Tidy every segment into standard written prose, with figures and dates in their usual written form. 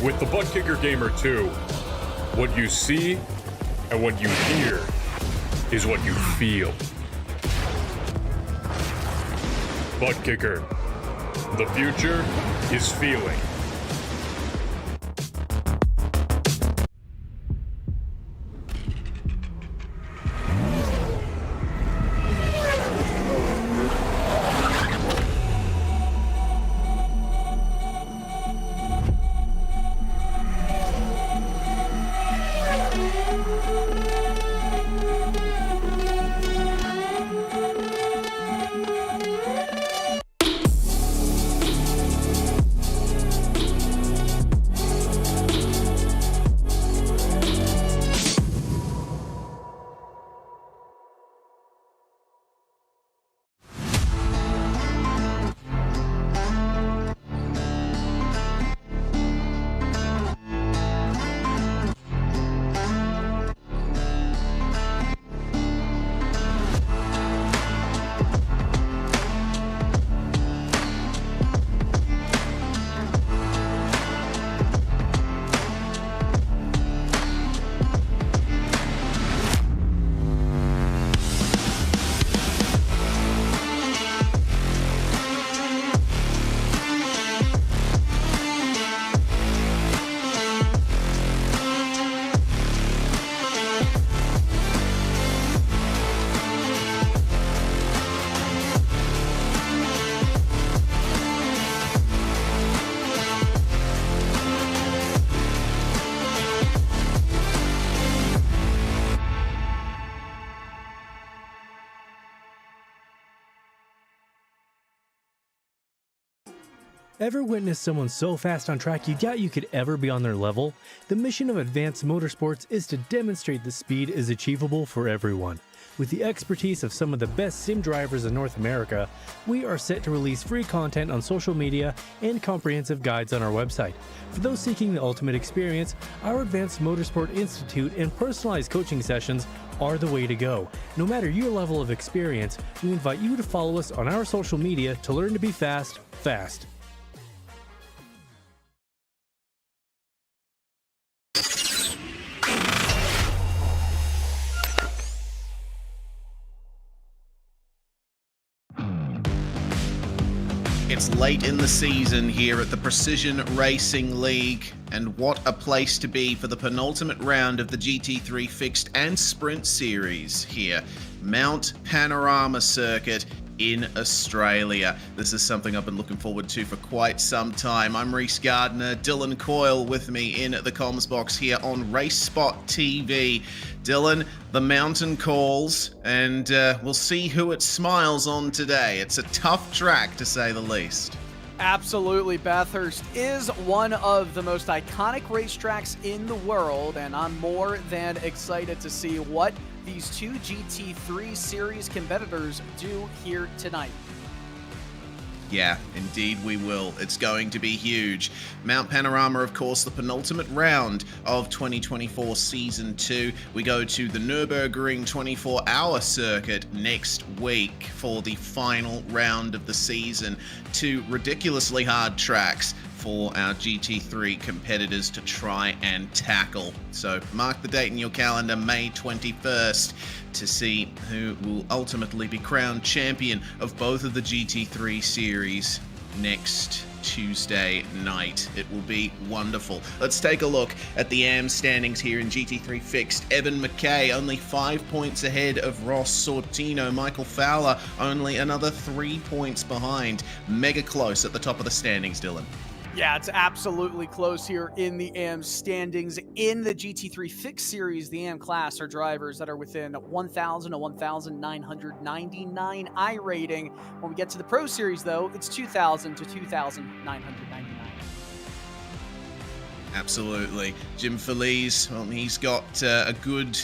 With the Butt Kicker Gamer 2, what you see and what you hear is what you feel. Butt Kicker. The future is feeling. Ever witnessed someone so fast on track you doubt you could ever be on their level? The mission of Advanced Motorsports is to demonstrate the speed is achievable for everyone. With the expertise of some of the best sim drivers in North America, we are set to release free content on social media and comprehensive guides on our website. For those seeking the ultimate experience, our Advanced Motorsport Institute and personalized coaching sessions are the way to go. No matter your level of experience, we invite you to follow us on our social media to learn to be fast. It's late in the season here at the Precision Racing League, and what a place to be for the penultimate round of the GT3 Fixed and Sprint Series here. Mount Panorama Circuit in Australia. This is something I've been looking forward to for quite some time. I'm Reese Gardner, Dylan Coyle with me in the comms box here on RaceSpotTV. Dylan, the mountain calls, and we'll see who it smiles on today. It's a tough track, to say the least. Absolutely. Bathurst is one of the most iconic racetracks in the world, and I'm more than excited to see what these two GT3 series competitors do here tonight. Yeah, indeed we will. It's going to be huge. Mount Panorama, of course, the penultimate round of 2024 Season 2. We go to the Nürburgring 24-hour circuit next week for the final round of the season. Two ridiculously hard tracks for our GT3 competitors to try and tackle. So mark the date in your calendar, May 21st, to see who will ultimately be crowned champion of both of the GT3 series next Tuesday night. It will be wonderful. Let's take a look at the AM standings here in GT3 Fixed. Evan McKay only 5 points ahead of Ross Sortino. Michael Fowler only another 3 points behind. Mega close at the top of the standings, Dylan. Yeah, it's absolutely close here in the AM standings. In the GT3 Fixed Series, the AM class are drivers that are within 1,000 to 1,999 I rating. When we get to the Pro Series, though, it's 2,000 to 2,999. Absolutely. Jim Feliz, well, he's got a good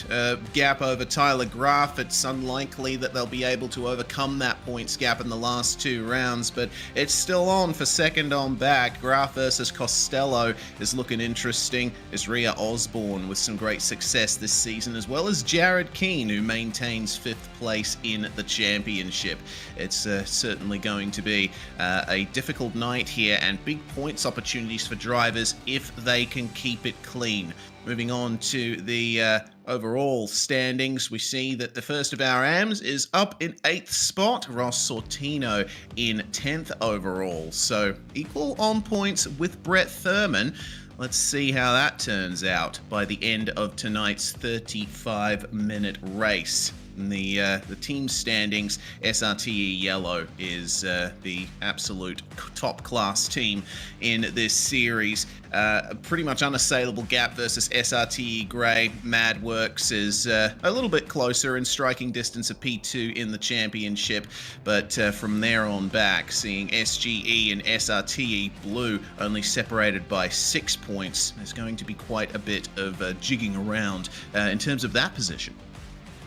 gap over Tyler Graf. It's unlikely that they'll be able to overcome that points gap in the last two rounds, but it's still on for second on back. Graf versus Costello is looking interesting. Isria Osborne with some great success this season, as well as Jared Keane, who maintains fifth place in the championship. It's certainly going to be a difficult night here, and big points opportunities for drivers if they they can keep it clean. Moving on to the overall standings, we see that the first of our AMs is up in 8th spot, Ross Sortino in 10th overall. So equal on points with Brett Thurman. Let's see how that turns out by the end of tonight's 35-minute race. In the team standings, SRTE Yellow is the absolute top-class team in this series. A pretty much unassailable gap versus SRTE Grey. Madworks is a little bit closer in striking distance of P2 in the championship, but from there on back, seeing SGE and SRTE Blue only separated by 6 points, there's going to be quite a bit of jigging around in terms of that position.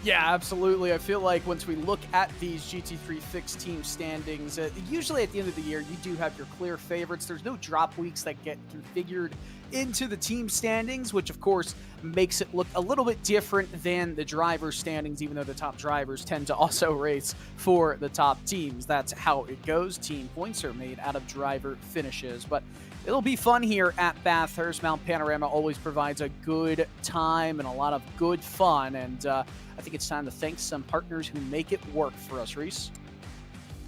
Yeah, absolutely. I feel like once we look at these GT3 fixed team standings, usually at the end of the year, you do have your clear favorites. There's no drop weeks that get configured into the team standings, which of course makes it look a little bit different than the driver standings, even though the top drivers tend to also race for the top teams. That's how it goes. Team points are made out of driver finishes, but it'll be fun here at Bathurst. Mount Panorama always provides a good time and a lot of good fun, and I think it's time to thank some partners who make it work for us, Reese.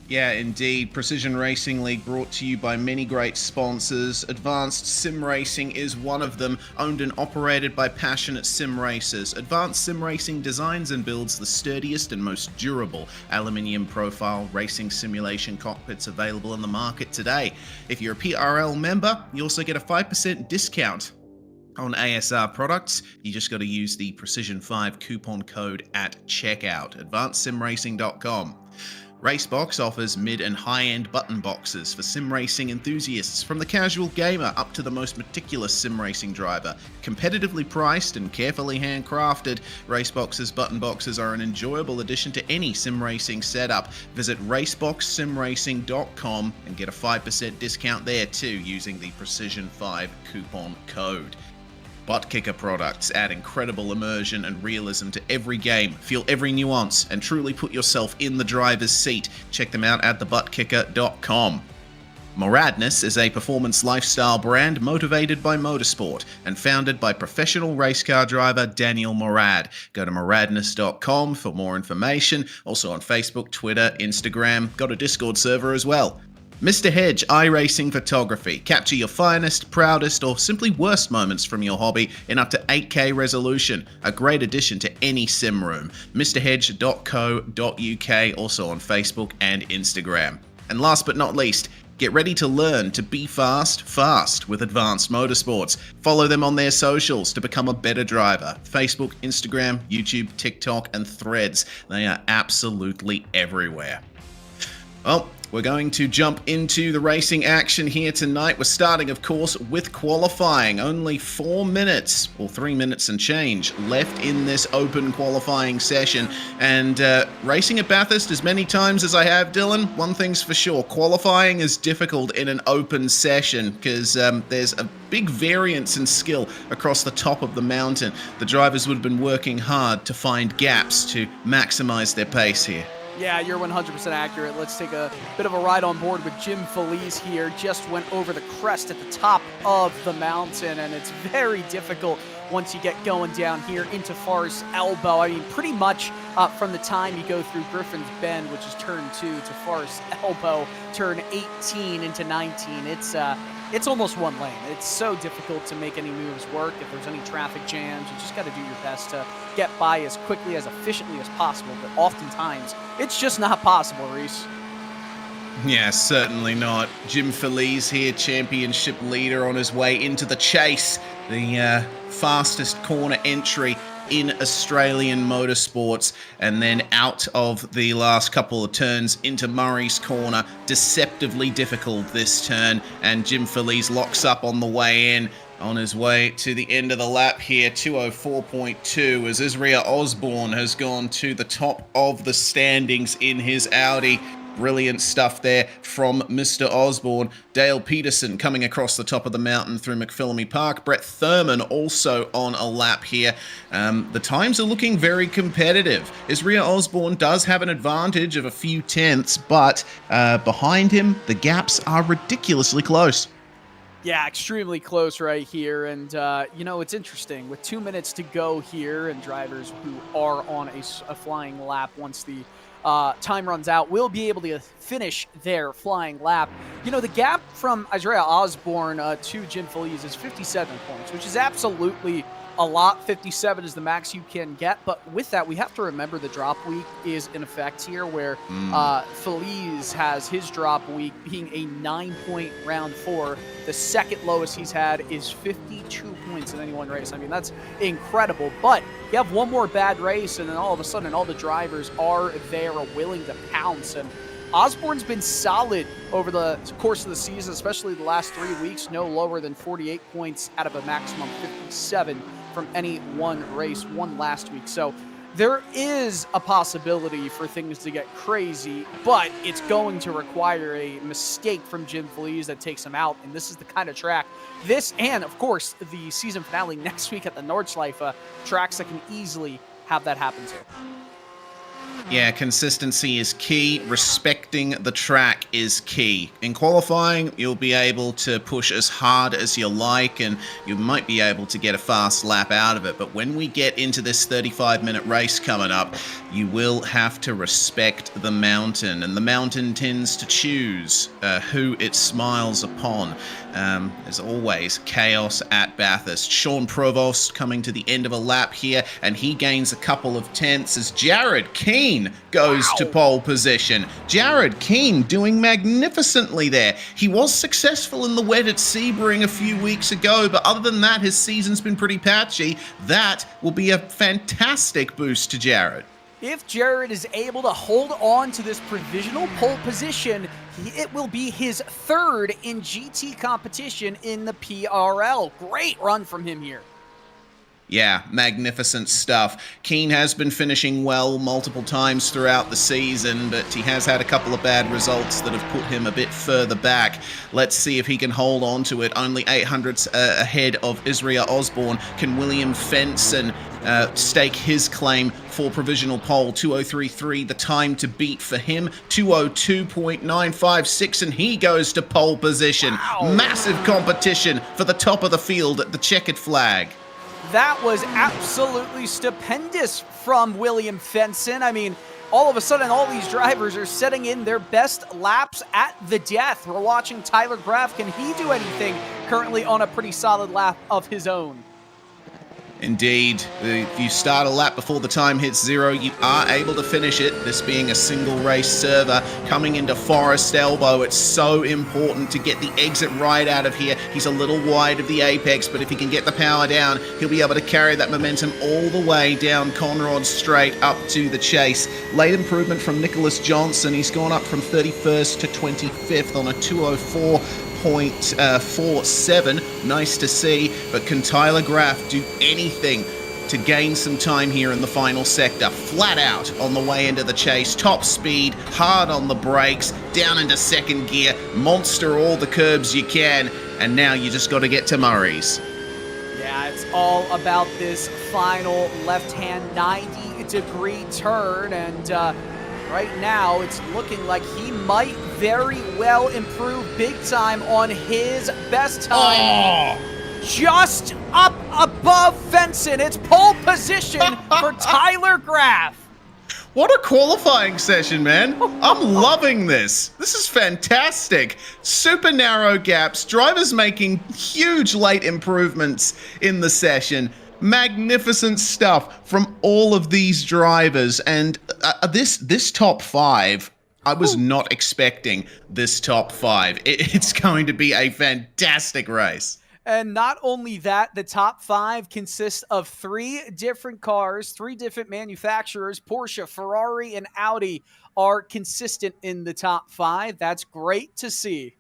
Yeah, indeed. Precision Racing League brought to you by many great sponsors. Advanced Sim Racing is one of them, owned and operated by passionate sim racers. Advanced Sim Racing designs and builds the sturdiest and most durable aluminium profile racing simulation cockpits available in the market today. If you're a PRL member, you also get a 5% discount on ASR products. You just got to use the Precision5 coupon code at checkout. AdvancedSimRacing.com. Racebox offers mid and high-end button boxes for sim racing enthusiasts, from the casual gamer up to the most meticulous sim racing driver. Competitively priced and carefully handcrafted, Racebox's button boxes are an enjoyable addition to any sim racing setup. Visit raceboxsimracing.com and get a 5% discount there too using the Precision5 coupon code. Butt Kicker products add incredible immersion and realism to every game. Feel every nuance and truly put yourself in the driver's seat. Check them out at thebuttkicker.com. Moradness is a performance lifestyle brand motivated by motorsport and founded by professional race car driver Daniel Morad. Go to moradness.com for more information. Also on Facebook, Twitter, Instagram. Got a Discord server as well. Mr. Hedge iRacing Photography. Capture your finest, proudest, or simply worst moments from your hobby in up to 8K resolution. A great addition to any sim room. MrHedge.co.uk, also on Facebook and Instagram. And last but not least, get ready to learn to be fast with Advanced Motorsports. Follow them on their socials to become a better driver. Facebook, Instagram, YouTube, TikTok, and Threads. They are absolutely everywhere. Well, we're going to jump into the racing action here tonight. We're starting, of course, with qualifying. Only 4 minutes, or 3 minutes and change, left in this open qualifying session. And racing at Bathurst as many times as I have, Dylan, one thing's for sure. Qualifying is difficult in an open session because there's a big variance in skill across the top of the mountain. The drivers would have been working hard to find gaps to maximize their pace here. Yeah, you're 100% accurate. Let's take a bit of a ride on board with Jim Feliz here. Just went over the crest at the top of the mountain, and it's very difficult once you get going down here into Forest Elbow. I mean, pretty much from the time you go through Griffin's Bend, which is turn 2, to Forest Elbow, turn 18 into 19, it's almost one lane. It's so difficult to make any moves work. If there's any traffic jams, you just got to do your best to get by as quickly, as efficiently as possible. But oftentimes, it's just not possible, Reese. Yeah, certainly not. Jim Feliz here, championship leader, on his way into the chase. The fastest corner entry in Australian motorsports, and then out of the last couple of turns into Murray's Corner. Deceptively difficult this turn, and Jim Feliz locks up on the way in. On his way to the end of the lap here, 2:04.2, as Isria Osborne has gone to the top of the standings in his Audi. Brilliant stuff there from Mr. Osborne. Dale Peterson coming across the top of the mountain through McPhillamy Park. Brett Thurman also on a lap here. The times are looking very competitive. Isria Osborne does have an advantage of a few tenths, but behind him, the gaps are ridiculously close. Yeah, extremely close right here. And, it's interesting. With 2 minutes to go here, and drivers who are on a flying lap once the time runs out will be able to finish their flying lap. The gap from Isaiah Osborne to Jim Feliz is 57 points, which is absolutely a lot. 57 is the max you can get. But with that, we have to remember the drop week is in effect here, where Feliz has his drop week being a 9-point round 4. The second lowest he's had is 52 points in any one race. I mean, that's incredible. But you have one more bad race, and then all of a sudden, all the drivers are there, willing to pounce. And Osborne's been solid over the course of the season, especially the last 3 weeks, no lower than 48 points out of a maximum 57 from any one race, one last week. So there is a possibility for things to get crazy, but it's going to require a mistake from Jim Feliz that takes him out. And this is the kind of track, this and of course the season finale next week at the Nordschleife, tracks that can easily have that happen too. Yeah, consistency is key. Respecting the track is key. In qualifying, you'll be able to push as hard as you like, and you might be able to get a fast lap out of it. But when we get into this 35-minute race coming up, you will have to respect the mountain. And the mountain tends to choose who it smiles upon. As always, chaos at Bathurst. Sean Provost coming to the end of a lap here, and he gains a couple of tenths as Jared Keane goes to pole position. Jared Keane doing magnificently there. He was successful in the wet at Sebring a few weeks ago, but other than that, his season's been pretty patchy. That will be a fantastic boost to Jared. If Jared is able to hold on to this provisional pole position, it will be his third in GT competition in the PRL. Great run from him here. Yeah, magnificent stuff. Keane has been finishing well multiple times throughout the season, but he has had a couple of bad results that have put him a bit further back. Let's see if he can hold on to it. Only 800s ahead of Isaiah Osborne. Can William Fenson stake his claim for provisional pole? 2:03.3, the time to beat for him. 2:02.956, and he goes to pole position. Wow. Massive competition for the top of the field at the checkered flag. That was absolutely stupendous from William Fenson. I mean, all of a sudden, all these drivers are setting in their best laps at the death. We're watching Tyler Graff. Can he do anything currently on a pretty solid lap of his own? Indeed, if you start a lap before the time hits 0, you are able to finish it. This being a single race server coming into Forest Elbow, it's so important to get the exit right out of here. He's a little wide of the apex, but if he can get the power down, he'll be able to carry that momentum all the way down Conrod Straight up to the chase. Late improvement from Nicholas Johnson. He's gone up from 31st to 25th on a 2:04.47. Nice to see, but can Tyler Graff do anything to gain some time here in the final sector? Flat out on the way into the chase, top speed, hard on the brakes, down into second gear, monster all the curbs you can, and now you just got to get to Murray's. Yeah, it's all about this final left-hand 90-degree turn, and right now, it's looking like he might very well improve big time on his best time. Just up above Fenson. It's pole position for Tyler Graff. What a qualifying session, man. I'm loving this. This is fantastic. Super narrow gaps, drivers making huge late improvements in the session. Magnificent stuff from all of these drivers, and this top 5, I was not expecting this top 5. It's going to be a fantastic race. And not only that, the top 5 consists of 3 different cars, 3 different manufacturers. Porsche, Ferrari, and Audi are consistent in the top 5. That's great to see.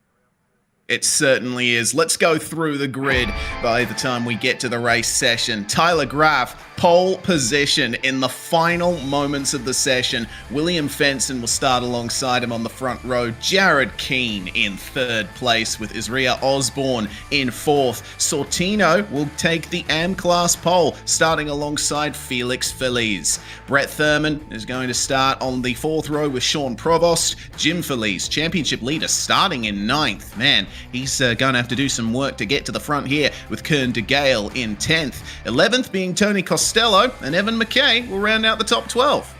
It certainly is. Let's go through the grid by the time we get to the race session. Tyler Graff, pole position in the final moments of the session. William Fenson will start alongside him on the front row. Jared Keane in third place with Isaiah Osborne in fourth. Sortino will take the AM-class pole, starting alongside Felix Feliz. Brett Thurman is going to start on the fourth row with Sean Provost. Jim Feliz, championship leader, starting in ninth. Man, He's going to have to do some work to get to the front here, with Kern de Gale in 10th. 11th being Tony Costello, and Evan McKay will round out the top 12.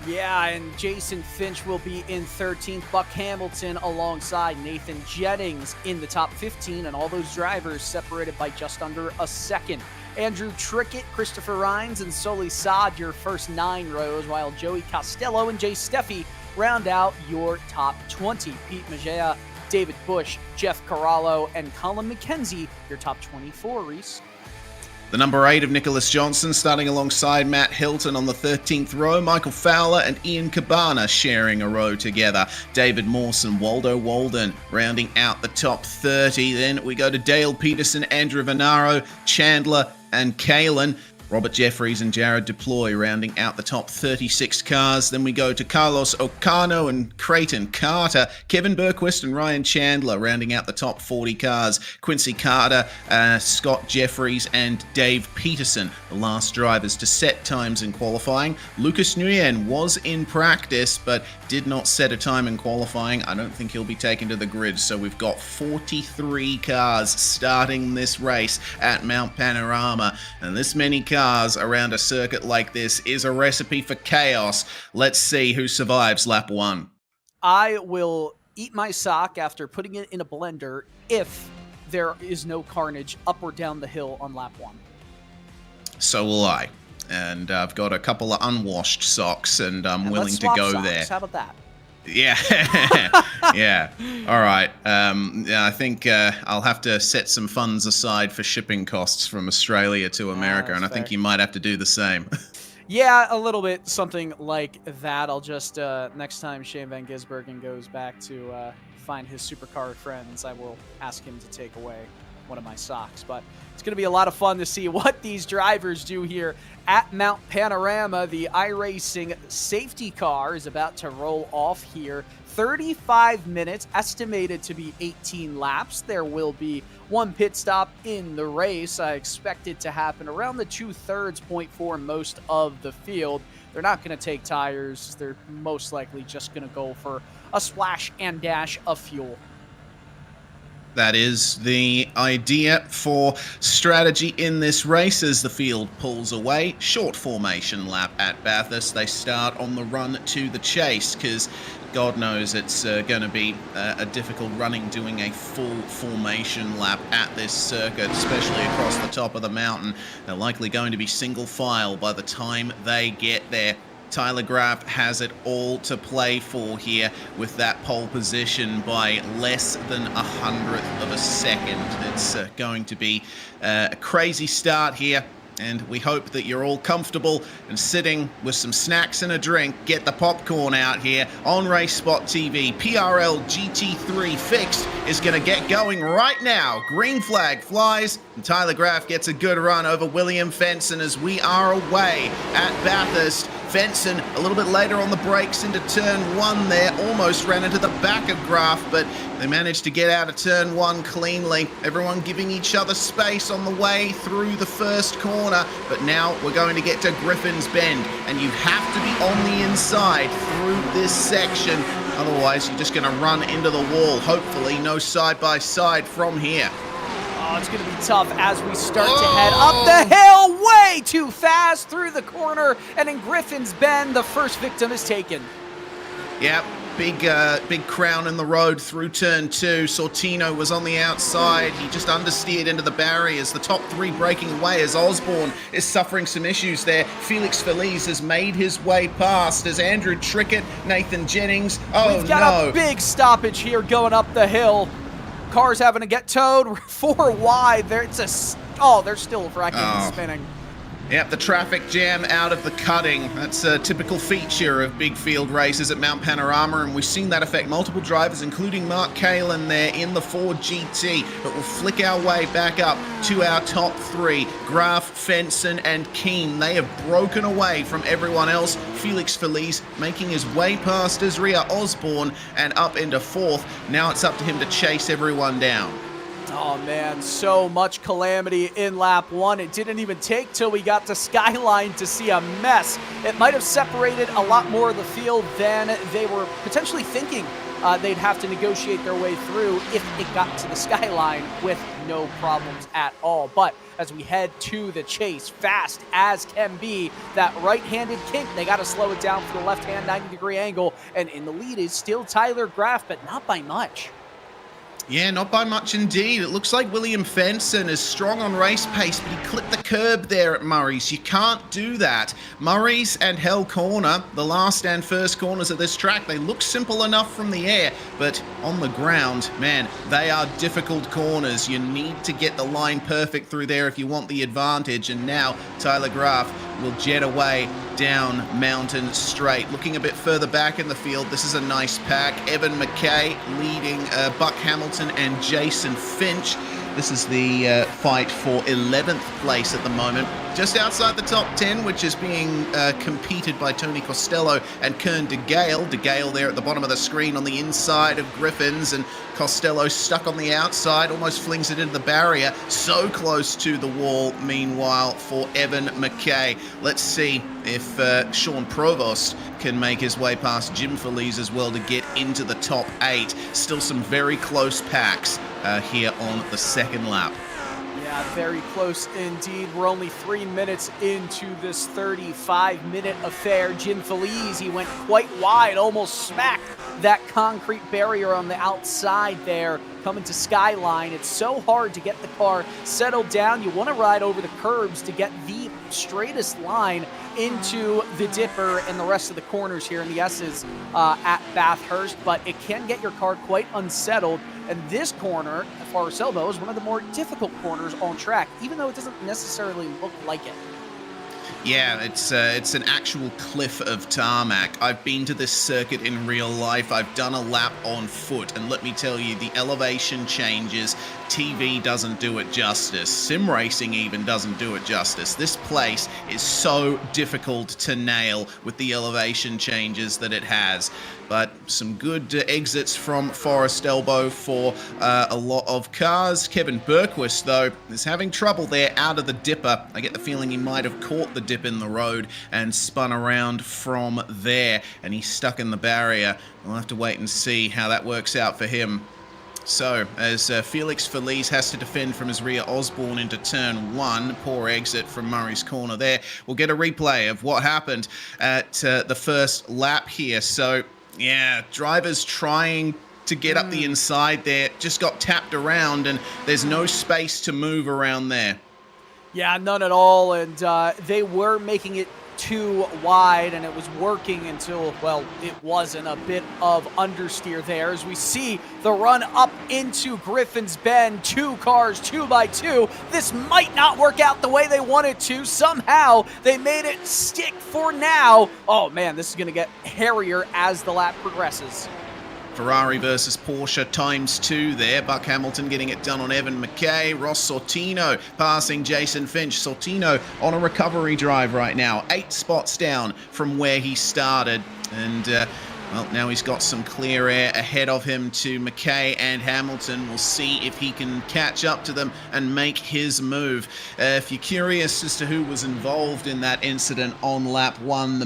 Yeah, and Jason Finch will be in 13th. Buck Hamilton alongside Nathan Jennings in the top 15, and all those drivers separated by just under a second. Andrew Trickett, Christopher Rhines, and Soli Saad your first 9 rows, while Joey Costello and Jay Steffi round out your top 20. Pete Magea, David Bush, Jeff Corallo, and Colin McKenzie your top 24, Reese. The number 8 of Nicholas Johnson starting alongside Matt Hilton on the 13th row. Michael Fowler and Ian Cabana sharing a row together. David Morse and Waldo Walden rounding out the top 30. Then we go to Dale Peterson, Andrew Venaro, Chandler and Kalen. Robert Jeffries and Jared Deploy rounding out the top 36 cars. Then we go to Carlos Ocano and Creighton Carter. Kevin Berquist and Ryan Chandler rounding out the top 40 cars. Quincy Carter, Scott Jeffries and Dave Peterson, the last drivers to set times in qualifying. Lucas Nguyen was in practice but did not set a time in qualifying. I don't think he'll be taken to the grid. So we've got 43 cars starting this race at Mount Panorama. And this many cars around a circuit like this is a recipe for chaos. Let's see who survives lap 1. I will eat my sock after putting it in a blender if there is no carnage up or down the hill on lap 1. So will I. And I've got a couple of unwashed socks, and I'm willing to go socks. there. How about that? Yeah. Yeah. All right. Yeah, I think I'll have to set some funds aside for shipping costs from Australia to America, and I think you might have to do the same. Yeah, a little bit something like that. I'll just, next time Shane Van Gisbergen goes back to find his supercar friends, I will ask him to take away one of my socks. But it's going to be a lot of fun to see what these drivers do here at Mount Panorama. The iRacing safety car is about to roll off here. 35 minutes, estimated to be 18 laps. There will be one pit stop in the race. I expect it to happen around the 2/3 point for most of the field. They're not going to take tires. They're most likely just going to go for a splash and dash of fuel. That is the idea for strategy in this race as the field pulls away. Short formation lap at Bathurst. They start on the run to the chase because God knows it's going to be a difficult running doing a full formation lap at this circuit, especially across the top of the mountain. They're likely going to be single file by the time they get there. Tyler Graf has it all to play for here with that pole position by less than 100th of a second. It's going to be a crazy start here, and we hope that you're all comfortable and sitting with some snacks and a drink. Get the popcorn out here on RaceSpotTV. PRL GT3 Fixed is going to get going right now. Green flag flies, and Tyler Graf gets a good run over William Fenson as we are away at Bathurst. Fenson a little bit later on the brakes into turn 1 there, almost ran into the back of Graf, but they managed to get out of turn 1 cleanly. Everyone giving each other space on the way through the first corner, but now we're going to get to Griffin's Bend, and you have to be on the inside through this section, otherwise you're just going to run into the wall. Hopefully no side-by-side from here. Oh, it's going to be tough as we start to head up the hill way too fast through the corner, and in Griffin's Bend, the first victim is taken. Yep, big crown in the road through turn 2. Sortino was on the outside. He just understeered into the barriers. The top 3 breaking away as Osborne is suffering some issues there. Felix Feliz has made his way past as Andrew Trickett, Nathan Jennings. Oh, We've got a big stoppage here going up the hill. Cars having to get towed. 4 wide. They're still fracking and spinning. Yep, the traffic jam out of the cutting. That's a typical feature of big field races at Mount Panorama, and we've seen that affect multiple drivers, including Mark Kalin there in the Ford GT. But we'll flick our way back up to our top 3. Graf, Fenson, and Keane. They have broken away from everyone else. Felix Feliz making his way past Azria Osborne and up into 4th. Now it's up to him to chase everyone down. Oh man, so much calamity in lap 1. It didn't even take till we got to Skyline to see a mess. It might have separated a lot more of the field than they were potentially thinking they'd have to negotiate their way through if it got to the skyline with no problems at all. But as we head to the chase, fast as can be, that right-handed kink, they got to slow it down for the left-hand 90-degree angle, and in the lead is still Tyler Graff, but not by much. Yeah, not by much indeed. It looks like William Fenson is strong on race pace, but he clipped the curb there at Murray's. You can't do that. Murray's and Hell Corner, the last and first corners of this track, they look simple enough from the air, but on the ground, man, they are difficult corners. You need to get the line perfect through there if you want the advantage, and now Tyler Graff will jet away down Mountain Straight. Looking a bit further back in the field, this is a nice pack. Evan McKay leading Buck Hamilton and Jason Finch. This is the fight for 11th place at the moment. Just outside the top 10, which is being competed by Tony Costello and Kern De Gale. De Gale there at the bottom of the screen on the inside of Griffins, and Costello stuck on the outside, almost flings it into the barrier. So close to the wall, meanwhile, for Evan McKay. Let's see if Sean Provost can make his way past Jim Feliz as well to get into the top 8. Still some very close packs here on the second lap. Yeah, very close indeed. We're only 3 minutes into this 35-minute affair. Jim Feliz, he went quite wide, almost smacked that concrete barrier on the outside there, coming to Skyline. It's so hard to get the car settled down. You want to ride over the curbs to get the straightest line into the Dipper and the rest of the corners here in the S's at Bathurst, but it can get your car quite unsettled. And this corner, Forest Elbow, is one of the more difficult corners on track, even though it doesn't necessarily look like it. Yeah, it's an actual cliff of tarmac. I've been to this circuit in real life. I've done a lap on foot, and let me tell you, the elevation changes. TV doesn't do it justice. Sim racing even doesn't do it justice. This place is so difficult to nail with the elevation changes that it has. But some good exits from Forest Elbow for a lot of cars. Kevin Berquist, though, is having trouble there out of the Dipper. I get the feeling he might have caught the dip in the road and spun around from there, and he's stuck in the barrier. We'll have to wait and see how that works out for him. So, as Felix Feliz has to defend from his rear Osborne into turn 1, poor exit from Murray's corner there. We'll get a replay of what happened at the first lap here. So, yeah, drivers trying to get up the inside there, just got tapped around, and there's no space to move around there. Yeah, none at all, and they were making it too wide, and it was working until, well, it wasn't. A bit of understeer there as we see the run up into Griffin's Bend. 2 cars, 2x2. This might not work out the way they wanted to. Somehow they made it stick for now. Oh man, this is going to get hairier as the lap progresses. Ferrari versus Porsche ×2 there. Buck Hamilton getting it done on Evan McKay. Ross Sortino passing Jason Finch. Sortino on a recovery drive right now. 8 spots down from where he started. And well, now he's got some clear air ahead of him to McKay and Hamilton. We'll see if he can catch up to them and make his move. If you're curious as to who was involved in that incident on lap 1, the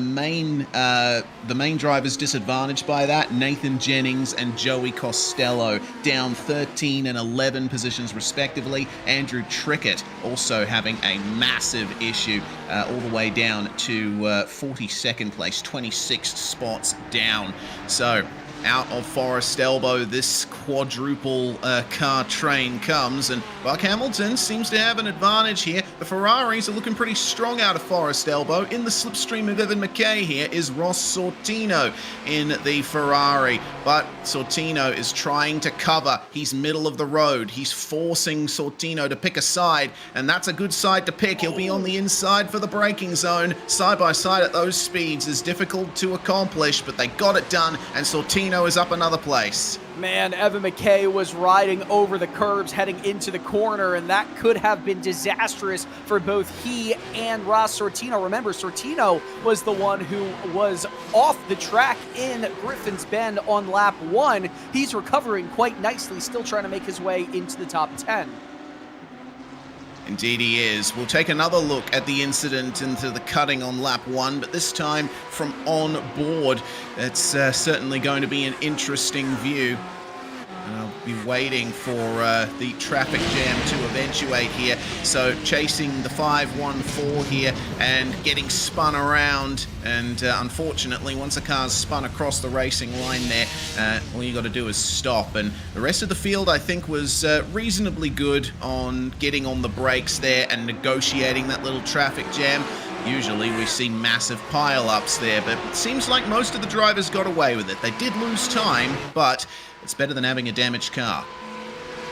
main drivers disadvantaged by that, Nathan Jennings and Joey Costello, down 13 and 11 positions respectively. Andrew Trickett also having a massive issue all the way down to 42nd place, 26 spots down. So, out of Forest Elbow, this quadruple car train comes, and Buck Hamilton seems to have an advantage here. The Ferraris are looking pretty strong out of Forest Elbow. In the slipstream of Evan McKay here is Ross Sortino in the Ferrari, but Sortino is trying to cover. He's middle of the road. He's forcing Sortino to pick a side, and that's a good side to pick. He'll be on the inside for the braking zone. Side by side at those speeds is difficult to accomplish, but they got it done, and Sortino is up another place. Man, Evan McKay was riding over the curbs heading into the corner, and that could have been disastrous for both he and Ross Sortino. Remember, Sortino was the one who was off the track in Griffin's Bend on lap 1. He's recovering quite nicely, still trying to make his way into the top 10. Indeed he is. We'll take another look at the incident into the cutting on lap 1, but this time from on board. It's certainly going to be an interesting view. And I'll be waiting for the traffic jam to eventuate here. So chasing the 514 here and getting spun around. And unfortunately, once a car's spun across the racing line there, all you got to do is stop. And the rest of the field, I think, was reasonably good on getting on the brakes there and negotiating that little traffic jam. Usually we see massive pile-ups there, but it seems like most of the drivers got away with it. They did lose time, but it's better than having a damaged car.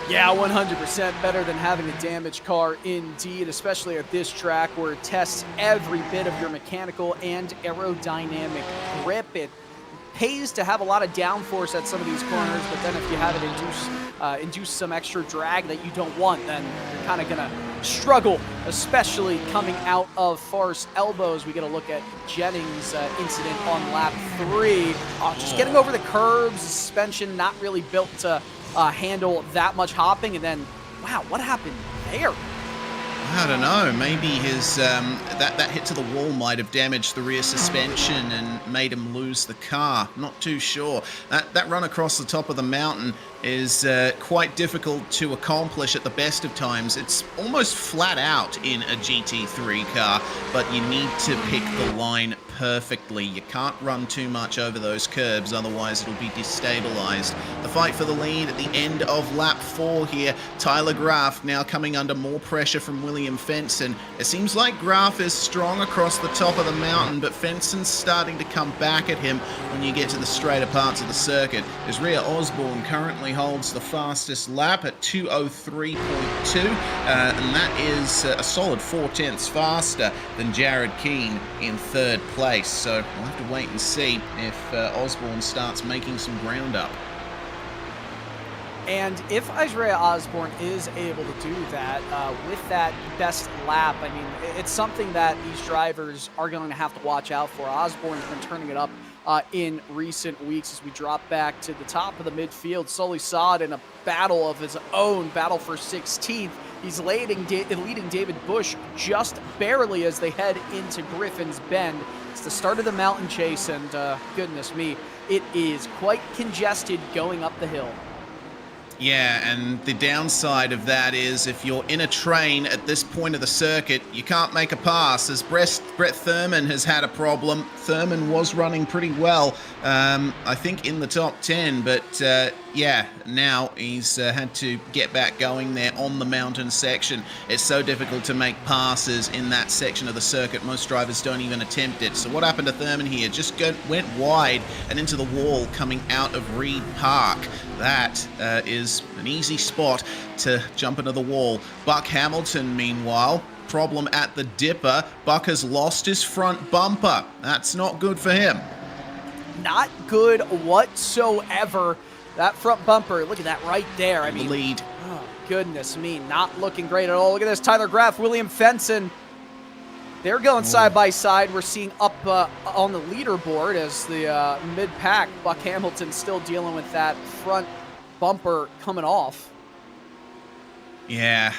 Yeah, 100% better than having a damaged car indeed, especially at this track where it tests every bit of your mechanical and aerodynamic grip. It pays to have a lot of downforce at some of these corners, but then if you have it induce some extra drag that you don't want, then you're kind of going to struggle, especially coming out of Forest Elbows. We get a look at Jennings' incident on lap 3. Just getting over the curbs, suspension not really built to handle that much hopping, and then, wow, what happened there? I don't know, maybe his that hit to the wall might have damaged the rear suspension and made him lose the car. Not too sure. That run across the top of the mountain is quite difficult to accomplish at the best of times. It's almost flat out in a GT3 car, but you need to pick the line perfectly. You can't run too much over those curbs, otherwise it'll be destabilized. The fight for the lead at the end of lap 4 here. Tyler Graf now coming under more pressure from William Fenson. It seems like Graf is strong across the top of the mountain, but Fenson's starting to come back at him when you get to the straighter parts of the circuit. His rear Osborne currently holds the fastest lap at 2:03.2, and that is a solid 0.4 faster than Jared Keane in third place. So we'll have to wait and see if Osborne starts making some ground up. And if Isaiah Osborne is able to do that with that best lap, I mean, it's something that these drivers are going to have to watch out for. Osborne's been turning it up in recent weeks as we drop back to the top of the midfield. Sully Saad in a battle of his own, battle for 16th. He's leading David Busch just barely as they head into Griffin's Bend. It's the start of the mountain chase, and goodness me, it is quite congested going up the hill. Yeah, and the downside of that is if you're in a train at this point of the circuit, you can't make a pass, as Brett Thurman has had a problem. Thurman was running pretty well, I think in the top 10, but yeah, now he's had to get back going there on the mountain section. It's so difficult to make passes in that section of the circuit. Most drivers don't even attempt it. So what happened to Thurman here? Just went wide and into the wall coming out of Reed Park. That is an easy spot to jump into the wall. Buck Hamilton, meanwhile, problem at the dipper. Buck has lost his front bumper. That's not good for him. Not good whatsoever. That front bumper, look at that right there. I mean, the lead. Oh, goodness me, not looking great at all. Look at this, Tyler Graf, William Fenson. They're going side by side. We're seeing up on the leaderboard as the mid-pack, Buck Hamilton still dealing with that front bumper coming off. Yeah,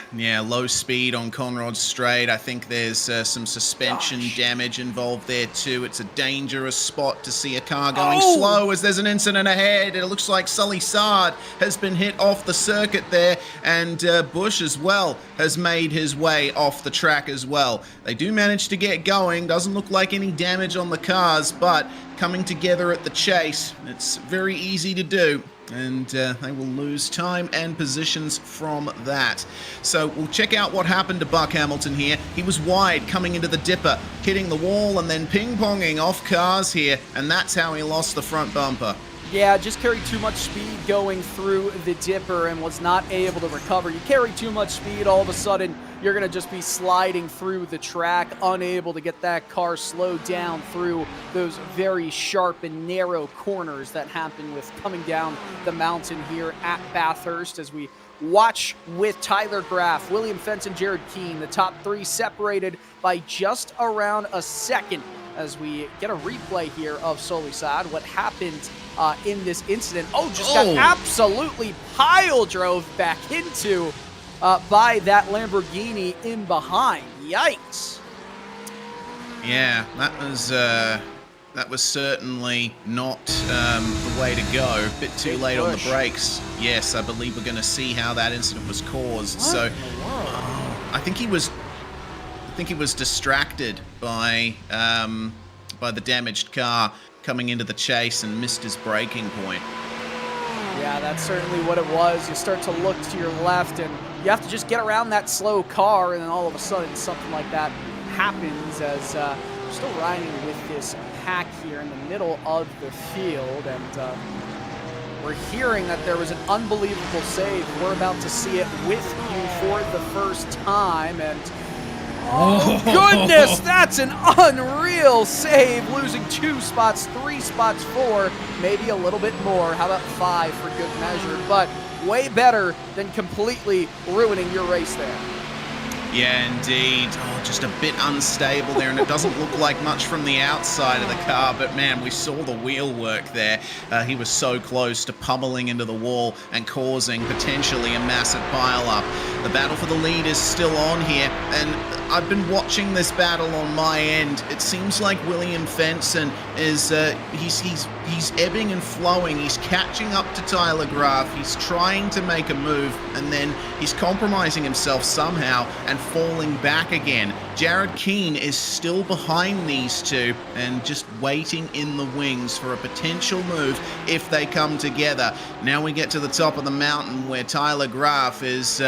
low speed on Conrod Straight. I think there's some suspension damage involved there too. It's a dangerous spot to see a car going slow as there's an incident ahead. It looks like Sully Saad has been hit off the circuit there, and Busch as well has made his way off the track as well. They do manage to get going. Doesn't look like any damage on the cars, but coming together at the chase, it's very easy to do. And they will lose time and positions from that. So we'll check out what happened to Buck Hamilton here. He was wide coming into the dipper, hitting the wall and then ping-ponging off cars here, and that's how he lost the front bumper. Yeah, just carried too much speed going through the dipper and was not able to recover. You carry too much speed, all of a sudden you're going to just be sliding through the track, unable to get that car slowed down through those very sharp and narrow corners that happen with coming down the mountain here at Bathurst. As we watch with Tyler Graf, William Fenton, Jared Keane, the top three separated by just around a second. As we get a replay here of Sully Saad, what happened in this incident. Just got absolutely pile drove back into. by that Lamborghini in behind. Yikes. Yeah, that was certainly not the way to go. A bit too late on the brakes. Yes, I believe we're going to see how that incident was caused. So, I think he was distracted by the damaged car coming into the chase and missed his braking point. Yeah, that's certainly what it was. You start to look to your left, and you have to just get around that slow car, and then all of a sudden something like that happens as we're still riding with this pack here in the middle of the field, and we're hearing that there was an unbelievable save. We're about to see it with you for the first time, and oh goodness, that's an unreal save, losing 2 spots, 3 spots, 4, maybe a little bit more. How about 5 for good measure, but way better than completely ruining your race there. Yeah, indeed. Oh, just a bit unstable there, and it doesn't look like much from the outside of the car, but man, we saw the wheel work there. He was so close to pummeling into the wall and causing potentially a massive pile-up. The battle for the lead is still on here, and I've been watching this battle on my end. It seems like William Fenson is, he's ebbing and flowing. He's catching up to Tyler Graf. He's trying to make a move, and then he's compromising himself somehow and falling back again. Jared Keane is still behind these two and just waiting in the wings for a potential move if they come together. Now we get to the top of the mountain where Tyler Graf is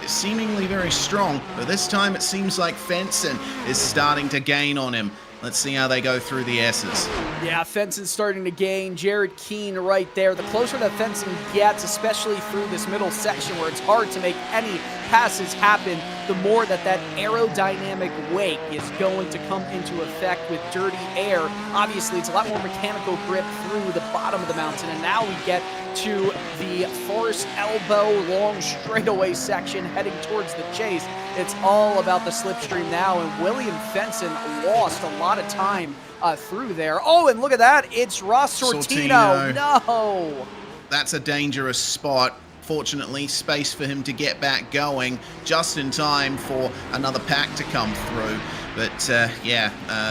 seemingly very strong, but this time it seems like Fenson is starting to gain on him. Let's see how they go through the S's. Yeah, Fenson's starting to gain. Jared Keane right there. The closer that Fenson gets, especially through this middle section where it's hard to make any passes happen, the more that aerodynamic wake is going to come into effect with dirty air. Obviously, it's a lot more mechanical grip through the bottom of the mountain, and now we get to the Forest Elbow long straightaway section heading towards the chase. It's all about the slipstream now, and William Fenson lost a lot of time through there. Oh, and look at that. It's Ross Sortino. No. That's a dangerous spot. Fortunately, space for him to get back going just in time for another pack to come through. But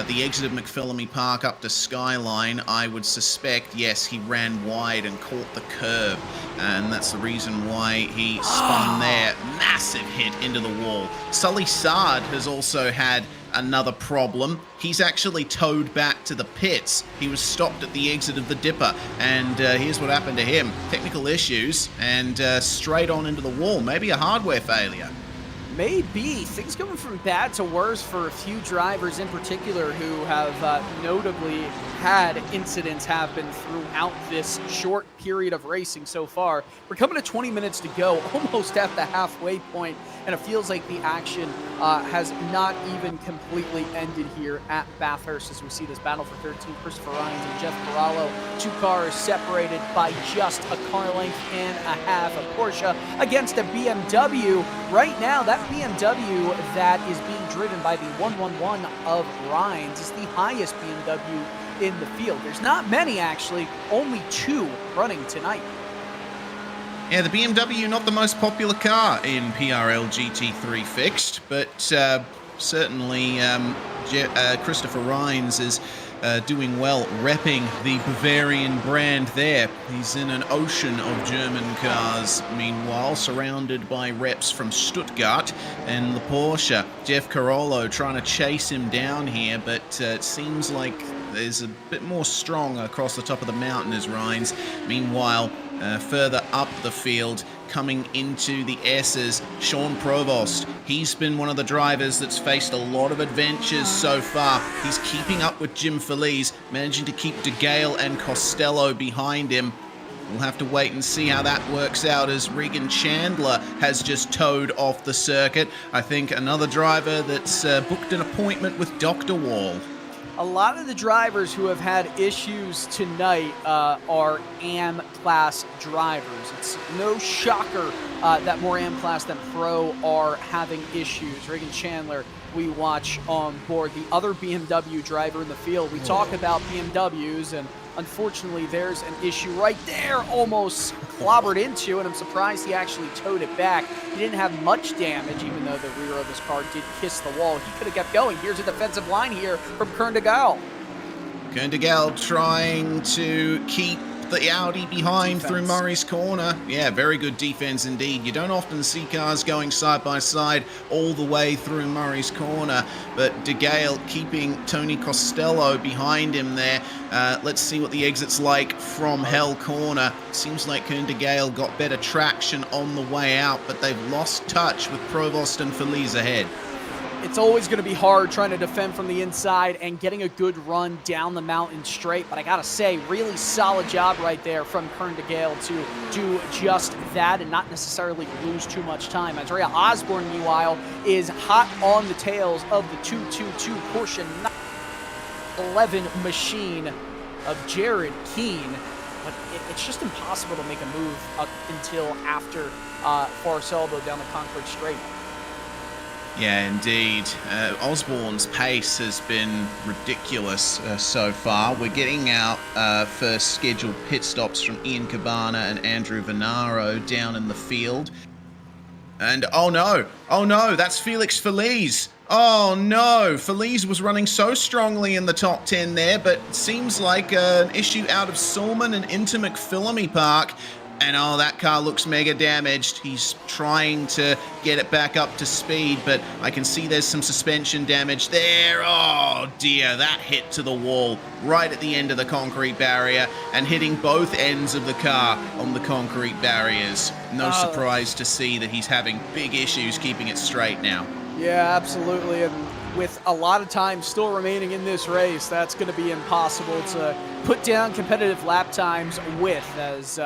the exit of McPhillamy Park up to Skyline, I would suspect, yes, he ran wide and caught the curb. And that's the reason why he spun there. Massive hit into the wall. Sully Sard has also had another problem. He's actually towed back to the pits. He was stopped at the exit of the Dipper, and here's what happened to him. Technical issues, and straight on into the wall. Maybe a hardware failure. Maybe. Things going from bad to worse for a few drivers in particular who have notably had incidents happen throughout this short period of racing so far. We're coming to 20 minutes to go, almost at the halfway point, and it feels like the action has not even completely ended here at Bathurst as we see this battle for 13. Christopher Rhines and Jeff Corallo, 2 cars separated by just a car length and a half. A Porsche against a BMW. Right now, that BMW that is being driven by the 111 of Rhines is the highest BMW in the field. There's not many, actually, only 2 running tonight. Yeah, the BMW, not the most popular car in PRL GT3 fixed, but certainly Christopher Rhines is doing well, repping the Bavarian brand there. He's in an ocean of German cars, meanwhile, surrounded by reps from Stuttgart and the Porsche. Jeff Corallo trying to chase him down here, but it seems like there's a bit more strong across the top of the mountain as Rhines. Meanwhile, further up the field, coming into the S's, Sean Provost. He's been one of the drivers that's faced a lot of adventures so far. He's keeping up with Jim Feliz, managing to keep De Gale and Costello behind him. We'll have to wait and see how that works out as Regan Chandler has just towed off the circuit. I think another driver that's booked an appointment with Dr. Wall. A lot of the drivers who have had issues tonight are AM class drivers. It's no shocker that more AM class than pro are having issues. Regan Chandler, we watch on board, the other BMW driver in the field. We talk about BMWs, and unfortunately there's an issue right there, almost clobbered into, and I'm surprised he actually towed it back. He didn't have much damage, even though the rear of his car did kiss the wall. He could have kept going. Here's a defensive line here from Kern de Gale. Kern de Gale trying to keep the Audi behind through Murray's corner. Yeah, very good defense indeed. You don't often see cars going side by side all the way through Murray's corner, but de Gale keeping Tony Costello behind him there. Let's see what the exit's like from Hell Corner. Seems like Kern de Gale got better traction on the way out, but they've lost touch with Provost and Feliz ahead. It's always going to be hard trying to defend from the inside and getting a good run down the mountain straight, but I gotta say, really solid job right there from Kern de Gale to do just that and not necessarily lose too much time. Isaiah Osborne, meanwhile, is hot on the tails of the 222 Porsche 911 machine of Jared Keane, but it's just impossible to make a move up until after Forceldo down the concrete straight. Yeah, indeed. Osborne's pace has been ridiculous so far. We're getting our first scheduled pit stops from Ian Cabana and Andrew Venaro down in the field. And oh no, that's Felix Feliz. Oh no, Feliz was running so strongly in the top 10 there, but it seems like an issue out of Sulman and into McPhillamy Park. And oh, that car looks mega damaged. He's trying to get it back up to speed, but I can see there's some suspension damage there. Oh dear, that hit to the wall right at the end of the concrete barrier and hitting both ends of the car on the concrete barriers. No surprise to see that he's having big issues keeping it straight now. Yeah, absolutely. And with a lot of time still remaining in this race, that's going to be impossible to put down competitive lap times with, as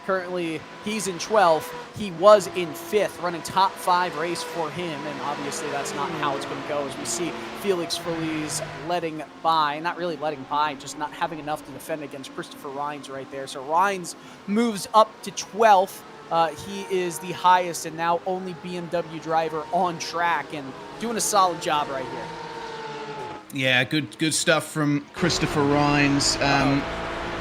currently he's in 12th. He was in 5th, running top 5 race for him, and obviously that's not how it's going to go, as we see Felix Feliz letting by, not really letting by, just not having enough to defend against Christopher Rhines right there. So Rhines moves up to 12th. He is the highest and now only BMW driver on track, and doing a solid job right here. Yeah, good stuff from Christopher Rhines.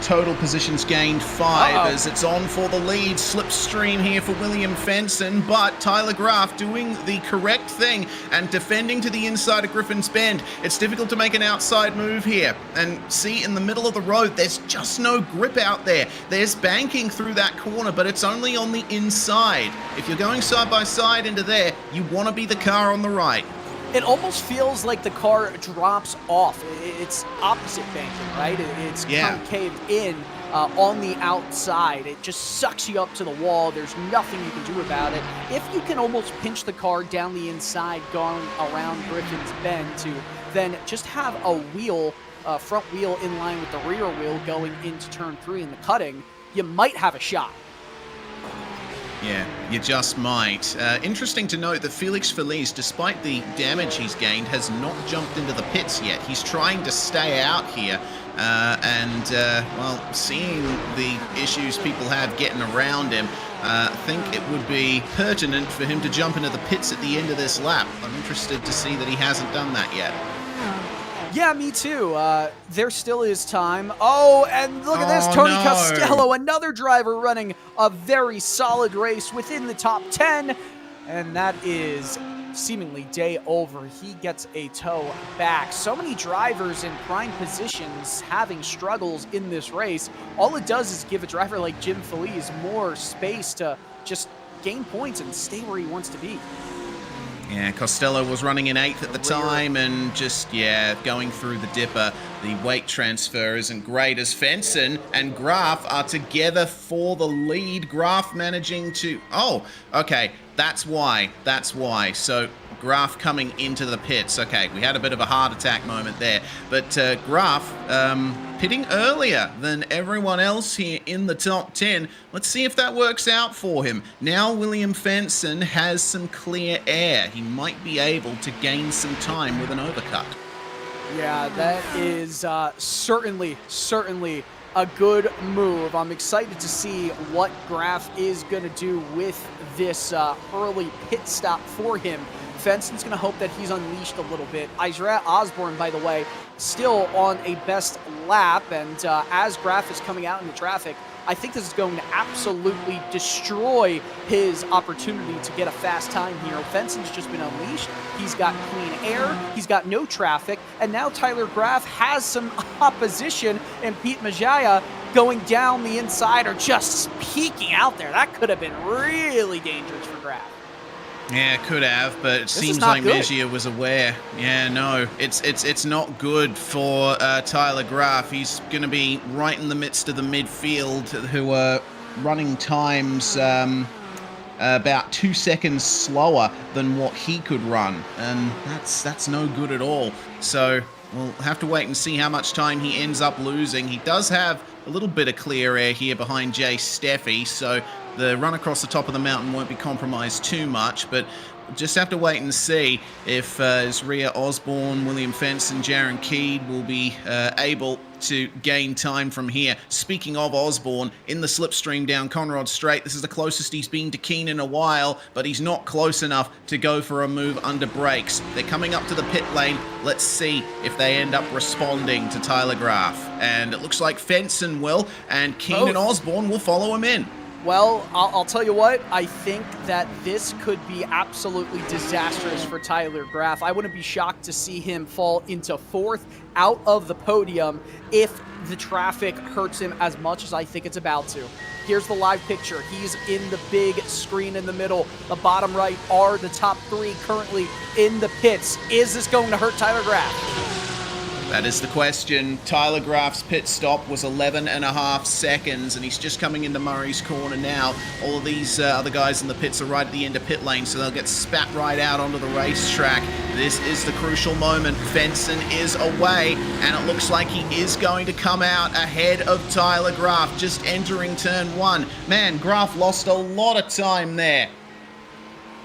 Total positions gained 5 as it's on for the lead. Slipstream here for William Fenson, but Tyler Graf doing the correct thing and defending to the inside of Griffin's Bend. It's difficult to make an outside move here. And see, in the middle of the road, there's just no grip out there. There's banking through that corner, but it's only on the inside. If you're going side by side into there, you want to be the car on the right. It almost feels like the car drops off. It's opposite banking, right? It's concaved in on the outside. It just sucks you up to the wall. There's nothing you can do about it. If you can almost pinch the car down the inside, going around Griffin's Bend to then just have a wheel, front wheel in line with the rear wheel going into turn 3 in the cutting, you might have a shot. Yeah, you just might. Interesting to note that Felix Feliz, despite the damage he's gained, has not jumped into the pits yet. He's trying to stay out here. Well, seeing the issues people have getting around him, I think it would be pertinent for him to jump into the pits at the end of this lap. I'm interested to see that he hasn't done that yet. Yeah, me too. There still is time. Oh, and look at this. Tony Costello, another driver running a very solid race within the top 10. And that is seemingly day over. He gets a tow back. So many drivers in prime positions having struggles in this race. All it does is give a driver like Jim Feliz more space to just gain points and stay where he wants to be. Yeah, Costello was running in 8th at the time and just, going through the dipper. The weight transfer isn't great as Fenson and Graf are together for the lead. Graf managing to... Oh, okay, that's why. So Graf coming into the pits. Okay, we had a bit of a heart attack moment there. But Graf pitting earlier than everyone else here in the top 10. Let's see if that works out for him. Now William Fenson has some clear air. He might be able to gain some time with an overcut. Yeah, that is certainly a good move. I'm excited to see what Graf is going to do with this early pit stop for him. Fenson's going to hope that he's unleashed a little bit. Isaiah Osborne, by the way, still on a best lap, and as Graf is coming out into traffic, I think this is going to absolutely destroy his opportunity to get a fast time here. Fenson's just been unleashed. He's got clean air. He's got no traffic. And now Tyler Graff has some opposition, and Pete Majaya going down the inside or just peeking out there. That could have been really dangerous for Graff. Yeah, could have, but it seems like Mejia was aware. Yeah, no, it's not good for Tyler Graff. He's going to be right in the midst of the midfield, who are running times about 2 seconds slower than what he could run, and that's no good at all. So we'll have to wait and see how much time he ends up losing. He does have a little bit of clear air here behind Jay Steffi, so the run across the top of the mountain won't be compromised too much, but just have to wait and see if Rhea Osborne, William Fenson, Jaron Keed will be able to gain time from here. Speaking of Osborne, in the slipstream down Conrod Straight, this is the closest he's been to Keen in a while, but he's not close enough to go for a move under brakes. They're coming up to the pit lane. Let's see if they end up responding to Tyler Graff. And it looks like Fenson will, and Keen and Osborne will follow him in. Well, I'll tell you what, I think that this could be absolutely disastrous for Tyler Graff. I wouldn't be shocked to see him fall into fourth out of the podium if the traffic hurts him as much as I think it's about to. Here's the live picture. He's in the big screen in the middle. The bottom right are the top three currently in the pits. Is this going to hurt Tyler Graff? That is the question. Tyler Graff's pit stop was 11.5 seconds, and he's just coming into Murray's corner now. All of these other guys in the pits are right at the end of pit lane, so they'll get spat right out onto the racetrack. This is the crucial moment. Fenson is away, and it looks like he is going to come out ahead of Tyler Graff, just entering turn one. Man, Graff lost a lot of time there.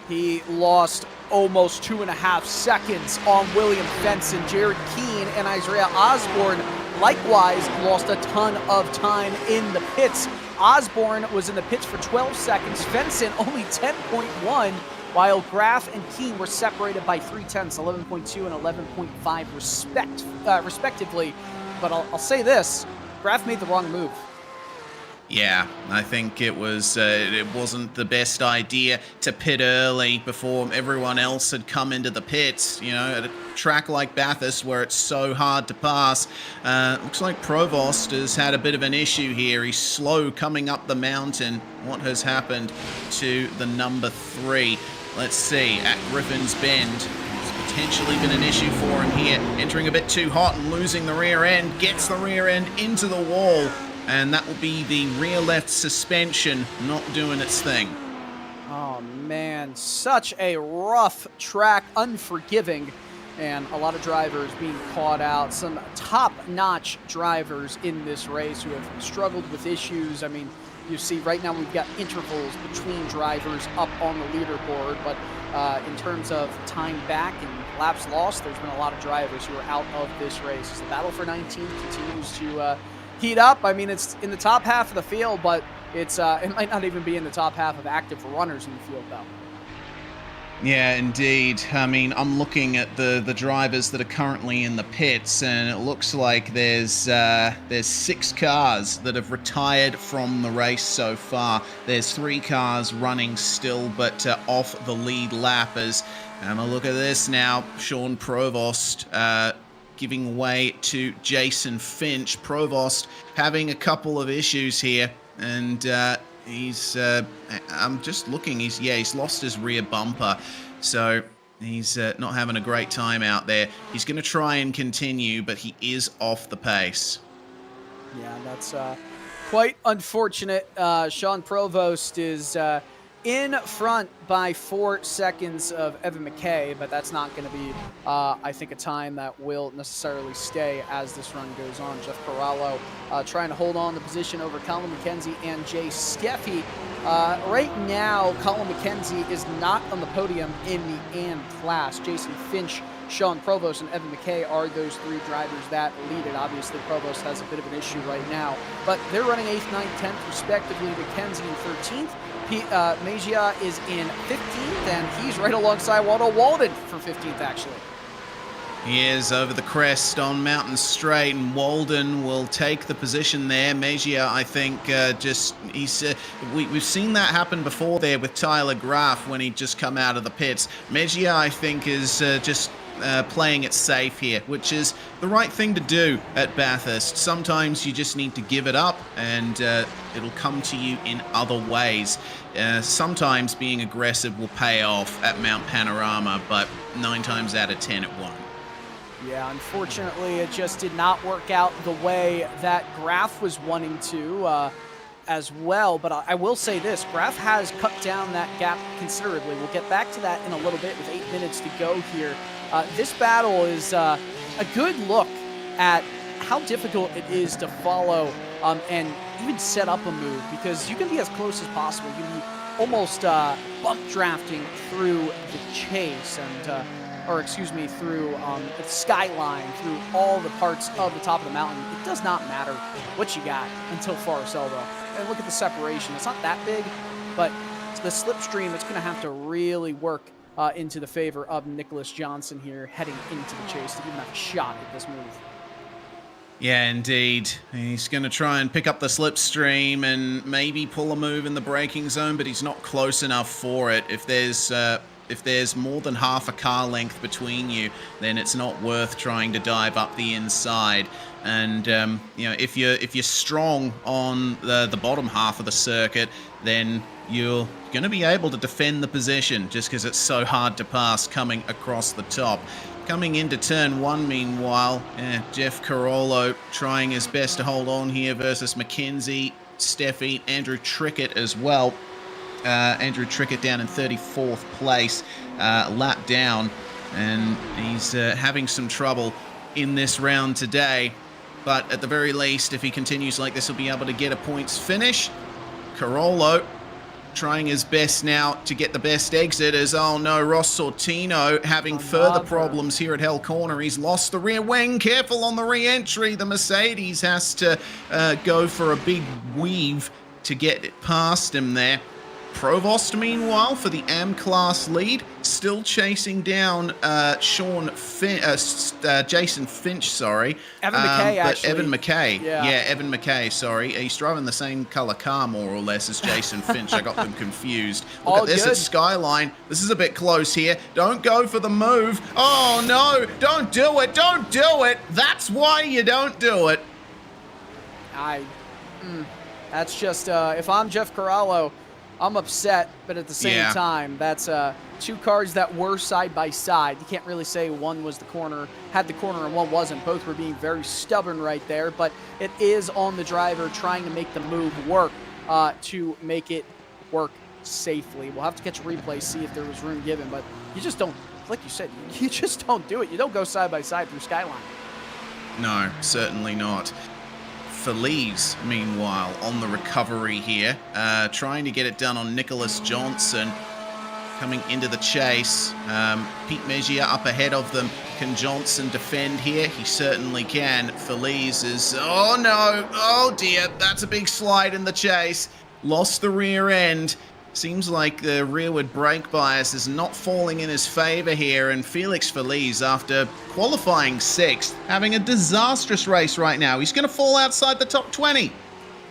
He lost almost 2.5 seconds on William Fenson. Jared Keene and Isaiah Osborne likewise lost a ton of time in the pits. Osborne was in the pits for 12 seconds, Fenson only 10.1, while Graff and Keene were separated by 0.3, 11.2 and 11.5 respectively. But I'll say this, Graff made the wrong move. Yeah, I think it wasn't the best idea to pit early before everyone else had come into the pits. You know, at a track like Bathurst where it's so hard to pass. Looks like Provost has had a bit of an issue here. He's slow coming up the mountain. What has happened to the number 3? Let's see, at Griffin's Bend. It's potentially been an issue for him here. Entering a bit too hot and losing the rear end. Gets the rear end into the wall. And that will be the rear left suspension not doing its thing. Oh man, such a rough track, unforgiving, and a lot of drivers being caught out. Some top-notch drivers in this race who have struggled with issues. I mean, you see right now we've got intervals between drivers up on the leaderboard, but in terms of time back and laps lost, there's been a lot of drivers who are out of this race. As the battle for 19 continues to heat up. I mean, it's in the top half of the field, but it might not even be in the top half of active runners in the field, though. Yeah, indeed. I mean, I'm looking at the drivers that are currently in the pits, and it looks like there's 6 cars that have retired from the race so far. There's 3 cars running still, but off the lead lappers. And a look at this now. Sean Provost giving way to Jason Finch. Provost having a couple of issues here, and he's I'm just looking, he's lost his rear bumper, so he's not having a great time out there. He's going to try and continue, but he is off the pace. Yeah, that's quite unfortunate. Sean Provost is in front by 4 seconds of Evan McKay, but that's not going to be, I think, a time that will necessarily stay as this run goes on. Jeff Corallo trying to hold on the position over Colin McKenzie and Jay Steffi. Right now, Colin McKenzie is not on the podium in the AM class. Jason Finch, Sean Provost, and Evan McKay are those 3 drivers that lead it. Obviously, Provost has a bit of an issue right now, but they're running 8th, 9th, 10th, respectively. McKenzie in 13th. Mejia is in 15th, and he's right alongside Waldo Walden for 15th, actually. He is over the crest on Mountain Straight, and Walden will take the position there. Mejia, I think, we've seen that happen before there with Tyler Graf when he'd just come out of the pits. Mejia, I think, is just playing it safe here, which is the right thing to do at Bathurst. Sometimes you just need to give it up, and it'll come to you in other ways. Sometimes being aggressive will pay off at Mount Panorama, but 9 times out of 10 it won't. Yeah, unfortunately, it just did not work out the way that Graf was wanting to as well. But I will say this, Graf has cut down that gap considerably. We'll get back to that in a little bit with 8 minutes to go here. This battle is a good look at how difficult it is to follow and even set up a move, because you can be as close as possible. You can be almost bump drafting through the chase and through the skyline, through all the parts of the top of the mountain. It does not matter what you got until Forest Elbow. And look at the separation. It's not that big, but the slipstream, it's going to have to really work into the favor of Nicholas Johnson here, heading into the chase to even have a shot at this move. Yeah, indeed. He's going to try and pick up the slipstream and maybe pull a move in the braking zone, but he's not close enough for it. If there's more than half a car length between you, then it's not worth trying to dive up the inside. And if you're strong on the bottom half of the circuit, then you're going to be able to defend the position, just because it's so hard to pass coming across the top. Coming into turn 1, meanwhile, Jeff Carollo trying his best to hold on here versus McKenzie, Steffi, Andrew Trickett as well. Andrew Trickett down in 34th place, lap down, and he's having some trouble in this round today. But at the very least, if he continues like this, he'll be able to get a points finish. Carollo trying his best now to get the best exit as, oh no, Ross Sortino having further problems here at Hell Corner. He's lost the rear wing. Careful on the re-entry. The Mercedes has to go for a big weave to get it past him there. Provost, meanwhile, for the AM class lead, still chasing down Jason Finch, sorry. Evan McKay, actually. Evan McKay. Yeah, Evan McKay, sorry. He's driving the same color car, more or less, as Jason Finch. I got them confused. Look at this at Skyline. This is a bit close here. Don't go for the move. Oh, no. Don't do it. Don't do it. That's why you don't do it. That's just, if I'm Jeff Carollo, I'm upset, but at the same time, that's 2 cars that were side by side. You can't really say one was had the corner and one wasn't. Both were being very stubborn right there, but it is on the driver trying to make the move work to make it work safely. We'll have to catch a replay, see if there was room given, but you just don't, like you said, you just don't do it. You don't go side by side through Skyline. No, certainly not. Feliz, meanwhile, on the recovery here, trying to get it done on Nicholas Johnson. Coming into the chase, Pete Mejia up ahead of them. Can Johnson defend here? He certainly can. Feliz is, oh no, oh dear, that's a big slide in the chase. Lost the rear end. Seems like the rearward brake bias is not falling in his favor here, and Felix Feliz, after qualifying 6th, having a disastrous race right now. He's going to fall outside the top 20.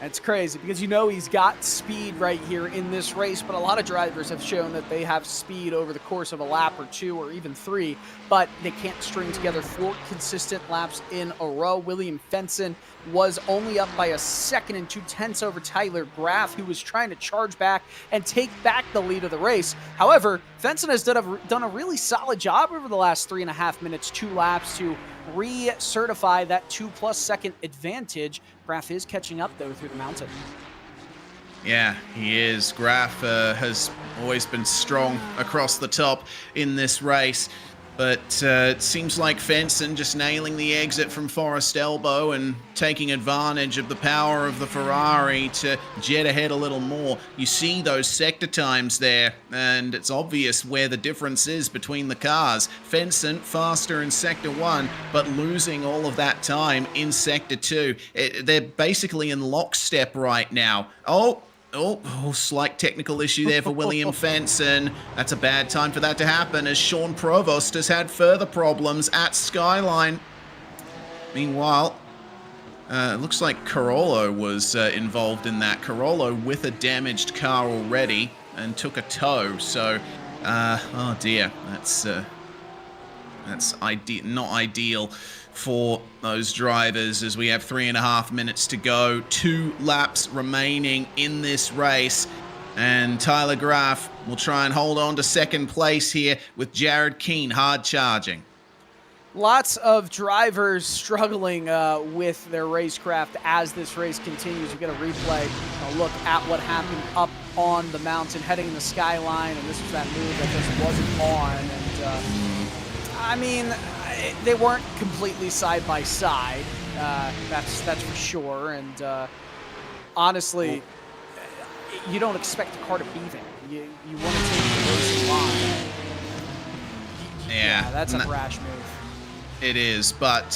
It's crazy because you know he's got speed right here in this race, but a lot of drivers have shown that they have speed over the course of a lap or 2 or even 3, but they can't string together 4 consistent laps in a row. William Fenson was only up by 1 2 2/10 over Tyler Graf, who was trying to charge back and take back the lead of the race. However, Fenson has done a really solid job over the last 3.5 minutes, 2 laps to recertify that 2+ second advantage. Graf is catching up, though, through the mountain. Yeah, he is. Graf has always been strong across the top in this race. But it seems like Fenson just nailing the exit from Forest Elbow and taking advantage of the power of the Ferrari to jet ahead a little more. You see those sector times there, and it's obvious where the difference is between the cars. Fenson faster in Sector 1, but losing all of that time in Sector 2. They're basically in lockstep right now. Oh, Slight technical issue there for William Fenson. That's a bad time for that to happen, as Sean Provost has had further problems at Skyline. Meanwhile, it looks like Carollo was involved in that. Carollo with a damaged car already and took a tow. So, oh dear, that's not ideal for those drivers, as we have 3.5 minutes to go. 2 laps remaining in this race. And Tyler Graf will try and hold on to second place here with Jared Keane hard charging. Lots of drivers struggling with their racecraft as this race continues. You get a replay, a look at what happened up on the mountain, heading in the Skyline, and this was that move that just wasn't on. And I mean, they weren't completely side by side. That's for sure. And honestly, you don't expect the car to be there. You want to take the racing line. Yeah, that's a brash move. It is, but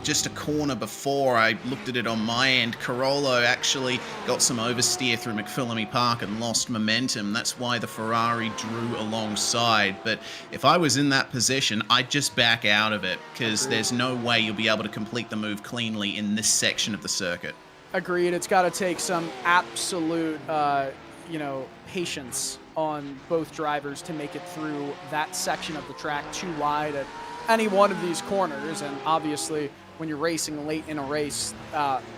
just a corner before, I looked at it on my end. Carollo actually got some oversteer through McPhillamy Park and lost momentum. That's why the Ferrari drew alongside. But if I was in that position, I'd just back out of it, because there's no way you'll be able to complete the move cleanly in this section of the circuit. Agreed. It's got to take some absolute, patience on both drivers to make it through that section of the track too wide at any one of these corners. And obviously, when you're racing late in a race,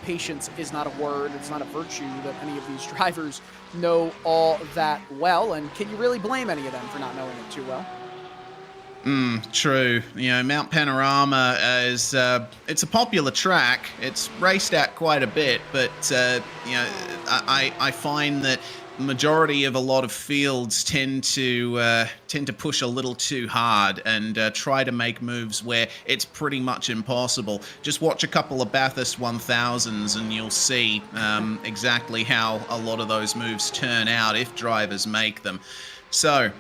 patience is not a word. It's not a virtue that any of these drivers know all that well. And can you really blame any of them for not knowing it too well? True. Mount Panorama is it's a popular track. It's raced at quite a bit, but I find that the majority of a lot of fields tend to push a little too hard and try to make moves where it's pretty much impossible. Just watch a couple of Bathurst 1000s and you'll see exactly how a lot of those moves turn out if drivers make them. So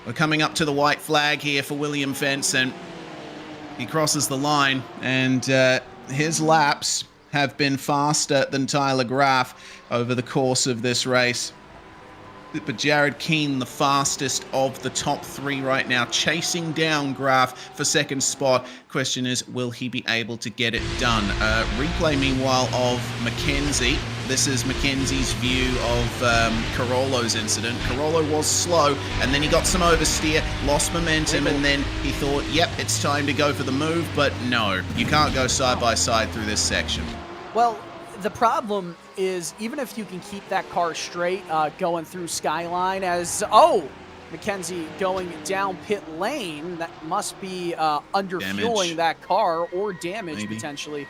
we're coming up to the white flag here for William Fenson. He crosses the line, and his laps have been faster than Tyler Graf over the course of this race. But Jared Keane, the fastest of the top 3 right now, chasing down Graf for second spot. Question is, will he be able to get it done? Replay, meanwhile, of Mackenzie. This is Mackenzie's view of Carollo's incident. Carollo was slow, and then he got some oversteer, lost momentum, and then he thought, yep, it's time to go for the move. But no, you can't go side by side through this section. Well, the problem is, even if you can keep that car straight going through Skyline, as Mackenzie going down pit lane, that must be underfueling that car or damage potentially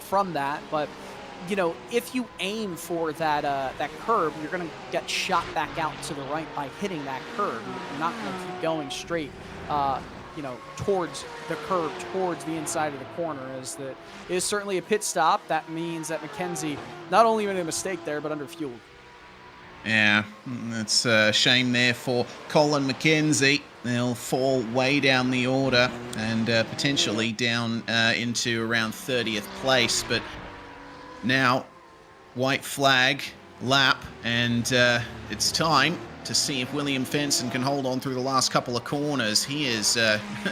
from that. But if you aim for that curb, you're going to get shot back out to the right by hitting that curb. You're not going to keep going straight towards the curb, towards the inside of the corner, as that is certainly a pit stop. That means that Mackenzie not only made a mistake there, but underfueled. Yeah, that's a shame there for Colin Mackenzie. They'll fall way down the order and potentially down into around 30th place. But now, white flag lap, and it's time to see if William Fenson can hold on through the last couple of corners. He is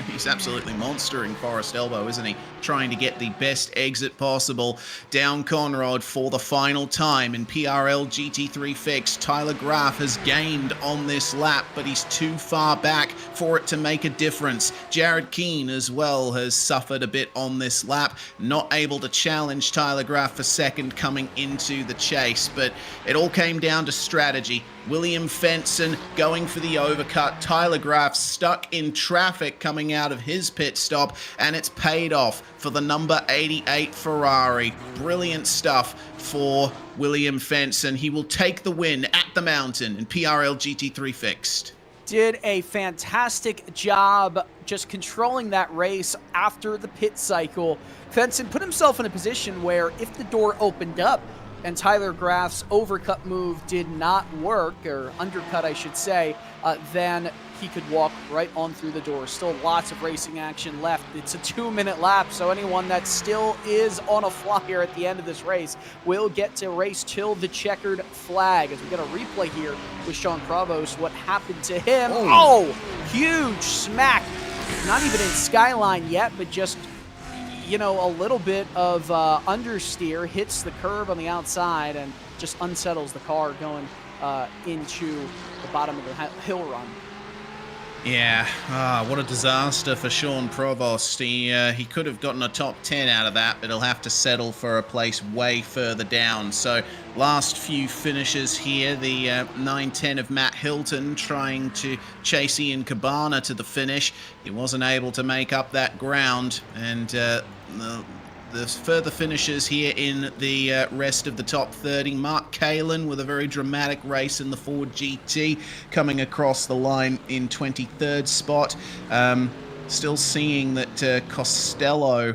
he's absolutely monstering Forest Elbow, isn't he? Trying to get the best exit possible down Conrod for the final time in PRL GT3 Fix. Tyler Graf has gained on this lap, but he's too far back for it to make a difference. Jared Keane as well has suffered a bit on this lap, not able to challenge Tyler Graf for second coming into the chase, but it all came down to strategy. William Fenson going for the overcut. Tyler Graf stuck in traffic coming out of his pit stop, and it's paid off for the number 88 Ferrari. Brilliant stuff for William Fenson. He will take the win at the mountain in PRL GT3 Fixed. Did a fantastic job just controlling that race after the pit cycle. Fenson put himself in a position where if the door opened up and Tyler Graf's overcut move did not work, or undercut I should say, then he could walk right on through the door. Still lots of racing action left. It's a 2-minute lap, so anyone that still is on a flyer at the end of this race will get to race till the checkered flag. As we get a replay here with Sean Provost, what happened to him. Oh, huge smack. Not even in Skyline yet, but just, you know, a little bit of understeer, hits the curb on the outside and just unsettles the car going into the bottom of the hill run. Yeah, what a disaster for Sean Provost. He could have gotten a top 10 out of that, but he'll have to settle for a place way further down. So last few finishes here, the 9-10 of Matt Hilton trying to chase Ian Cabana to the finish. He wasn't able to make up that ground, and the further finishes here in the rest of the top 30. Mark Kalin with a very dramatic race in the Ford GT, coming across the line in 23rd spot. Still seeing that Costello,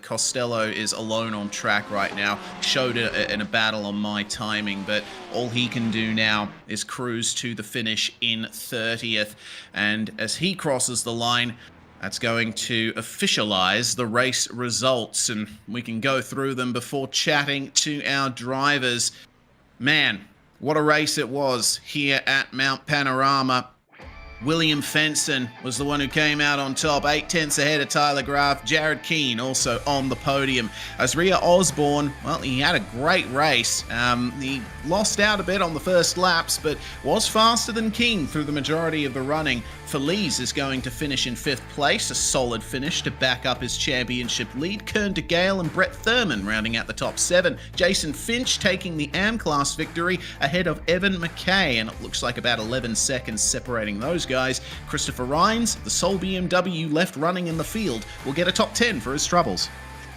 Costello is alone on track right now. Showed it in a battle on my timing, but all he can do now is cruise to the finish in 30th. And as he crosses the line, that's going to officialize the race results, and we can go through them before chatting to our drivers. Man, what a race it was here at Mount Panorama. William Fenson was the one who came out on top, 8/10 ahead of Tyler Graf. Jared Keane also on the podium. Isaiah Osborne, well, he had a great race. He lost out a bit on the first laps, but was faster than Keane through the majority of the running. Feliz is going to finish in 5th place, a solid finish to back up his championship lead. Kern de Gale and Brett Thurman rounding out the top 7. Jason Finch taking the AM class victory ahead of Evan McKay, and it looks like about 11 seconds separating those guys. Christopher Rhines, the sole BMW left running in the field, will get a top 10 for his troubles.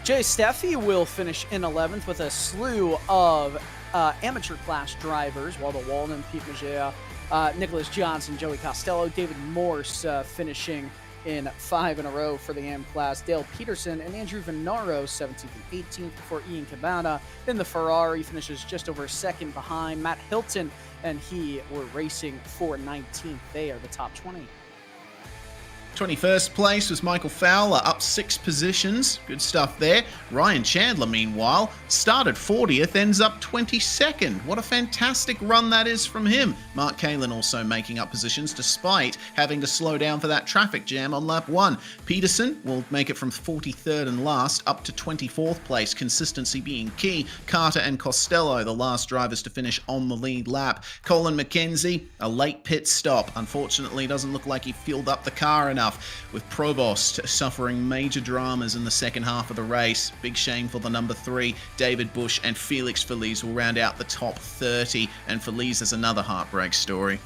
Jay Steffi will finish in 11th with a slew of amateur class drivers, while the Walden, Pete Magea, Nicholas Johnson, Joey Costello, David Morse finishing in 5 in a row for the AM class. Dale Peterson and Andrew Venaro 17th and 18th before Ian Cabana. Then the Ferrari finishes just over a second behind. Matt Hilton and he were racing for 19th. They are the top 20. 21st place was Michael Fowler, up 6 positions. Good stuff there. Ryan Chandler, meanwhile, started 40th, ends up 22nd. What a fantastic run that is from him. Mark Kalin also making up positions despite having to slow down for that traffic jam on lap 1. Peterson will make it from 43rd and last up to 24th place, consistency being key. Carter and Costello, the last drivers to finish on the lead lap. Colin McKenzie, a late pit stop. Unfortunately, doesn't look like he fueled up the car enough, with Provost suffering major dramas in the second half of the race. Big shame for the number 3. David Bush and Felix Feliz will round out the top 30, and Feliz is another heartbreak story.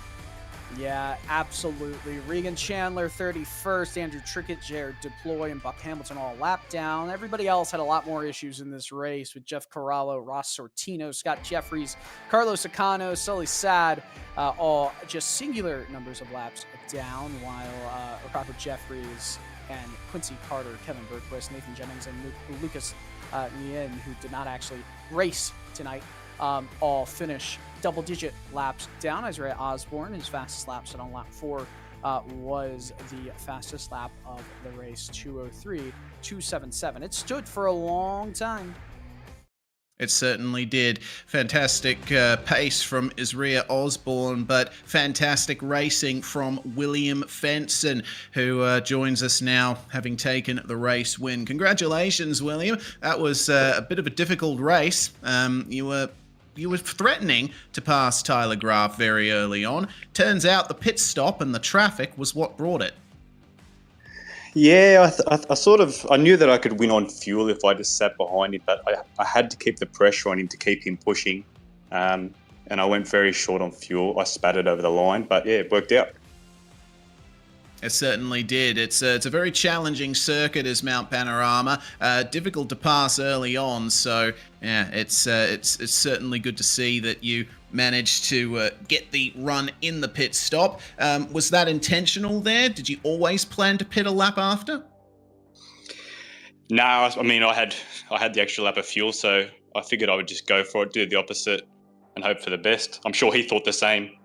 Yeah, absolutely. Regan Chandler 31st, Andrew Trickett, Jared Deploy, and Buck Hamilton all lap down. Everybody else had a lot more issues in this race, with Jeff Corallo, Ross Sortino, Scott Jeffries, Carlos Acano, Sully Sad, all just singular numbers of laps down, while Robert Jeffries and Quincy Carter, Kevin Bergquist, Nathan Jennings, and Lucas Nguyen, who did not actually race tonight, all finish double-digit laps down. Isaiah Osborne, his fastest lap set on lap 4, was the fastest lap of the race, 2:03.277. It stood for a long time. It certainly did. Fantastic pace from Isaiah Osborne, but fantastic racing from William Fenson, who joins us now, having taken the race win. Congratulations, William. That was a bit of a difficult race. You were threatening to pass Tyler Graf very early on. Turns out the pit stop and the traffic was what brought it. Yeah, I knew that I could win on fuel if I just sat behind him, but I had to keep the pressure on him to keep him pushing. And I went very short on fuel. I spat it over the line, but yeah, it worked out. It certainly did. It's a very challenging circuit, is Mount Panorama. Difficult to pass early on, so yeah, it's certainly good to see that you managed to get the run in the pit stop. Was that intentional there? Did you always plan to pit a lap after? No, I mean I had the extra lap of fuel, so I figured I would just go for it, do the opposite, and hope for the best. I'm sure he thought the same.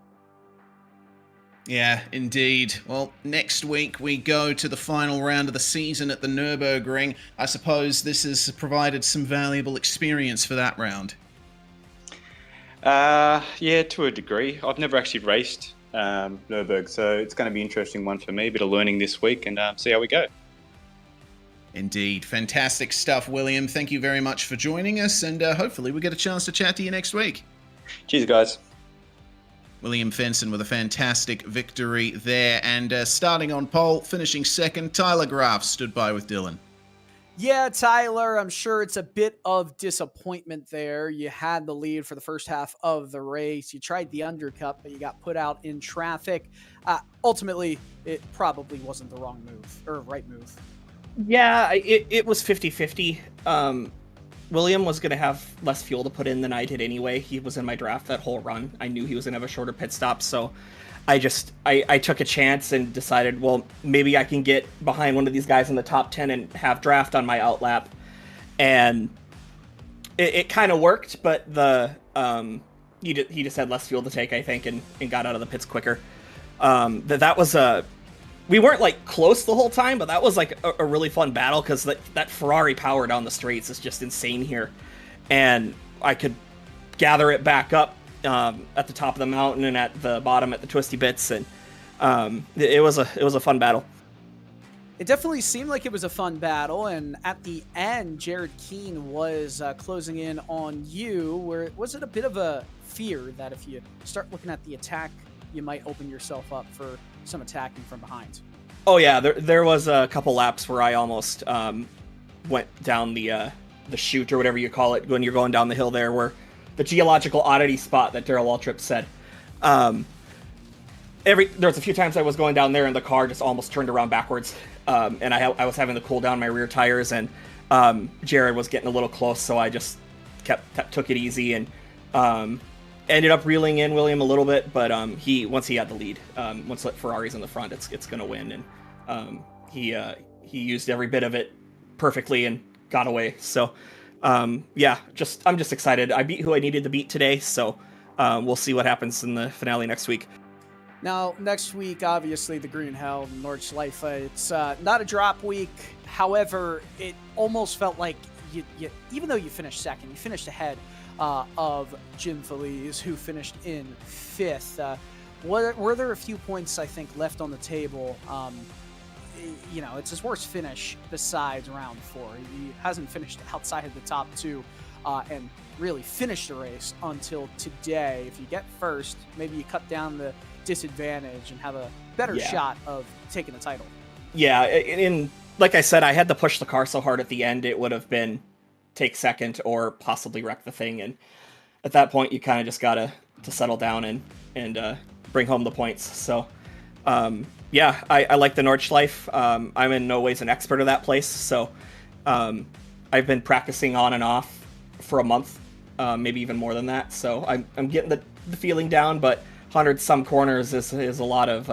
Yeah, indeed. Well, next week we go to the final round of the season at the Nürburgring. I suppose this has provided some valuable experience for that round. Yeah, to a degree. I've never actually raced Nürburgring, so it's going to be an interesting one for me. A bit of learning this week and see how we go. Indeed. Fantastic stuff, William. Thank you very much for joining us, and hopefully we get a chance to chat to you next week. Cheers, guys. William Fenson with a fantastic victory there. And starting on pole, finishing second, Tyler Graf stood by with Dylan. Yeah, Tyler, I'm sure it's a bit of disappointment there. You had the lead for the first half of the race. You tried the undercut, but you got put out in traffic. Ultimately, it probably wasn't the wrong move, or right move. Yeah, it was 50-50. William was going to have less fuel to put in than I did anyway. He was in my draft that whole run. I knew he was going to have a shorter pit stop, so I took a chance and decided, well, maybe I can get behind one of these guys in the top 10 and have draft on my outlap. And it kind of worked, but he just had less fuel to take, I think, and got out of the pits quicker. That was we weren't like close the whole time, but that was like a really fun battle because that Ferrari power down the straights is just insane here, and I could gather it back up at the top of the mountain and at the bottom at the twisty bits, and it was a fun battle. It definitely seemed like it was a fun battle, and at the end, Jared Keane was closing in on you. Was it a bit of a fear that if you start looking at the attack, you might open yourself up for some attacking from behind? Oh yeah, there was a couple laps where I almost went down the chute or whatever you call it when you're going down the hill there, where the geological oddity spot that Darrell Waltrip said. There was a few times I was going down there and the car just almost turned around backwards, and I was having to cool down my rear tires, and Jared was getting a little close, so I just took it easy and ended up reeling in William a little bit, but once he had the lead, once Ferrari's in the front, it's gonna win, and he used every bit of it perfectly and got away. So I'm just excited. I beat who I needed to beat today, so we'll see what happens in the finale next week. Now, next week, obviously, the Green Hell, Nordschleife, it's not a drop week. However, it almost felt like you even though you finished second, you finished ahead of Jim Feliz, who finished in fifth. Were there a few points, I think, left on the table? It's his worst finish besides round 4. He hasn't finished outside of the top 2 and really finished the race until today. If you get first, maybe you cut down the disadvantage and have a better shot of taking the title. Yeah, and like I said, I had to push the car so hard at the end, it would have been take second or possibly wreck the thing, and at that point you kind of just gotta settle down and bring home the points. So I like the Nordschleife. I'm in no ways an expert of that place, so I've been practicing on and off for a month, maybe even more than that, so I'm getting the feeling down, but 100 some corners is a lot of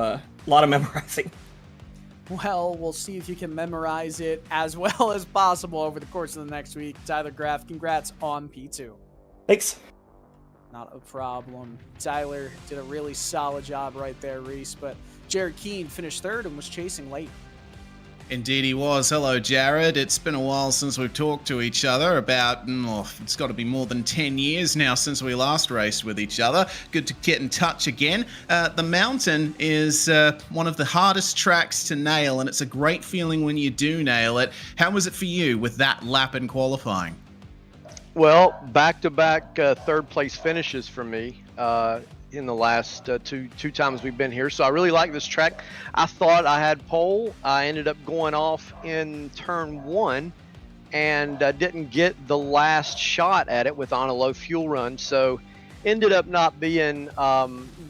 memorizing. Well, we'll see if you can memorize it as well as possible over the course of the next week. Tyler Graf, congrats on P2. Thanks. Not a problem. Tyler did a really solid job right there, Reese, but Jared Keane finished third and was chasing late. Indeed he was. Hello, Jared. It's been a while since we've talked to each other. About, it's got to be more than 10 years now since we last raced with each other. Good to get in touch again. The mountain is one of the hardest tracks to nail, and it's a great feeling when you do nail it. How was it for you with that lap in qualifying? Well, back-to-back third-place finishes for me in the last two times we've been here. So I really like this track. I thought I had pole. I ended up going off in turn 1 and didn't get the last shot at it on a low fuel run. So ended up not being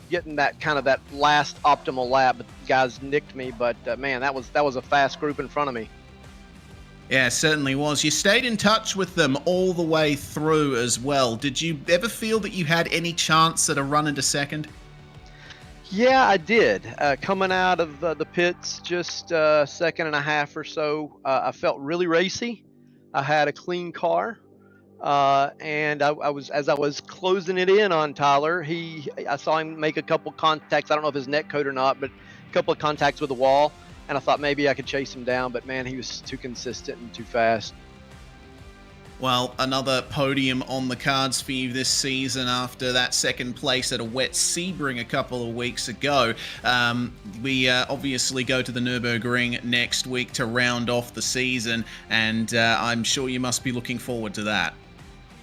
getting that last optimal lap. But guys nicked me. But man, that was a fast group in front of me. Yeah, it certainly was. You stayed in touch with them all the way through as well. Did you ever feel that you had any chance at a run into second? Yeah, I did. Coming out of the pits just a second and a half or so, I felt really racy. I had a clean car. And as I was closing it in on Tyler, I saw him make a couple contacts. I don't know if his net code or not, but a couple of contacts with the wall, and I thought maybe I could chase him down, but man, he was too consistent and too fast. Well, another podium on the cards for you this season after that second place at a wet Sebring a couple of weeks ago. We obviously go to the Nürburgring next week to round off the season, and I'm sure you must be looking forward to that.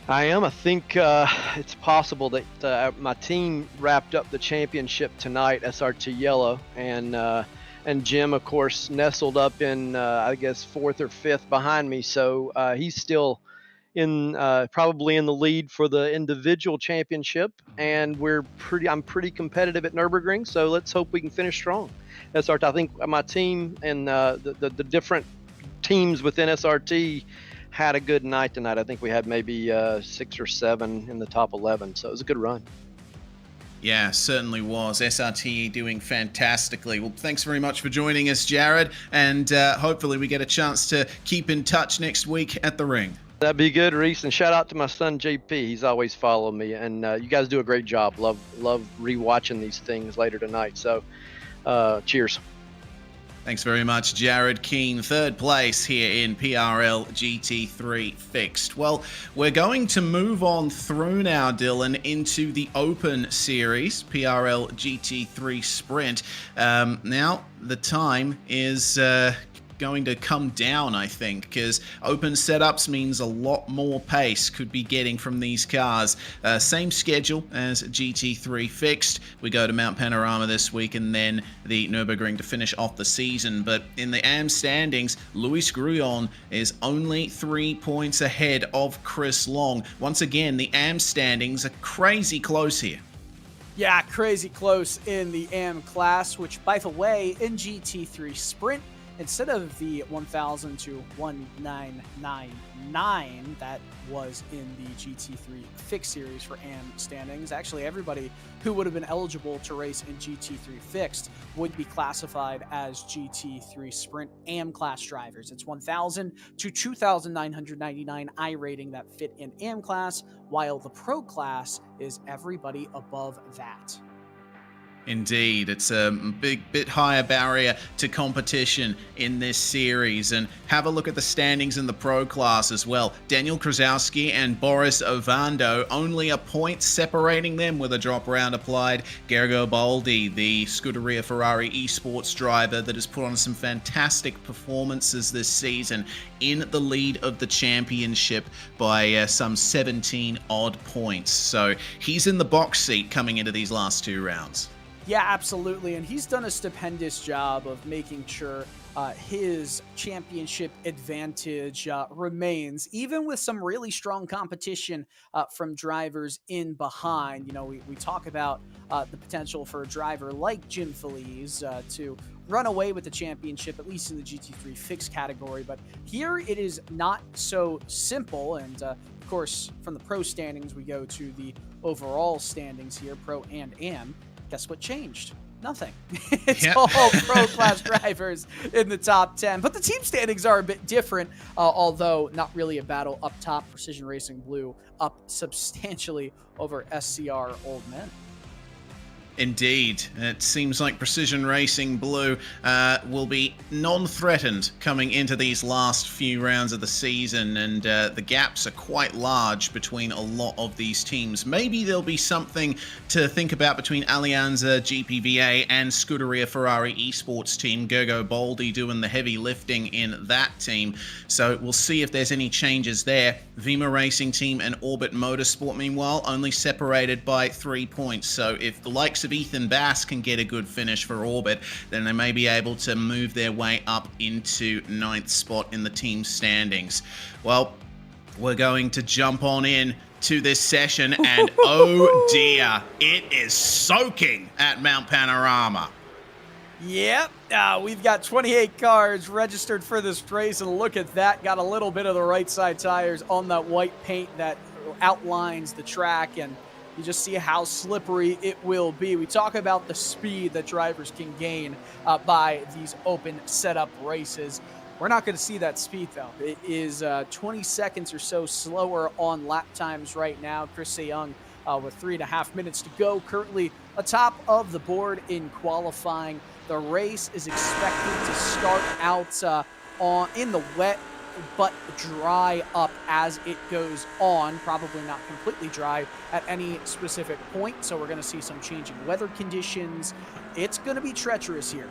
I am. I think it's possible that my team wrapped up the championship tonight, SRT Yellow, and Jim, of course, nestled up in I guess 4th or 5th behind me, so he's still probably in the lead for the individual championship, and I'm pretty competitive at Nürburgring, so let's hope we can finish strong. SRT, I think my team and the different teams within SRT had a good night tonight. I think we had maybe 6 or 7 in the top 11, so it was a good run. Yeah, certainly was. SRT doing fantastically. Well, thanks very much for joining us, Jared, and hopefully we get a chance to keep in touch next week at the ring. That'd be good, Reese, and shout out to my son JP. He's always following me, and you guys do a great job. Love rewatching these things later tonight. So, cheers. Thanks very much, Jared Keane. 3rd place here in PRL GT3 Fixed. Well, we're going to move on through now, Dylan, into the Open Series, PRL GT3 Sprint. Now, the time is going to come down, I think, because open setups means a lot more pace could be getting from these cars. Same schedule as GT3 Fixed. We go to Mount Panorama this week and then the Nürburgring to finish off the season. But in the AM standings, Luis Grullon is only 3 points ahead of Chris Long. Once again, the AM standings are crazy close here. Yeah, crazy close in the AM class, which, by the way, in GT3 Sprint, instead of the 1,000 to 1,999 that was in the GT3 Fixed Series for AM standings, actually everybody who would have been eligible to race in GT3 Fixed would be classified as GT3 Sprint AM class drivers. It's 1,000 to 2,999 iRating that fit in AM class, while the Pro class is everybody above that. Indeed, it's a bit higher barrier to competition in this series. And have a look at the standings in the Pro class as well. Daniel Krasowski and Boris Ovando, only a point separating them with a drop round applied. Gergo Boldi, the Scuderia Ferrari esports driver that has put on some fantastic performances this season, in the lead of the championship by some 17 odd points. So he's in the box seat coming into these last 2 rounds. Yeah, absolutely. And he's done a stupendous job of making sure his championship advantage remains, even with some really strong competition from drivers in behind. You know, we talk about the potential for a driver like Jim Feliz to run away with the championship, at least in the GT3 Fixed category. But here it is not so simple. And of course, from the Pro standings, we go to the overall standings here, Pro and AM. Guess what changed? Nothing. It's all Pro class drivers in the top 10. But the team standings are a bit different, although not really a battle up top. Precision Racing Blue up substantially over SCR Old Men. Indeed. It seems like Precision Racing Blue will be non-threatened coming into these last few rounds of the season, and the gaps are quite large between a lot of these teams. Maybe there'll be something to think about between Alianza GPVA and Scuderia Ferrari esports team. Gergo Boldi doing the heavy lifting in that team. So we'll see if there's any changes there. Vima Racing Team and Orbit Motorsport, meanwhile, only separated by 3 points. So if the likes of Ethan Bass can get a good finish for Orbit, then they may be able to move their way up into 9th spot in the team standings. Well, we're going to jump on in to this session, and oh dear, it is soaking at Mount Panorama. Yep, we've got 28 cars registered for this race, and look at that. Got a little bit of the right side tires on that white paint that outlines the track, and you just see how slippery it will be. We talk about the speed that drivers can gain by these open setup races. We're not going to see that speed, though. It is 20 seconds or so slower on lap times right now. Chris Young with 3.5 minutes to go, currently atop of the board in qualifying. The race is expected to start out in the wet, but dry up as it goes on. Probably not completely dry at any specific point, so we're going to see some changing weather conditions. It's going to be treacherous here.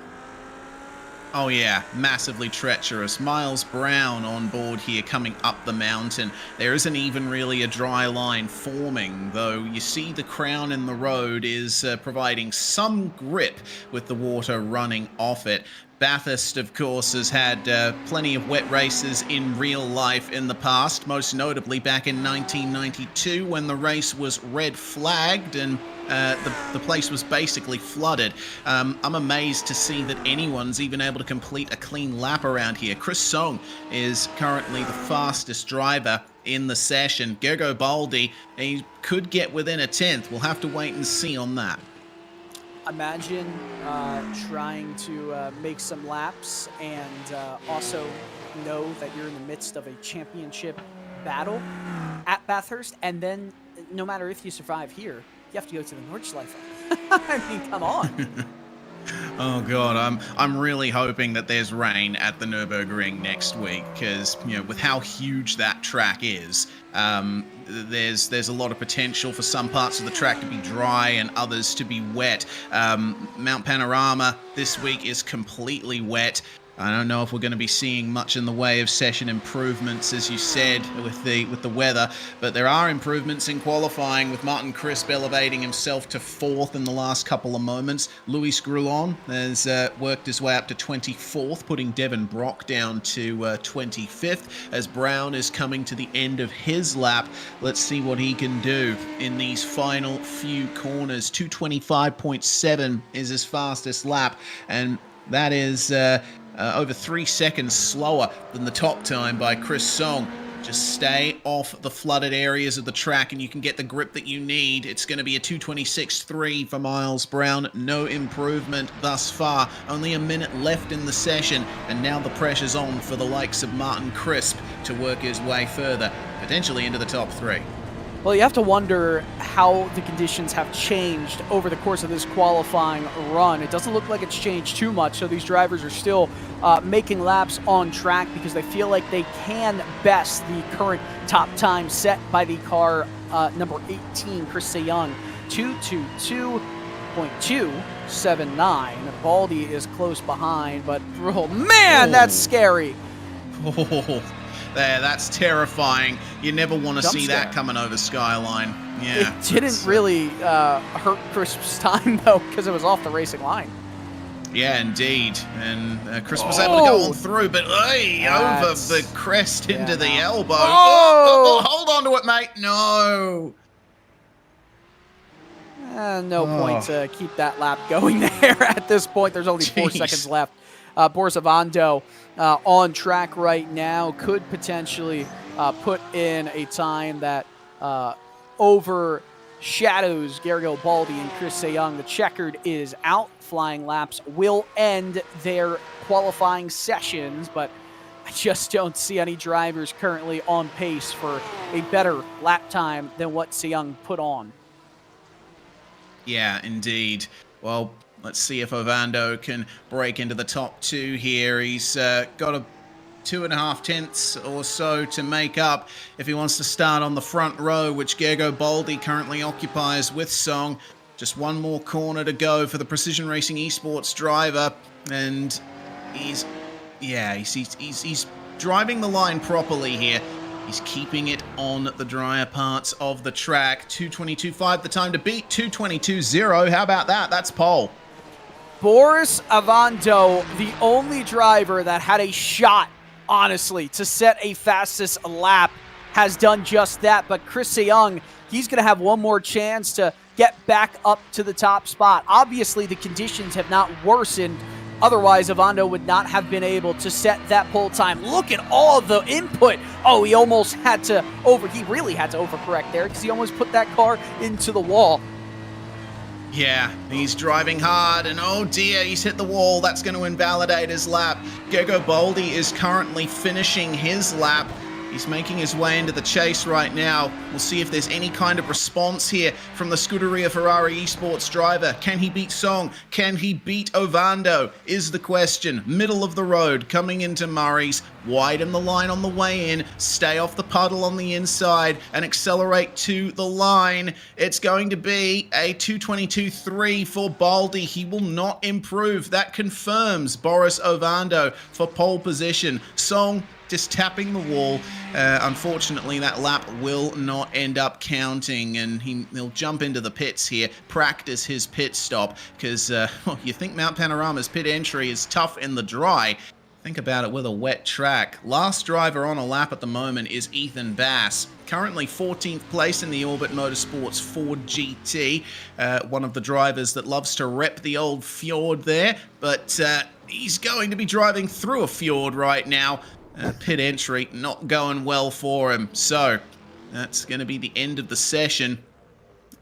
Oh yeah, massively treacherous. Miles Brown on board here coming up the mountain. There isn't even really a dry line forming, though you see the crown in the road is providing some grip with the water running off it. Bathurst, of course, has had plenty of wet races in real life in the past, most notably back in 1992 when the race was red flagged and the place was basically flooded. I'm amazed to see that anyone's even able to complete a clean lap around here. Chris Song is currently the fastest driver in the session. Gergo Baldi, he could get within a 10th. We'll have to wait and see on that. Imagine trying to make some laps and also know that you're in the midst of a championship battle at Bathurst, and then no matter if you survive here, you have to go to the Nordschleife. I mean, come on. Oh god, I'm really hoping that there's rain at the Nürburgring next week, because with how huge that track is, there's a lot of potential for some parts of the track to be dry and others to be wet. Mount Panorama this week is completely wet. I don't know if we're going to be seeing much in the way of session improvements, as you said, with the weather, but there are improvements in qualifying, with Martin Crisp elevating himself to 4th in the last couple of moments. Luis Grulon has worked his way up to 24th, putting Devin Brock down to 25th, as Brown is coming to the end of his lap. Let's see what he can do in these final few corners. 225.7 is his fastest lap, and that is over 3 seconds slower than the top time by Chris Song. Just stay off the flooded areas of the track and you can get the grip that you need. It's going to be a 226.3 for Miles Brown. No improvement thus far. Only a minute left in the session, and now the pressure's on for the likes of Martin Crisp to work his way further, potentially into the top 3. Well, you have to wonder how the conditions have changed over the course of this qualifying run. It doesn't look like it's changed too much, so these drivers are still making laps on track because they feel like they can best the current top time set by the car number 18, Chris Young, 222.279. Baldi is close behind, but oh man, that's scary. There, that's terrifying. You never want to Jump see scare. that coming over Skyline. Yeah, It didn't really hurt Crisp's time, though, because it was off the racing line. Yeah, indeed. And Chris was able to go on through, but over the crest into the elbow. Oh, hold on to it, mate. No. No point to keep that lap going there at this point. There's only 4 seconds left. Boris Avando on track right now could potentially put in a time that overshadows Gergo Baldi and Chris Young. The checkered is out. Flying laps will end their qualifying sessions, but I just don't see any drivers currently on pace for a better lap time than what Seyoung put on. Yeah, indeed. Well, let's see if Ovando can break into the top 2 here. He's got a 2.5 tenths or so to make up if he wants to start on the front row, which Gergo Baldi currently occupies with Song. Just one more corner to go for the Precision Racing Esports driver, and he's driving the line properly here. He's keeping it on the drier parts of the track. 222.5 the time to beat. 222.0. How about that? That's pole. Boris Avando, the only driver that had a shot, honestly, to set a fastest lap, has done just that. But Chris Young, he's going to have one more chance to get back up to the top spot. Obviously, the conditions have not worsened. Otherwise, Avando would not have been able to set that pole time. Look at all the input. Oh, he almost had to he really had to overcorrect there because he almost put that car into the wall. Yeah, he's driving hard, and oh dear, he's hit the wall. That's going to invalidate his lap. Gergo Boldi is currently finishing his lap. He's making his way into the chase right now. We'll see if there's any kind of response here from the Scuderia Ferrari Esports driver. Can he beat Song? Can he beat Ovando? Is the question. Middle of the road, coming into Murray's. Widen the line on the way in, stay off the puddle on the inside, and accelerate to the line. It's going to be a 2:22.3 for Baldy. He will not improve. That confirms Boris Ovando for pole position. Song just tapping the wall. Unfortunately, that lap will not end up counting, and he'll jump into the pits here, practice his pit stop, because well, you think Mount Panorama's pit entry is tough in the dry. Think about it with a wet track. Last driver on a lap at the moment is Ethan Bass, currently 14th place in the Orbit Motorsports Ford GT. One of the drivers that loves to rep the old fjord there, but he's going to be driving through a fjord right now. Pit entry not going well for him. So that's going to be the end of the session.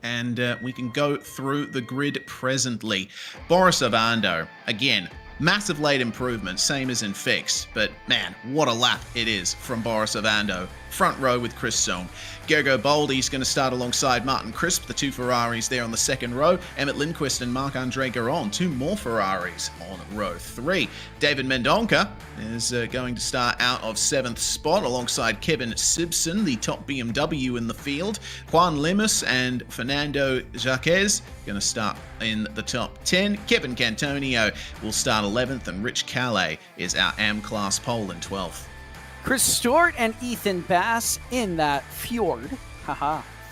And we can go through the grid presently. Boris Ovando, again, massive late improvement, same as in fixed. But man, what a lap it is from Boris Ovando. Front row with Chris Song. Gergo Boldi's going to start alongside Martin Crisp, the two Ferraris there on the second row. Emmett Lindquist and Marc-Andre Garon, two more Ferraris on row 3. David Mendonca is going to start out of 7th spot alongside Kevin Simpson, the top BMW in the field. Juan Lemus and Fernando Jaquez going to start in the top 10. Kevin Cantonio will start 11th, and Rich Calais is our AM-class pole in 12th. Chris Stewart and Ethan Bass in that fjord,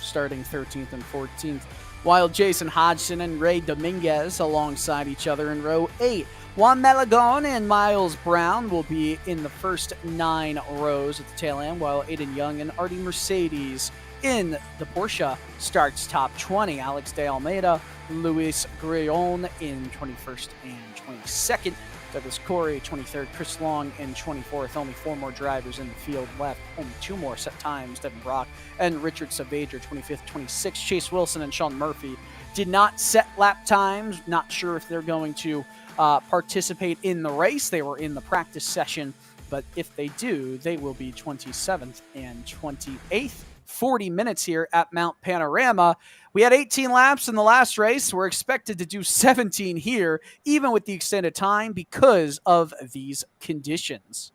starting 13th and 14th, while Jason Hodgson and Ray Dominguez alongside each other in row 8. Juan Malagon and Miles Brown will be in the first 9 rows at the tail end, while Aiden Young and Artie Mercedes in the Porsche starts top 20. Alex de Almeida, Luis Grillon in 21st and 22nd. Douglas Corey, 23rd, Chris Long in 24th. Only 4 more drivers in the field left. Only 2 more set times. Devin Brock and Richard Savager, 25th, 26th. Chase Wilson and Sean Murphy did not set lap times. Not sure if they're going to participate in the race. They were in the practice session, but if they do, they will be 27th and 28th. 40 minutes here at Mount Panorama. We had 18 laps in the last race. We're expected to do 17 here, even with the extended time, because of these conditions.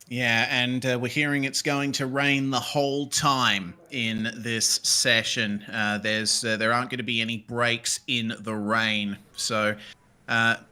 Yeah, and we're hearing it's going to rain the whole time in this session. There aren't going to be any breaks in the rain. So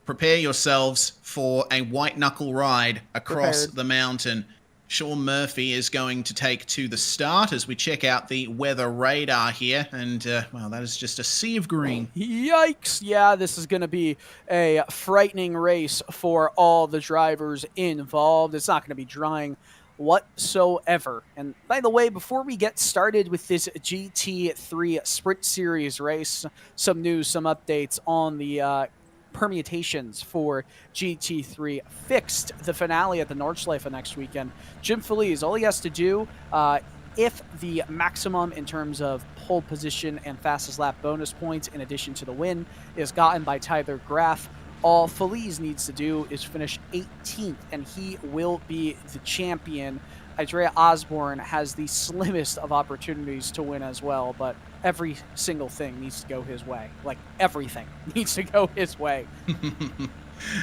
prepare yourselves for a white-knuckle ride across the mountain. Sean Murphy is going to take to the start as we check out the weather radar here. And, well, that is just a sea of green. Yikes. Yeah, this is going to be a frightening race for all the drivers involved. It's not going to be drying whatsoever. And by the way, before we get started with this GT3 Sprint Series race, some news, some updates on the permutations for GT3 fixed. The finale at the Nordschleife next weekend. Jim Feliz, all he has to do, if the maximum in terms of pole position and fastest lap bonus points in addition to the win is gotten by Tyler Graff, all Feliz needs to do is finish 18th, and he will be the champion. Andrea Osborne has the slimmest of opportunities to win as well, but every single thing needs to go his way. Like, everything needs to go his way.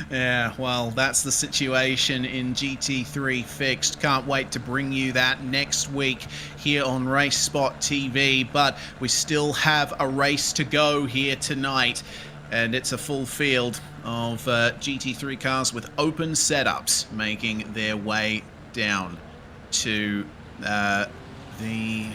Yeah, well, that's the situation in GT3 Fixed. Can't wait to bring you that next week here on RaceSpotTV, but we still have a race to go here tonight, and it's a full field of GT3 cars with open setups making their way down to the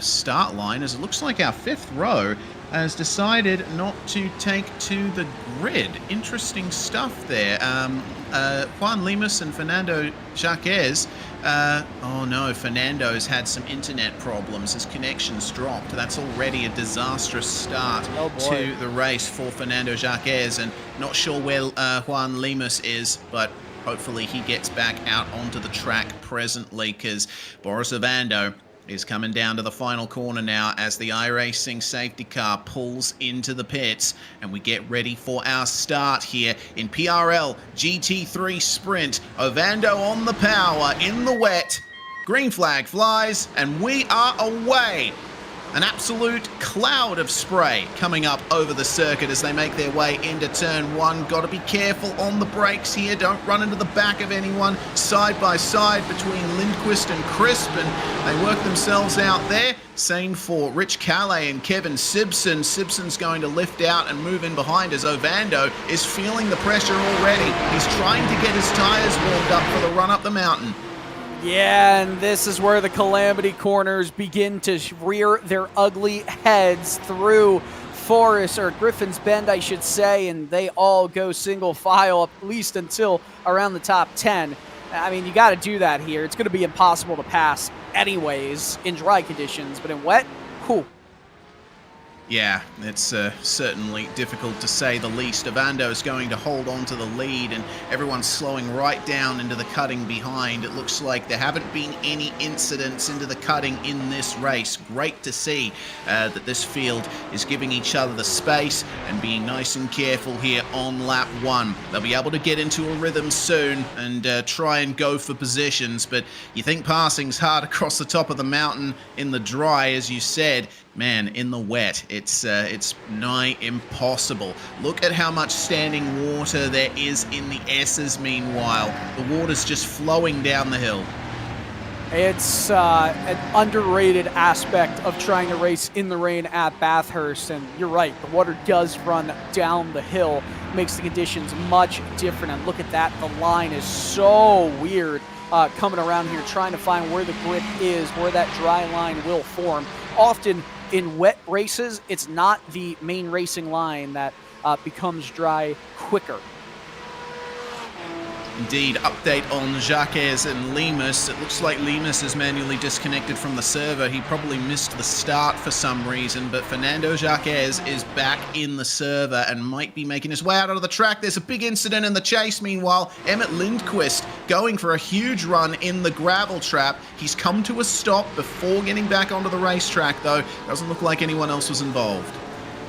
start line, as it looks like our 5th row has decided not to take to the grid. Interesting stuff there. Juan Lemus and Fernando Jaquez. Oh no, Fernando's had some internet problems. His connection's dropped. That's already a disastrous start to the race for Fernando Jaquez, and not sure where Juan Lemus is, but hopefully he gets back out onto the track presently, because Boris Ovando is coming down to the final corner now as the iRacing safety car pulls into the pits, and we get ready for our start here in PRL GT3 Sprint. Ovando on the power in the wet. Green flag flies, and we are away. An absolute cloud of spray coming up over the circuit as they make their way into turn one. Got to be careful on the brakes here. Don't run into the back of anyone. Side by side between Lindquist and Crisp, and they work themselves out there. Same for Rich Calais and Kevin Simpson. Simpson's going to lift out and move in behind as Ovando is feeling the pressure already. He's trying to get his tires warmed up for the run up the mountain. Yeah, and this is where the Calamity Corners begin to rear their ugly heads through Forest, or Griffin's Bend, I should say, and they all go single file up at least until around the top 10. I mean, you got to do that here. It's going to be impossible to pass anyways in dry conditions, but in wet, whew. Yeah, it's certainly difficult to say the least. Ovando is going to hold on to the lead, and everyone's slowing right down into the cutting behind. It looks like there haven't been any incidents into the cutting in this race. Great to see that this field is giving each other the space and being nice and careful here on lap one. They'll be able to get into a rhythm soon and try and go for positions, but you think passing's hard across the top of the mountain in the dry, as you said. Man, in the wet, it's nigh impossible. Look at how much standing water there is in the S's meanwhile. The water's just flowing down the hill. It's an underrated aspect of trying to race in the rain at Bathurst, and you're right, the water does run down the hill, makes the conditions much different, and look at that, the line is so weird coming around here, trying to find where the grip is, where that dry line will form. Often, in wet races, it's not the main racing line that becomes dry quicker. Indeed, update on Jacques and Lemus. It looks like Lemus is manually disconnected from the server. He probably missed the start for some reason, but Fernando Jacques is back in the server and might be making his way out onto the track. There's a big incident in the chase. Meanwhile, Emmett Lindquist going for a huge run in the gravel trap. He's come to a stop before getting back onto the racetrack, though. Doesn't look like anyone else was involved.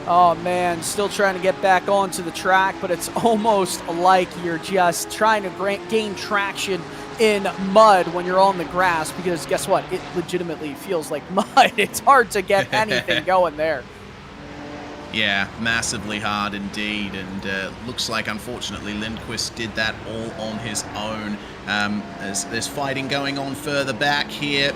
Oh man, still trying to get back onto the track, but it's almost like you're just trying to gain traction in mud when you're on the grass, because guess what? It legitimately feels like mud. It's hard to get anything going there. Yeah, massively hard indeed, and looks like unfortunately Lindquist did that all on his own. There's fighting going on further back here.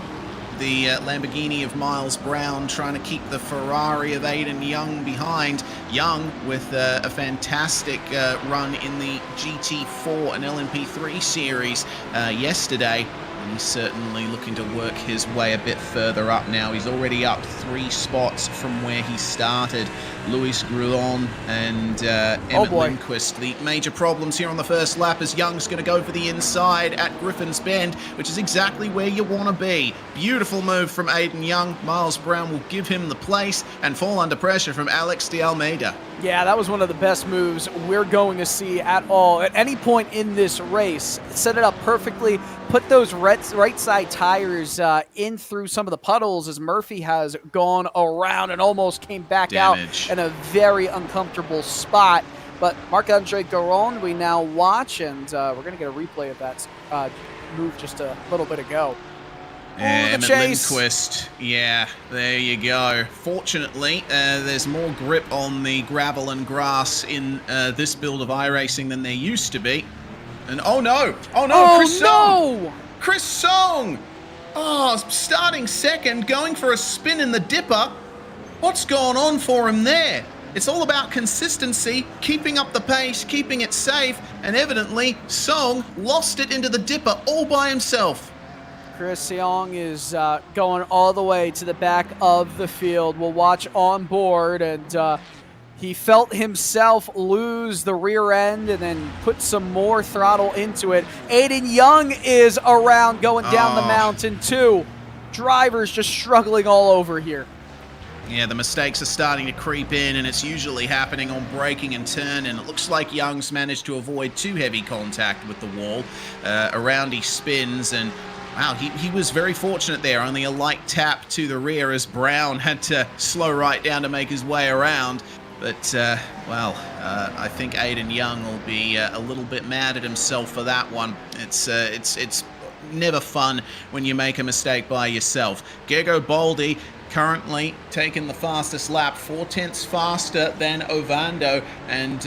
The Lamborghini of Miles Brown trying to keep the Ferrari of Aiden Young behind. Young with a fantastic run in the GT4 and LMP3 series yesterday. And he's certainly looking to work his way a bit further up now. He's already up 3 spots from where he started. Luis Grulon and Emmett Lindquist. The major problems here on the first lap as Young's going to go for the inside at Griffin's Bend, which is exactly where you want to be. Beautiful move from Aiden Young. Miles Brown will give him the place and fall under pressure from Alex de Almeida. Yeah, that was one of the best moves we're going to see at all. At any point in this race, set it up perfectly, put those right side tires in through some of the puddles as Murphy has gone around and almost came back out in a very uncomfortable spot. But Marc-Andre Garon, we now watch, and we're going to get a replay of that move just a little bit ago. Emmett Lindquist, yeah, there you go. Fortunately, there's more grip on the gravel and grass in this build of iRacing than there used to be. And oh no, Chris Song! Chris Song! Oh, starting second, going for a spin in the dipper. What's going on for him there? It's all about consistency, keeping up the pace, keeping it safe, and evidently Song lost it into the dipper all by himself. Chris Young is going all the way to the back of the field. We'll watch on board, and he felt himself lose the rear end and then put some more throttle into it. Aiden Young is around going down the mountain too. Drivers just struggling all over here. Yeah, the mistakes are starting to creep in, and it's usually happening on braking and turn, and it looks like Young's managed to avoid too heavy contact with the wall. Around he spins, and Wow, he was very fortunate there. Only a light tap to the rear as Brown had to slow right down to make his way around. But, well, I think Aiden Young will be a little bit mad at himself for that one. It's never fun when you make a mistake by yourself. Gergo Baldi currently taking the fastest lap, 4/10 faster than Ovando. And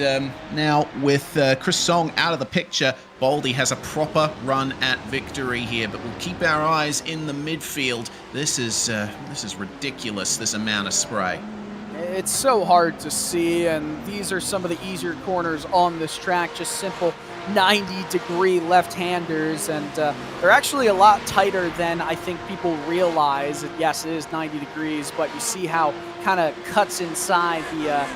now with Chris Song out of the picture, Baldi has a proper run at victory here. But we'll keep our eyes in the midfield. This is ridiculous, this amount of spray. It's so hard to see, and these are some of the easier corners on this track, just simple 90-degree left-handers, and they're actually a lot tighter than I think people realize. Yes, it is 90 degrees, but you see how kind of cuts inside the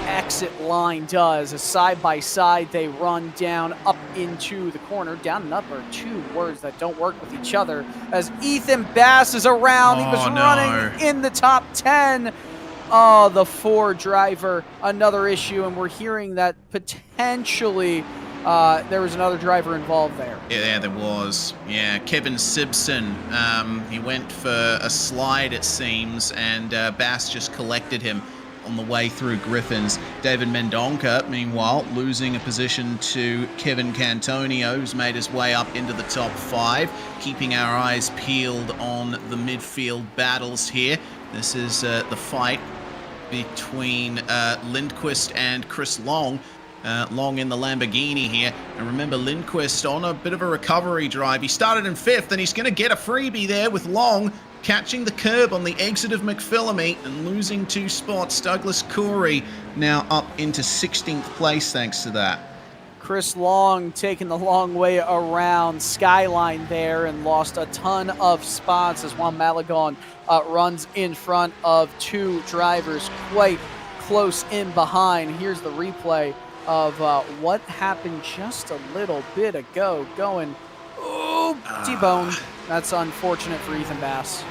exit line does. As side-by-side, they run down up into the corner. Down and up are two words that don't work with each other, as Ethan Bass is around. He was running in the top 10. Oh, the Ford driver, another issue, and we're hearing that potentially there was another driver involved there. Yeah, there was. Yeah, Kevin Simpson, he went for a slide, it seems, and Bass just collected him on the way through Griffins. David Mendonca, meanwhile, losing a position to Kevin Cantonio, who's made his way up into the top 5, keeping our eyes peeled on the midfield battles here. This is the fight between Lindquist and Chris Long. Long in the Lamborghini here. And remember, Lindquist on a bit of a recovery drive. He started in 5th, and he's going to get a freebie there with Long catching the curb on the exit of McPhillamy and losing 2 spots. Douglas Corey now up into 16th place thanks to that. Chris Long taking the long way around Skyline there and lost a ton of spots as Juan Malagon runs in front of 2 drivers quite close in behind. Here's the replay of what happened just a little bit ago. Going, oh, T-bone. That's unfortunate for Ethan Bass.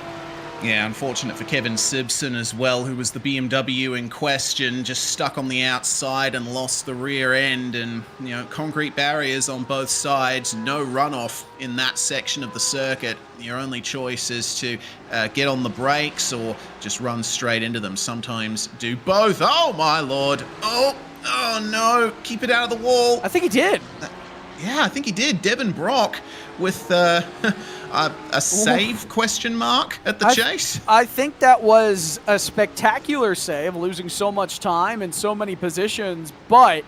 Yeah, unfortunate for Kevin Simpson as well, who was the BMW in question, just stuck on the outside and lost the rear end. And, you know, concrete barriers on both sides, no runoff in that section of the circuit. Your only choice is to get on the brakes or just run straight into them. Sometimes do both. Oh, my Lord. Oh no. Keep it out of the wall. I think he did. Yeah, I think he did. Devin Brock with a save question mark at the chase. I think that was a spectacular save, losing so much time in so many positions, but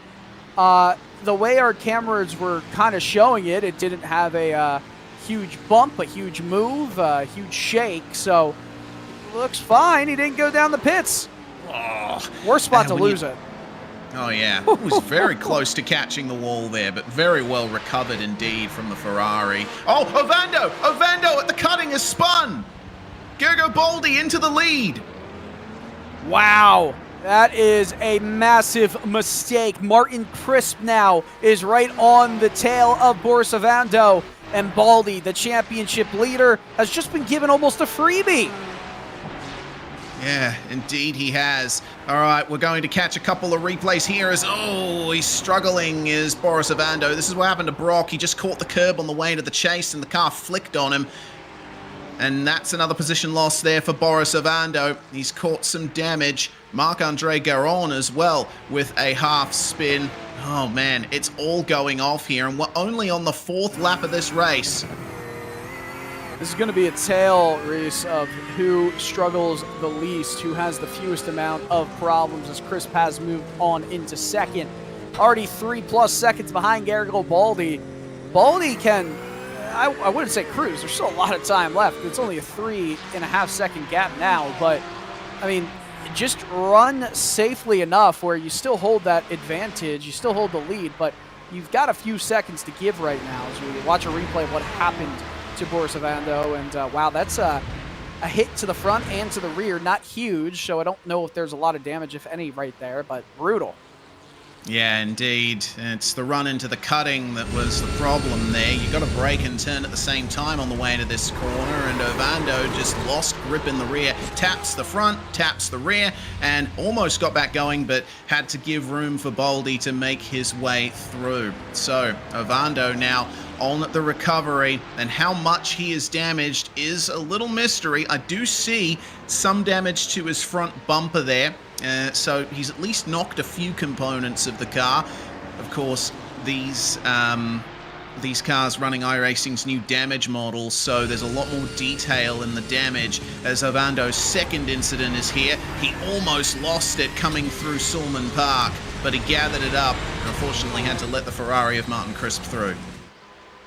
the way our cameras were kind of showing it, it didn't have a huge bump, a huge move, a huge shake, so looks fine. He didn't go down the pits. Oh, Worst spot to lose it. Oh, yeah. It was very close to catching the wall there, but very well recovered indeed from the Ferrari. Oh, Ovando! Ovando at the cutting has spun! Gergo Baldi into the lead. Wow. That is a massive mistake. Martin Crisp now is right on the tail of Boris Ovando, and Baldi, the championship leader, has just been given almost a freebie. Yeah, indeed he has. All right, we're going to catch a couple of replays here as, he's struggling is Boris Ovando. This is what happened to Brock. He just caught the curb on the way into the chase and the car flicked on him. And that's another position loss there for Boris Ovando. He's caught some damage. Marc-Andre Garon as well with a half spin. Oh man, it's all going off here and we're only on the 4th lap of this race. This is going to be a tale, Reese, of who struggles the least, who has the fewest amount of problems as Chris has moved on into 2nd. Already 3+ seconds behind Gergo Baldi. Baldi can, I wouldn't say cruise. There's still a lot of time left. It's only a 3.5 second gap now, but, I mean, just run safely enough where you still hold that advantage, you still hold the lead, but you've got a few seconds to give right now as we watch a replay of what happened to Boris Ovando, and wow, that's a hit to the front and to the rear, not huge, so I don't know if there's a lot of damage, if any, right there, but brutal. Yeah, indeed. It's the run into the cutting that was the problem there. You got to brake and turn at the same time on the way into this corner, and Ovando just lost grip in the rear. Taps the front, taps the rear, and almost got back going, but had to give room for Baldi to make his way through. So, Ovando now on the recovery, and how much he is damaged is a little mystery. I do see some damage to his front bumper there, so he's at least knocked a few components of the car. Of course, these cars running iRacing's new damage model, so there's a lot more detail in the damage. AsOvando's second incident is here, he almost lost it coming through Sulman Park, but he gathered it up and unfortunately had to let the Ferrari of Martin Crisp through.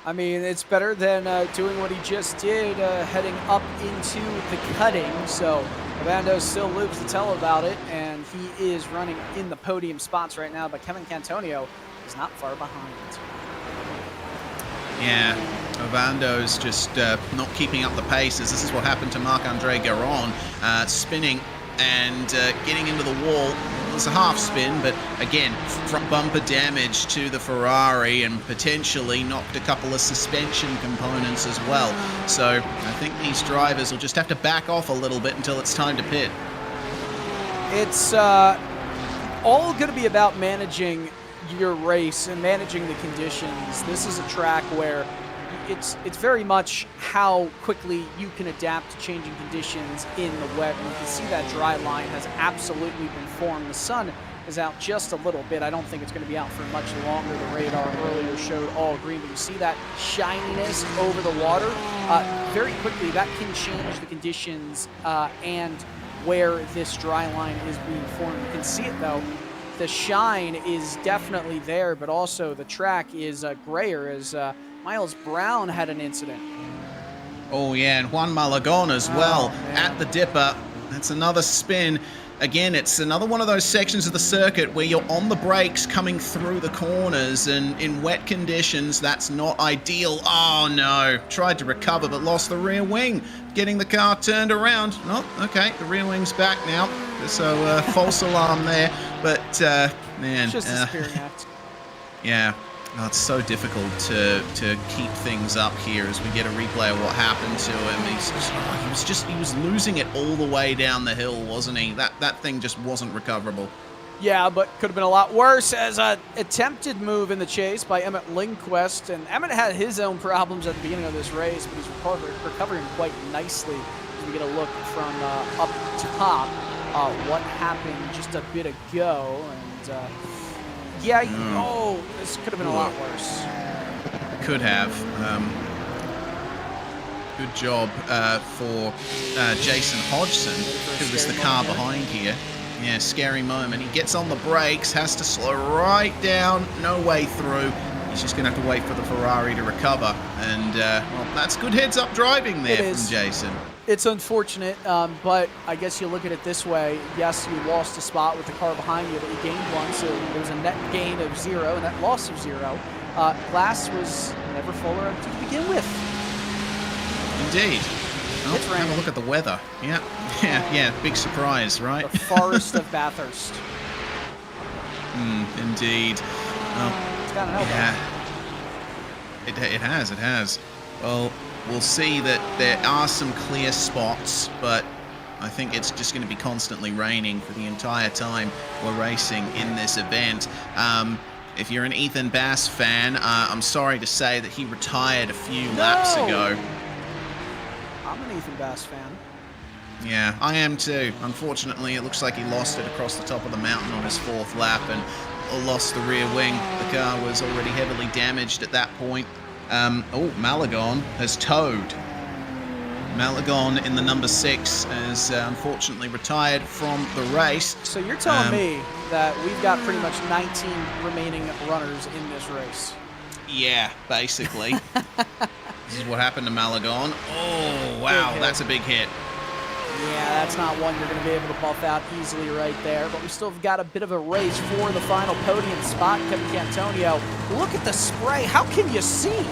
I mean, it's better than doing what he just did, heading up into the cutting. So Ovando still lives to tell about it, and he is running in the podium spots right now, but Kevin Cantonio is not far behind. Yeah, Ovando's just not keeping up the paces. This is what happened to Marc-Andre Garon, spinning and getting into the wall. It's a half spin, but again, front bumper damage to the Ferrari and potentially knocked a couple of suspension components as well. So I think these drivers will just have to back off a little bit until it's time to pit. It's all going to be about managing your race and managing the conditions. This is a track where it's very much how quickly you can adapt to changing conditions in the wet. And you can see that dry line has absolutely been formed. The sun is out just a little bit. I don't think it's going to be out for much longer. The radar earlier showed all green, but you see that shininess over the water. Very quickly, that can change the conditions and where this dry line is being formed. You can see it though. The shine is definitely there, but also the track is grayer as Miles Brown had an incident. Oh yeah, and Juan Malagon as well at the dipper. That's another spin. Again, it's another one of those sections of the circuit where you're on the brakes coming through the corners, and in wet conditions, that's not ideal. Oh no, tried to recover but lost the rear wing. Getting the car turned around. Oh, okay, the rear wing's back now. So false alarm there, but man. It's just a spearing act. Yeah. Oh, it's so difficult to keep things up here as we get a replay of what happened to him. He was losing it all the way down the hill, wasn't he? That thing just wasn't recoverable. Yeah, but could have been a lot worse as an attempted move in the chase by Emmett Lindquist. And Emmett had his own problems at the beginning of this race, but he's recovering quite nicely as we get a look from up top. What happened just a bit ago, and yeah, this could have been a lot worse. Could have. Good job for Jason Hodgson, who was the car behind here. Yeah, scary moment. He gets on the brakes, has to slow right down, no way through. He's just going to have to wait for the Ferrari to recover. And, well, that's good heads-up driving there from Jason. It's unfortunate, but I guess you look at it this way. Yes, you lost a spot with the car behind you, but you gained one, so there was a net gain of 0, and net loss of 0. Glass was never fuller empty to begin with. Indeed. Oh, it's raining. Have a look at the weather. Yeah, big surprise, right? The forest of Bathurst. Indeed. It's got an elbow. Yeah. It has. Well, we'll see that there are some clear spots, but I think it's just going to be constantly raining for the entire time we're racing in this event. If you're an Ethan Bass fan, I'm sorry to say that he retired a few laps ago. I'm an Ethan Bass fan. Yeah, I am too. Unfortunately, it looks like he lost it across the top of the mountain on his 4th lap and lost the rear wing. The car was already heavily damaged at that point. Malagon has towed. Malagon in the number 6 has unfortunately retired from the race. So you're telling me that we've got pretty much 19 remaining runners in this race? Yeah, basically. This is what happened to Malagon. Oh, wow, that's a big hit. Yeah, that's not one you're going to be able to buff out easily right there, but we still have got a bit of a race for the final podium spot. Kevin Cantonio, look at the spray. How can you see?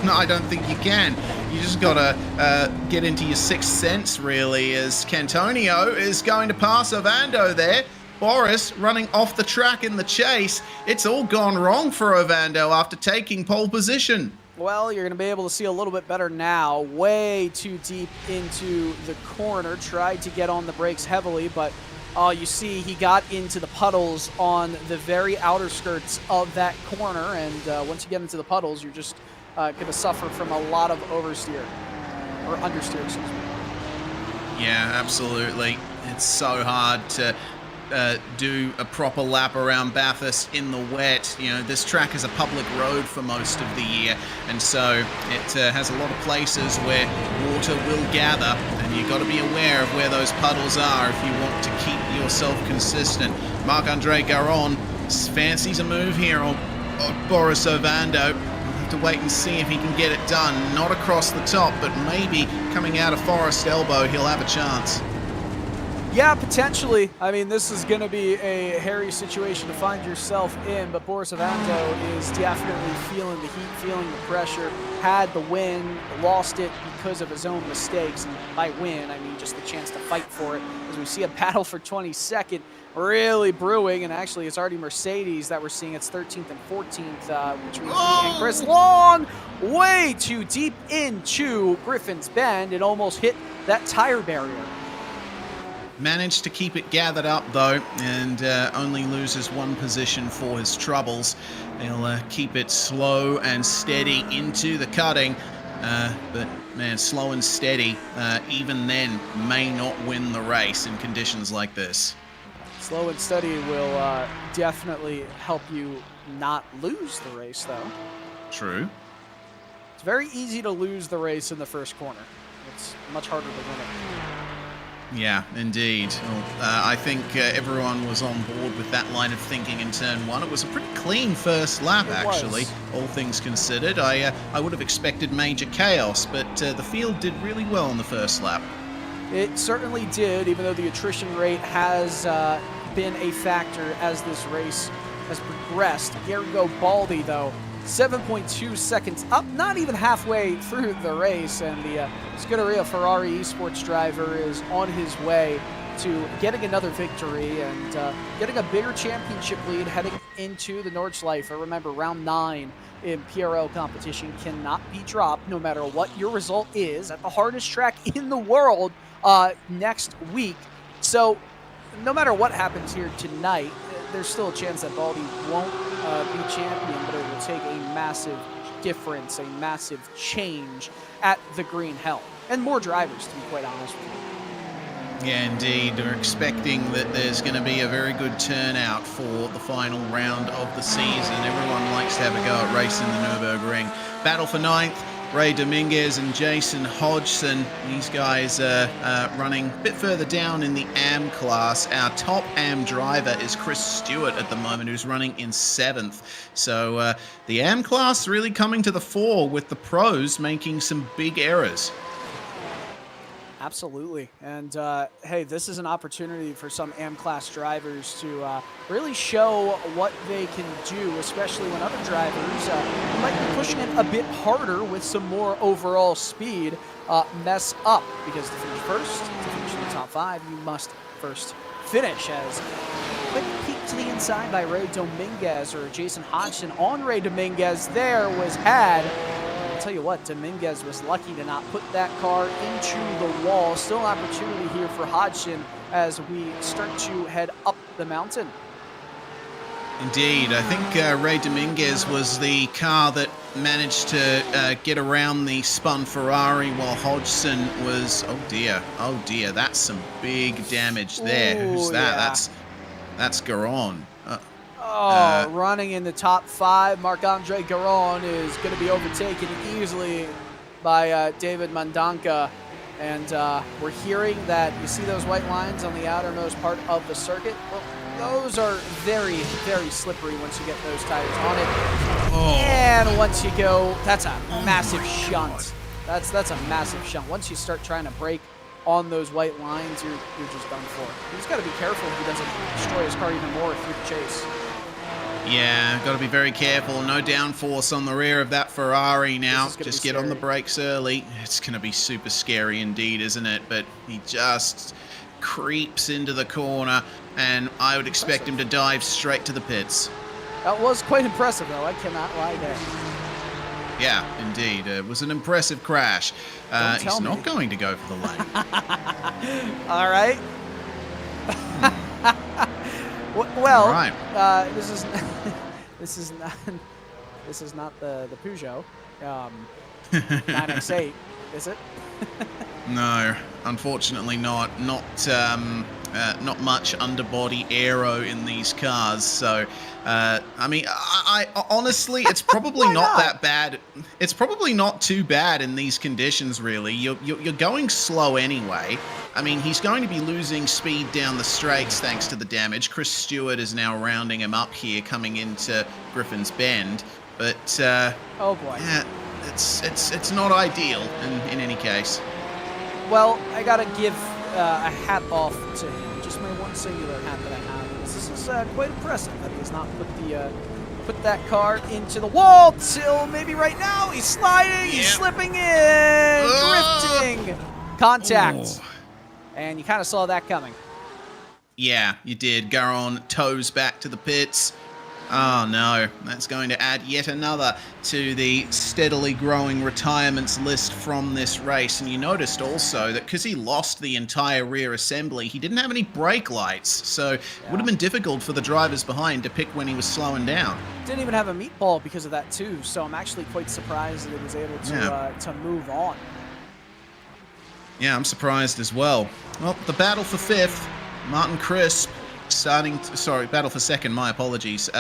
No, I don't think you can. You just got to get into your 6th sense, really, as Cantonio is going to pass Ovando there. Boris running off the track in the chase. It's all gone wrong for Ovando after taking pole position. Well, you're going to be able to see a little bit better now. Way too deep into the corner. Tried to get on the brakes heavily, but You see he got into the puddles on the very outer skirts of that corner, and once you get into the puddles, you're just going to suffer from a lot of oversteer, or understeer, excuse me. Yeah, absolutely. It's so hard to do a proper lap around Bathurst in the wet. You know, this track is a public road for most of the year, and so it has a lot of places where water will gather, and you've got to be aware of where those puddles are if you want to keep yourself consistent. Marc-Andre Garon fancies a move here on Boris Ovando. We'll have to wait and see if he can get it done. Not across the top, but maybe coming out of Forest Elbow, he'll have a chance. Yeah, potentially. I mean, this is going to be a hairy situation to find yourself in, but Boris Ovando is definitely feeling the heat, feeling the pressure, had the win, lost it because of his own mistakes, and by win, I mean just the chance to fight for it, as we see a battle for 22nd really brewing, and actually it's already Mercedes that we're seeing. It's 13th and 14th, which means and Chris Long way too deep into Griffin's Bend and almost hit that tire barrier. Managed to keep it gathered up though, and only loses one position for his troubles. He'll keep it slow and steady into the cutting, but man, slow and steady, even then, may not win the race in conditions like this. Slow and steady will definitely help you not lose the race, though. True. It's very easy to lose the race in the first corner. It's much harder to win it. Yeah, indeed. Well, I think everyone was on board with that line of thinking in turn one. It was a pretty clean first lap, actually, all things considered. I would have expected major chaos, but the field did really well in the first lap. It certainly did, even though the attrition rate has been a factor as this race has progressed. Garrigo Baldi, though, 7.2 seconds up, not even halfway through the race, and the Scuderia Ferrari esports driver is on his way to getting another victory and getting a bigger championship lead heading into the Nordschleife. Remember, round 9 in PRL competition cannot be dropped no matter what your result is at the hardest track in the world next week. So no matter what happens here tonight, there's still a chance that Baldi won't be champion, but it will take a massive difference, a massive change at the Green Hell. And more drivers, to be quite honest with you. Yeah, indeed. We're expecting that there's going to be a very good turnout for the final round of the season. Everyone likes to have a go at racing the Nürburgring. Battle for 9th. Ray Dominguez and Jason Hodgson. These guys are running a bit further down in the AM class. Our top AM driver is Chris Stewart at the moment, who's running in 7th. So the AM class really coming to the fore with the pros making some big errors. Absolutely. And hey, this is an opportunity for some AM class drivers to really show what they can do, especially when other drivers who might be pushing it a bit harder with some more overall speed mess up. Because to finish first, to finish in the top 5, you must first finish. As quick peek to the inside by Ray Dominguez, or Jason Hodgson on Ray Dominguez there was had. Tell you what, Dominguez was lucky to not put that car into the wall. Still an opportunity here for Hodgson as we start to head up the mountain. Indeed, I think Ray Dominguez was the car that managed to get around the spun Ferrari, while Hodgson was, oh dear, that's some big damage there. Ooh, who's that? Yeah. That's Garon. Running in the top 5, Marc-Andre Garon is going to be overtaken easily by David Mandanka. And we're hearing that you see those white lines on the outermost part of the circuit. Well, those are very, very slippery once you get those tires on it. Oh. And once you go, that's a massive shunt. That's a massive shunt. Once you start trying to brake on those white lines, you're just done for. He's got to be careful he doesn't destroy his car even more through the chase. Yeah, got to be very careful. No downforce on the rear of that Ferrari now. Just get on the brakes early. It's going to be super scary indeed, isn't it? But he just creeps into the corner, and I would expect him to dive straight to the pits. That was quite impressive, though. I cannot lie there. Yeah, indeed. It was an impressive crash. He's not going to go for the lane. All right. Well, All right. this is this is not the Peugeot 9X8, is it? No, unfortunately not. Not much underbody aero in these cars. So, I mean, I honestly, it's probably not that bad. It's probably not too bad in these conditions, really. You're going slow anyway. I mean, he's going to be losing speed down the straights thanks to the damage. Chris Stewart is now rounding him up here, coming into Griffin's Bend. But oh boy, yeah, it's not ideal in any case. Well, I gotta give a hat off to him. Just my one singular hat that I have. This is quite impressive that he has not put that car into the wall till maybe right now. He's sliding, he's slipping in, drifting, contact, and you kind of saw that coming. Yeah, you did. Garon toes back to the pits. Oh no, that's going to add yet another to the steadily growing retirements list from this race. And you noticed also that because he lost the entire rear assembly, he didn't have any brake lights. So it would have been difficult for the drivers behind to pick when he was slowing down. Didn't even have a meatball because of that too. So I'm actually quite surprised that he was able to move on. Yeah, I'm surprised as well. Well, the battle for fifth, Martin Crisp. Battle for second, my apologies.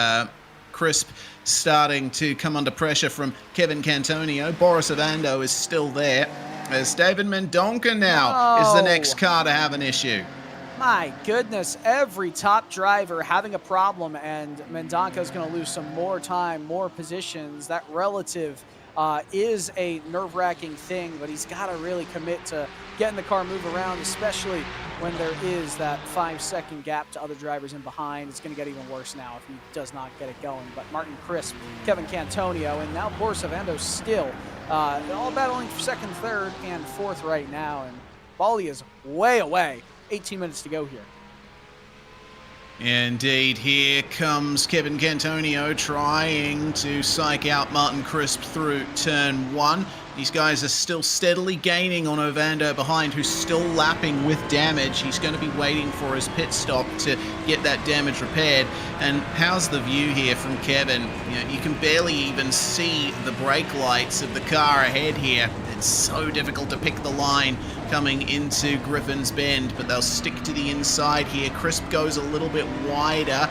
Crisp starting to come under pressure from Kevin Cantonio. Boris Ovando is still there. As David Mendonca now is the next car to have an issue. My goodness, every top driver having a problem, and Mendonca is going to lose some more time, more positions. That relative is a nerve-wracking thing, but he's got to really commit to getting the car move around, especially when there is that 5-second gap to other drivers in behind. It's going to get even worse now if he does not get it going. But Martin Crisp, Kevin Cantonio, and now Boris Ovando still all battling for second, third, and fourth right now. And Bali is way away. 18 minutes to go here. Indeed, here comes Kevin Cantonio trying to psych out Martin Crisp through turn one. These guys are still steadily gaining on Ovando behind, who's still lapping with damage. He's going to be waiting for his pit stop to get that damage repaired. And how's the view here from Kevin? You can barely even see the brake lights of the car ahead here. It's so difficult to pick the line coming into Griffin's Bend, but they'll stick to the inside here. Crisp goes a little bit wider.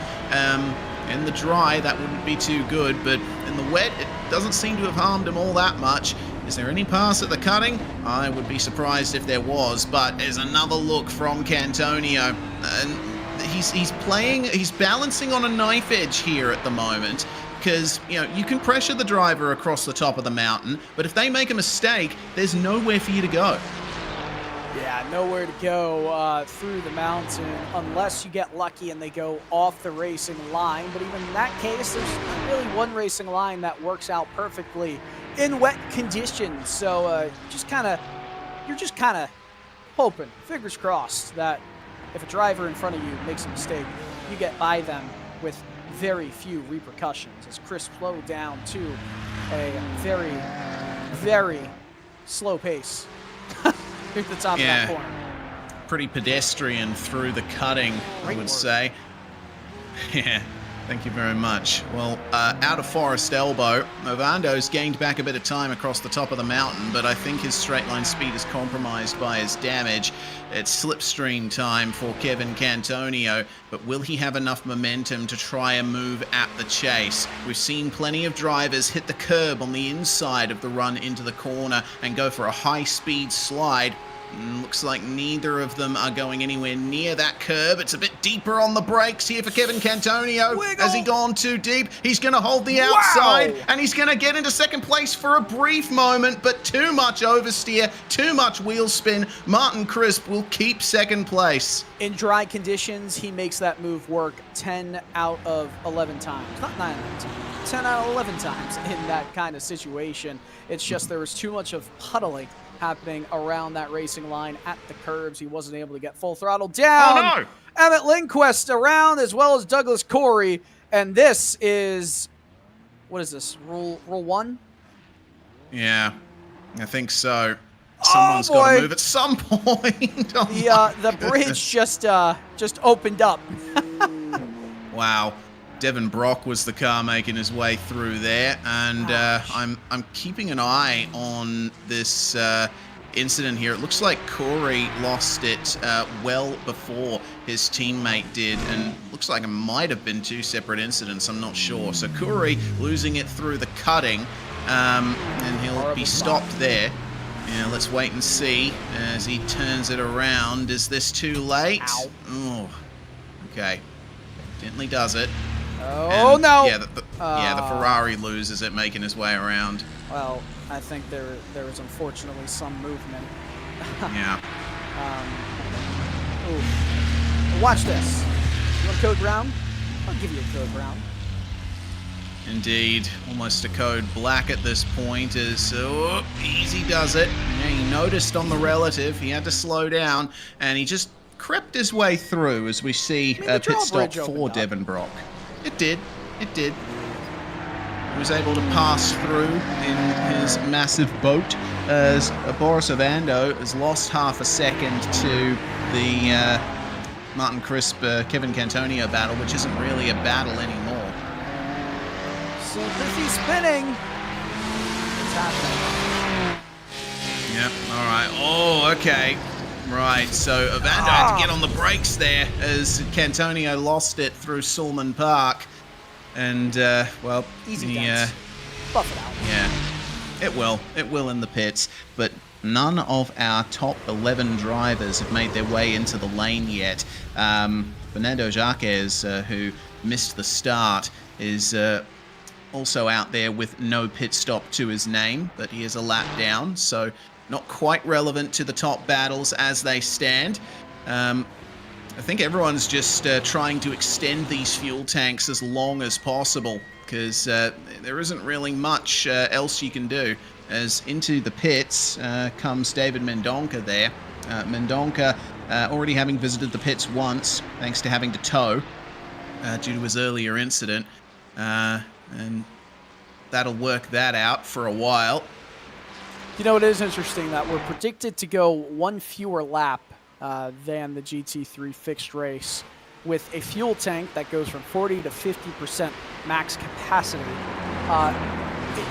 In the dry, that wouldn't be too good, but in the wet, it doesn't seem to have harmed him all that much. Is there any pass at the cutting? I would be surprised if there was, but there's another look from Cantonio. And he's balancing on a knife edge here at the moment, because, you can pressure the driver across the top of the mountain, but if they make a mistake, there's nowhere for you to go. Yeah, nowhere to go through the mountain unless you get lucky and they go off the racing line. But even in that case, there's not really one racing line that works out perfectly in wet conditions. So you're just kind of hoping, fingers crossed, that if a driver in front of you makes a mistake, you get by them with very few repercussions. As Chris slowed down to a very, very slow pace. At the top of that corner. Pretty pedestrian through the cutting, I would say. Yeah, thank you very much. Well, out of Forest Elbow, Ovando's gained back a bit of time across the top of the mountain, but I think his straight line speed is compromised by his damage. It's slipstream time for Kevin Cantonio, but will he have enough momentum to try and move at the chase? We've seen plenty of drivers hit the curb on the inside of the run into the corner and go for a high-speed slide. Looks like neither of them are going anywhere near that curb. It's a bit deeper on the brakes here for Kevin Cantonio. Has he gone too deep? He's going to hold the outside, and he's going to get into second place for a brief moment, but too much oversteer, too much wheel spin. Martin Crisp will keep second place. In dry conditions, he makes that move work 10 out of 11 times. Not 9 out of 10. 10 out of 11 times in that kind of situation. It's just there was too much of puddling happening around that racing line at the curbs. He wasn't able to get full throttle down. Oh, no. Emmett Lindquist around, as well as Douglas Corey. And this is, what is this, rule 1? Yeah, I think so. Someone's got to move at some point. The bridge just opened up. Wow. Devin Brock was the car making his way through there, and I'm keeping an eye on this incident here. It looks like Corey lost it well before his teammate did, and looks like it might have been 2 separate incidents. I'm not sure. So Corey losing it through the cutting, and he'll be stopped there. Yeah, let's wait and see as he turns it around. Is this too late? Ow. Oh, okay. Gently does it. Oh, And, no! Yeah, the Ferrari loses it, making his way around. Well, I think there was unfortunately some movement. Yeah. Ooh. Watch this. You want code brown? I'll give you a code brown. Indeed. Almost a code black at this point as easy does it. Yeah, he noticed on the relative. He had to slow down, and he just crept his way through as we see a pit stop for Devin Brock. It did. It did. He was able to pass through in his massive boat as Boris Ovando has lost half a second to the Martin Crisp, Kevin Cantonio battle, which isn't really a battle anymore. Sympathy spinning. It's happening. Yep, alright. Oh, okay. Right, so Ovando had to get on the brakes there as Cantonio lost it through Sulman Park. And, well, Easy dance. Buff it out. Yeah, it will. It will in the pits. But none of our top 11 drivers have made their way into the lane yet. Fernando Jaquez, who missed the start, is also out there with no pit stop to his name, but he is a lap down, so not quite relevant to the top battles as they stand. I think everyone's just trying to extend these fuel tanks as long as possible, because there isn't really much else you can do. As into the pits comes David Mendonca there. Mendonca already having visited the pits once, thanks to having to tow due to his earlier incident. And that'll work that out for a while. You know, it is interesting that we're predicted to go 1 fewer lap than the GT3 fixed race, with a fuel tank that goes from 40 to 50% max capacity.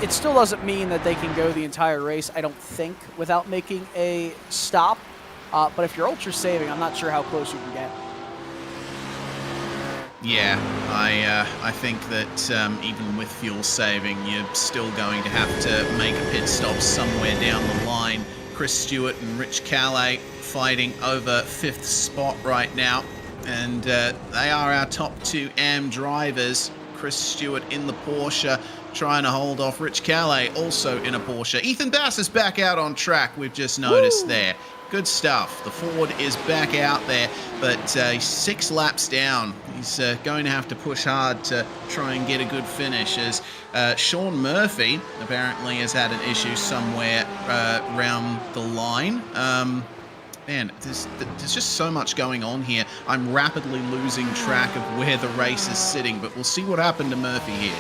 It still doesn't mean that they can go the entire race, I don't think, without making a stop. But if you're ultra saving, I'm not sure how close you can get. Yeah, I think that even with fuel saving, you're still going to have to make a pit stop somewhere down the line. Chris Stewart and Rich Calais fighting over 5th spot right now, and they are our top 2 AM drivers. Chris Stewart in the Porsche, trying to hold off Rich Calais, also in a Porsche. Ethan Bass is back out on track, we've just noticed there. Good stuff. The Ford is back out there, but he's 6 laps down. He's going to have to push hard to try and get a good finish, as Sean Murphy apparently has had an issue somewhere around the line. Man, there's just so much going on here. I'm rapidly losing track of where the race is sitting, but we'll see what happened to Murphy here.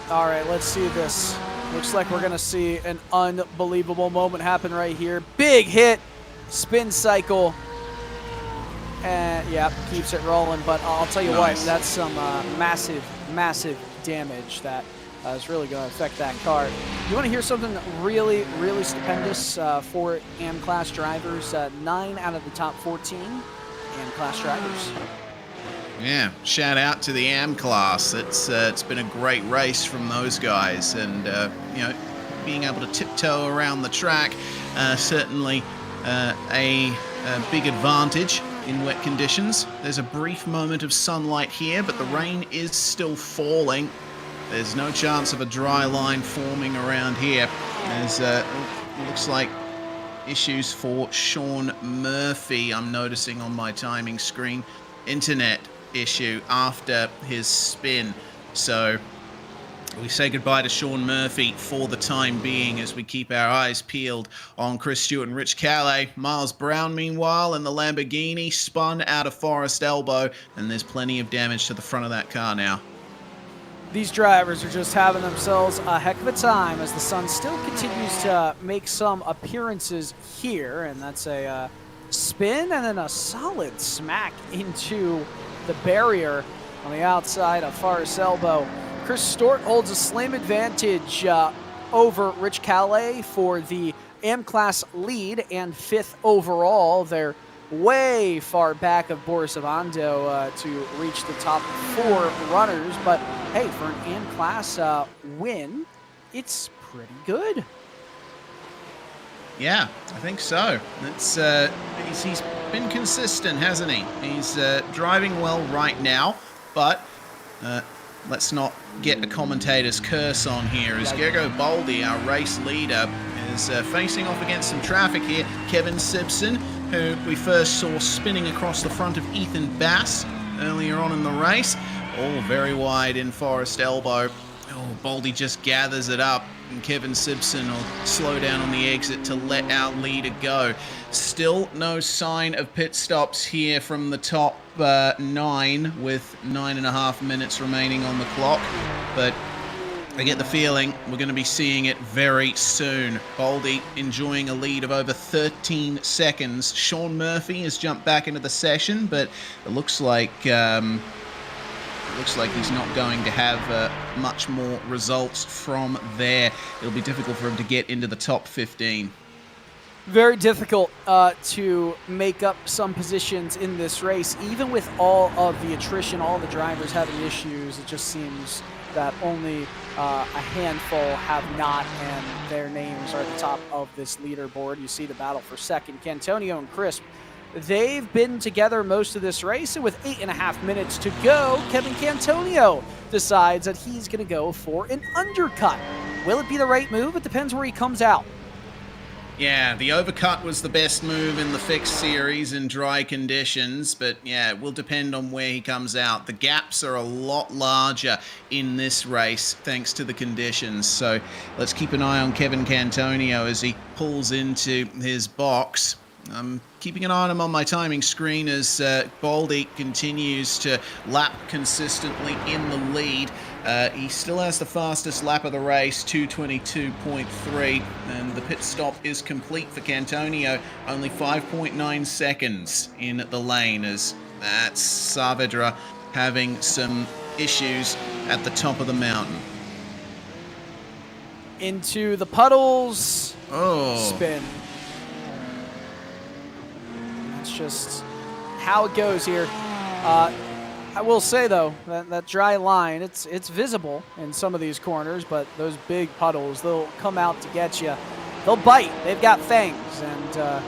All right, let's see this. Looks like we're going to see an unbelievable moment happen right here. Big hit, spin cycle, and yeah, keeps it rolling. But I'll tell you what, that's some massive, massive damage that is really going to affect that car. You want to hear something really, really stupendous for AM class drivers? 9 out of the top 14 AM class drivers. Yeah, shout out to the AM class. It's been a great race from those guys, and you know, being able to tiptoe around the track certainly a big advantage in wet conditions. There's a brief moment of sunlight here, but the rain is still falling. There's no chance of a dry line forming around here, as it looks like issues for Sean Murphy. I'm noticing on my timing screen, internet issue after his spin. So we say goodbye to Sean Murphy for the time being, as we keep our eyes peeled on Chris Stewart and Rich Calais. Miles Brown, meanwhile, in the Lamborghini, spun out of Forest Elbow, and there's plenty of damage to the front of that car now. These drivers are just having themselves a heck of a time, as the sun still continues to make some appearances here, and that's a spin and then a solid smack into the barrier on the outside of Forest Elbow. Chris Stort holds a slim advantage over Rich Calais for the AM Class lead and 5th overall. They're way far back of Boris Avando to reach the top 4 runners, but hey, for an AM Class win, it's pretty good. Yeah, I think so. It's he's been consistent, hasn't he? He's driving well right now, but let's not get a commentator's curse on here, as Gergo Baldi, our race leader, is facing off against some traffic here. Kevin Simpson, who we first saw spinning across the front of Ethan Bass earlier on in the race, all very wide in Forest Elbow. Oh, Baldi just gathers it up, and Kevin Simpson will slow down on the exit to let our leader go. Still no sign of pit stops here from the top 9, with 9.5 minutes remaining on the clock, but I get the feeling we're going to be seeing it very soon. Baldi enjoying a lead of over 13 seconds. Sean Murphy has jumped back into the session, but it looks like he's not going to have much more results from there. It'll be difficult for him to get into the top 15. Very difficult to make up some positions in this race. Even with all of the attrition, all the drivers having issues, it just seems that only a handful have not, and their names are at the top of this leaderboard. You see the battle for second. Cantonio and Crisp, they've been together most of this race, and with 8.5 minutes to go, Kevin Cantonio decides that he's going to go for an undercut. Will it be the right move? It depends where he comes out. Yeah, the overcut was the best move in the fixed series in dry conditions, but yeah, it will depend on where he comes out. The gaps are a lot larger in this race thanks to the conditions, so let's keep an eye on Kevin Cantonio as he pulls into his box. I'm keeping an eye on him on my timing screen as Baldi continues to lap consistently in the lead. He still has the fastest lap of the race, 2:22.3, and the pit stop is complete for Cantonio. Only 5.9 seconds in the lane, as that's Saavedra having some issues at the top of the mountain. Into the puddles. Oh. Spin. That's just how it goes here. I will say though, that dry line, it's visible in some of these corners, but those big puddles, they'll come out to get you. They'll bite. They've got fangs, and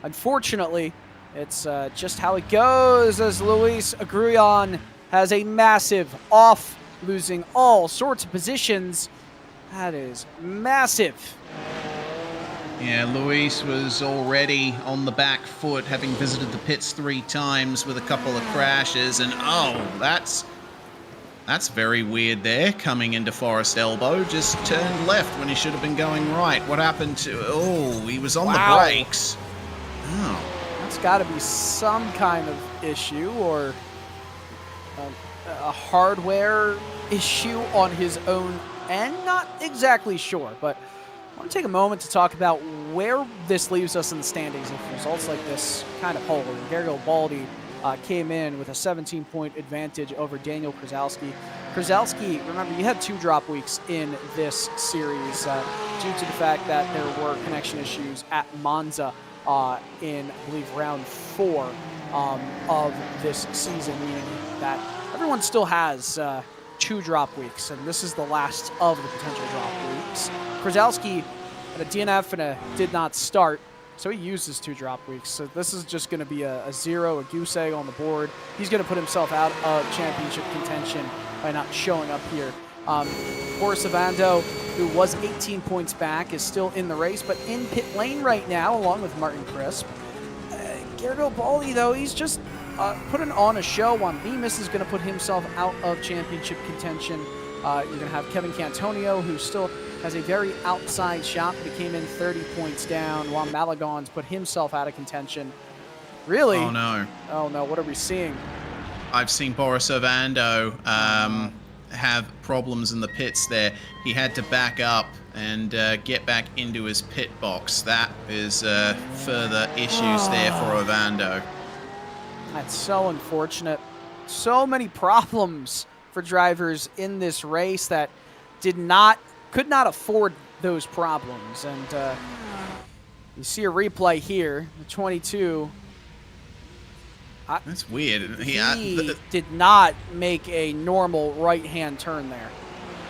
unfortunately, it's just how it goes, as Luis Agrullon has a massive off, losing all sorts of positions. That is massive. Yeah, Luis was already on the back foot, having visited the pits 3 times with a couple of crashes, and oh, that's very weird there, coming into Forest Elbow. Just turned left when he should have been going right. What happened to... Oh, he was on the brakes. Oh. That's got to be some kind of issue, or a hardware issue on his own end. Not exactly sure, but I want to take a moment to talk about where this leaves us in the standings if results like this kind of hold. Gergo Baldi came in with a 17-point advantage over Daniel Krasowski. Krasowski, remember, you had 2 drop weeks in this series due to the fact that there were connection issues at Monza in, I believe, round 4 of this season, meaning that everyone still has 2 drop weeks, and this is the last of the potential drop weeks. Krasowski had a DNF and a did not start, so he uses 2 drop weeks. So this is just going to be a 0, a goose egg on the board. He's going to put himself out of championship contention by not showing up here. Boris Avando, who was 18 points back, is still in the race, but in pit lane right now, along with Martin Crisp. Gergo Baldi, though, he's just putting on a show. Juan Bemis is going to put himself out of championship contention. You're going to have Kevin Cantonio, who still has a very outside shot, but he came in 30 points down. Juan Malagon's put himself out of contention. Really? Oh, no. Oh, no. What are we seeing? I've seen Boris Ovando have problems in the pits there. He had to back up and get back into his pit box. That is further issues there for Ovando. That's so unfortunate. So many problems for drivers in this race that could not afford those problems. And you see a replay here, the 22. That's weird. He did not make a normal right-hand turn there.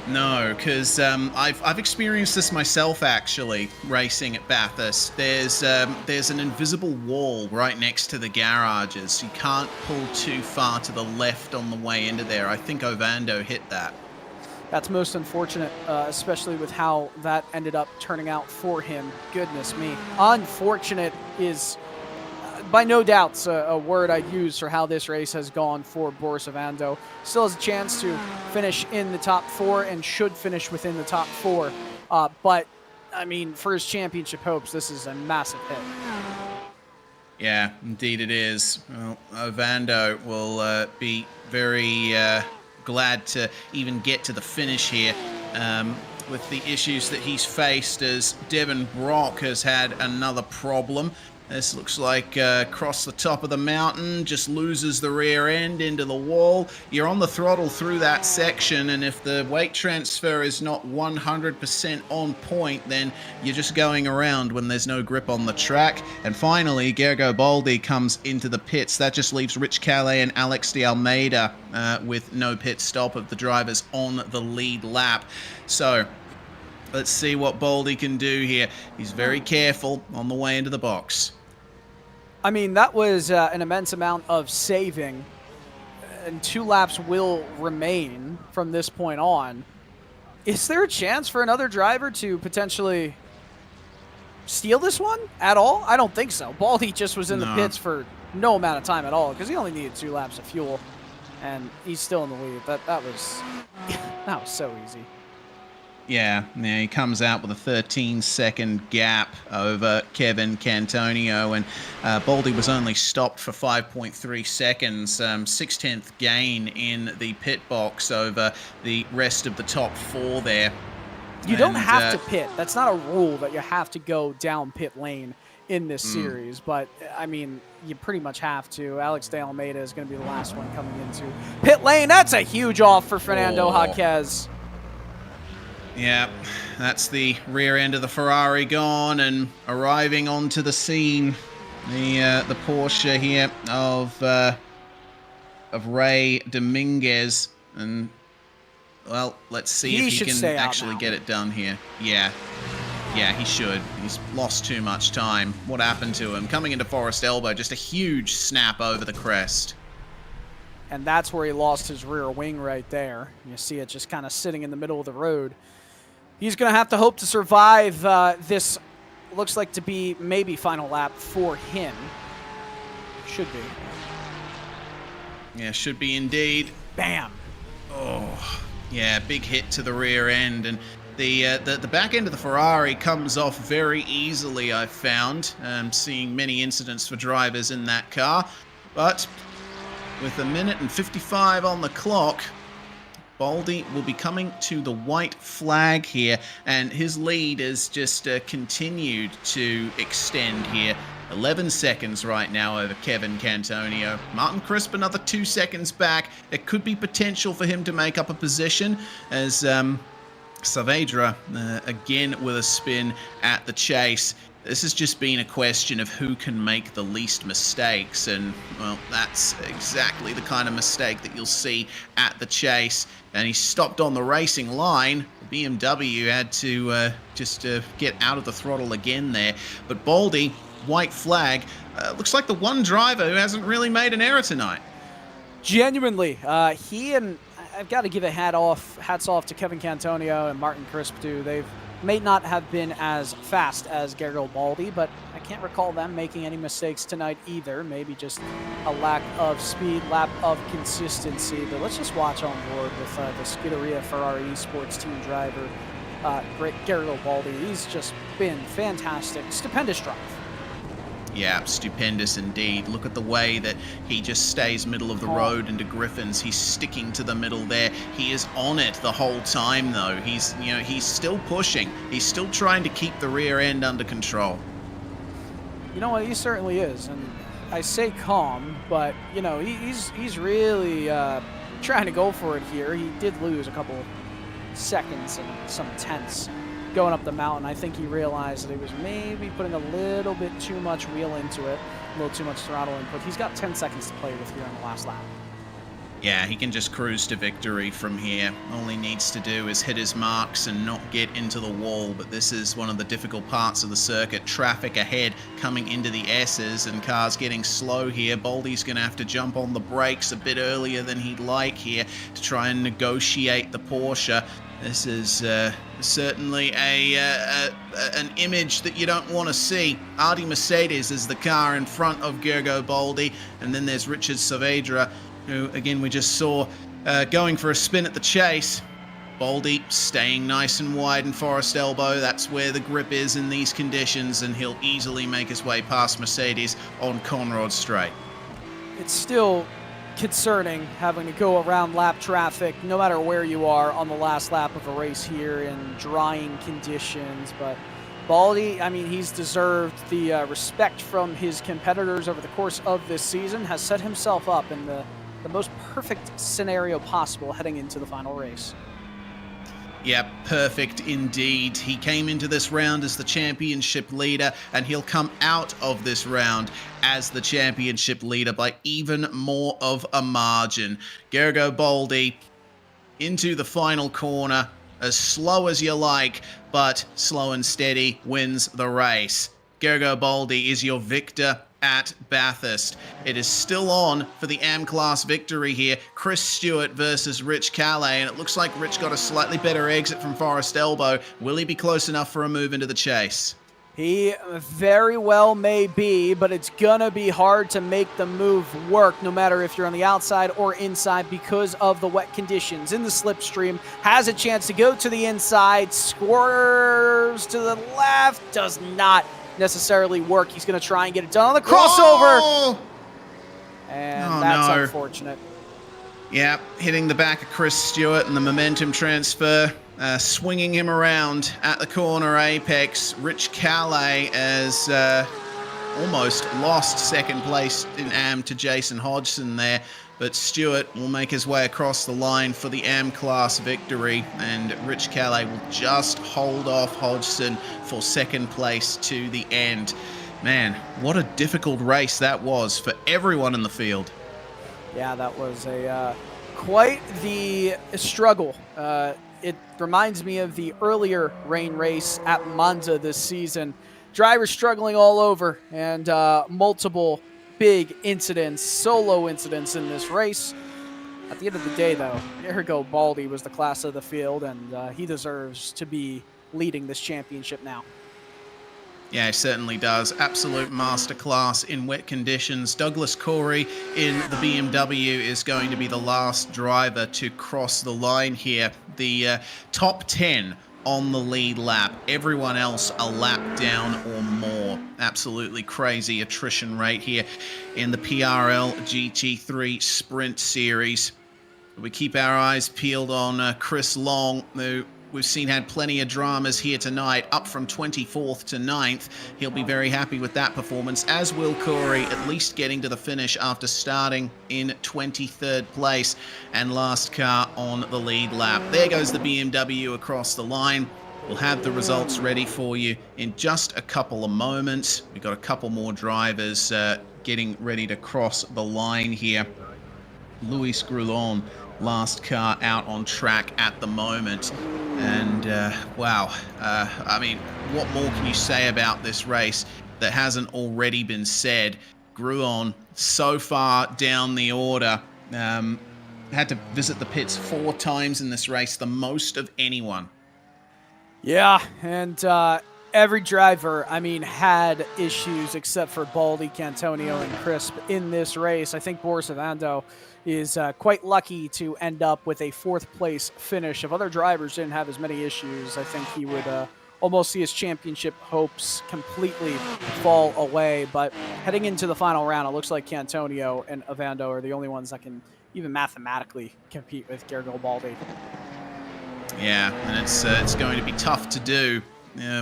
No, because I've experienced this myself, actually, racing at Bathurst. There's an invisible wall right next to the garages. You can't pull too far to the left on the way into there. I think Ovando hit that. That's most unfortunate, especially with how that ended up turning out for him. Goodness me. Unfortunate is, by no doubts, a word I'd use for how this race has gone for Boris Ovando. Still has a chance to finish in the top 4 and should finish within the top 4. But, I mean, for his championship hopes, this is a massive hit. Yeah, indeed it is. Well, Ovando will be very glad to even get to the finish here with the issues that he's faced, as Devin Brock has had another problem. This looks like across the top of the mountain, just loses the rear end into the wall. You're on the throttle through that section, and if the weight transfer is not 100% on point, then you're just going around when there's no grip on the track. And finally, Gergo Baldi comes into the pits. That just leaves Rich Calais and Alex de Almeida with no pit stop of the drivers on the lead lap. So let's see what Baldi can do here. He's very careful on the way into the box. I mean, that was an immense amount of saving, and 2 laps will remain from this point on. Is there a chance for another driver to potentially steal this one at all? I don't think so. Baldi just was in the pits for no amount of time at all, because he only needed 2 laps of fuel, and he's still in the lead. That was so easy. Yeah, he comes out with a 13-second gap over Kevin Cantonio, and Baldi was only stopped for 5.3 seconds, 6/10th gain in the pit box over the rest of the top 4 there. You don't have to pit. That's not a rule that you have to go down pit lane in this series, but, I mean, you pretty much have to. Alex de Almeida is going to be the last one coming into pit lane. That's a huge off for Fernando Jaquez. Yeah, that's the rear end of the Ferrari gone, and arriving onto the scene, the Porsche here of Ray Dominguez, and well, let's see if he can actually get it done here. Yeah, he should. He's lost too much time. What happened to him? Coming into Forest Elbow, just a huge snap over the crest. And that's where he lost his rear wing right there. You see it just kind of sitting in the middle of the road. He's going to have to hope to survive this, looks like to be maybe final lap for him. Should be. Yeah, should be indeed. Bam. Oh, yeah, big hit to the rear end. And the back end of the Ferrari comes off very easily, I've found. Seeing many incidents for drivers in that car. But with 1 minute and 55 on the clock, Baldi will be coming to the white flag here, and his lead has just continued to extend here. 11 seconds right now over Kevin Cantonio. Martin Crisp another 2 seconds back. There could be potential for him to make up a position as Saavedra again with a spin at the chase. This has just been a question of who can make the least mistakes, and, well, that's exactly the kind of mistake that you'll see at the chase. And he stopped on the racing line. The BMW had to just get out of the throttle again there. But Baldi, white flag, looks like the one driver who hasn't really made an error tonight. Genuinely, he and I've got to give hats off to Kevin Cantonio and Martin Crisp too. They've may not have been as fast as Gergo Baldi, but I can't recall them making any mistakes tonight either. Maybe just a lack of speed, lack of consistency. But let's just watch on board with the Scuderia Ferrari Esports team driver, great Gergo Baldi. He's just been fantastic. Stupendous drive. Yeah, stupendous indeed. Look at the way that he just stays middle of the road into Griffins. He's sticking to the middle there. He is on it the whole time, though. He's still pushing. He's still trying to keep the rear end under control. You know what? He certainly is, and I say calm, but he's really trying to go for it here. He did lose a couple seconds and some tenths going up the mountain. I think he realized that he was maybe putting a little bit too much wheel into it, a little too much throttle input. He's got 10 seconds to play with here on the last lap. Yeah, he can just cruise to victory from here. All he needs to do is hit his marks and not get into the wall, but this is one of the difficult parts of the circuit. Traffic ahead coming into the S's and cars getting slow here. Baldy's going to have to jump on the brakes a bit earlier than he'd like here to try and negotiate the Porsche. This is certainly an image that you don't want to see. Artie Mercedes is the car in front of Gergo Baldi, and then there's Richard Saavedra, who, again, we just saw going for a spin at the chase. Baldi staying nice and wide in Forest Elbow. That's where the grip is in these conditions, and he'll easily make his way past Mercedes on Conrod Straight. It's still concerning having to go around lap traffic no matter where you are on the last lap of a race here in drying conditions, but Baldi, I mean, he's deserved the respect from his competitors over the course of this season, has set himself up in the most perfect scenario possible heading into the final race. Yep, perfect indeed. He came into this round as the championship leader, and he'll come out of this round as the championship leader by even more of a margin. Gergo Baldi into the final corner, as slow as you like, but slow and steady wins the race. Gergo Baldi is your victor at Bathurst. It is still on for the AM class victory here. Chris Stewart versus Rich Calais, and it looks like Rich got a slightly better exit from Forest Elbow. Will he be close enough for a move into the chase? He very well may be, but it's gonna be hard to make the move work no matter if you're on the outside or inside because of the wet conditions. In the slipstream, has a chance to go to the inside, swerves to the left, does not necessarily work. He's going to try and get it done on the crossover. Oh! And that's unfortunate. Yeah, hitting the back of Chris Stewart and the momentum transfer, swinging him around at the corner apex. Rich Calais has almost lost second place in AM to Jason Hodgson there, but Stewart will make his way across the line for the AM class victory, and Rich Calais will just hold off Hodgson for second place to the end. Man, what a difficult race that was for everyone in the field. Yeah, that was quite the struggle. It reminds me of the earlier rain race at Monza this season. Drivers struggling all over, and multiple big incidents, solo incidents in this race. At the end of the day, though, Gergo Baldi was the class of the field, and he deserves to be leading this championship now. Yeah, he certainly does. Absolute masterclass in wet conditions. Douglas Corey in the BMW is going to be the last driver to cross the line here. The top 10 on the lead lap. Everyone else a lap down or more. Absolutely crazy attrition rate here in the PRL GT3 Sprint Series. We keep our eyes peeled on Chris Long, who we've seen had plenty of dramas here tonight, up from 24th to 9th. He'll be very happy with that performance, as will Corey, at least getting to the finish after starting in 23rd place and last car on the lead lap. There goes the BMW across the line. We'll have the results ready for you in just a couple of moments. We've got a couple more drivers getting ready to cross the line here. Luis Grulon, last car out on track at the moment. And wow, I mean, what more can you say about this race that hasn't already been said? Grulon, so far down the order, had to visit the pits 4 times in this race, the most of anyone. Yeah, and every driver, I mean, had issues except for Baldi, Cantonio, and Crisp in this race. I think Boris Avando is quite lucky to end up with a 4th place finish. If other drivers didn't have as many issues, I think he would almost see his championship hopes completely fall away. But heading into the final round, it looks like Cantonio and Ovando are the only ones that can even mathematically compete with Garibaldi. Yeah, and it's going to be tough to do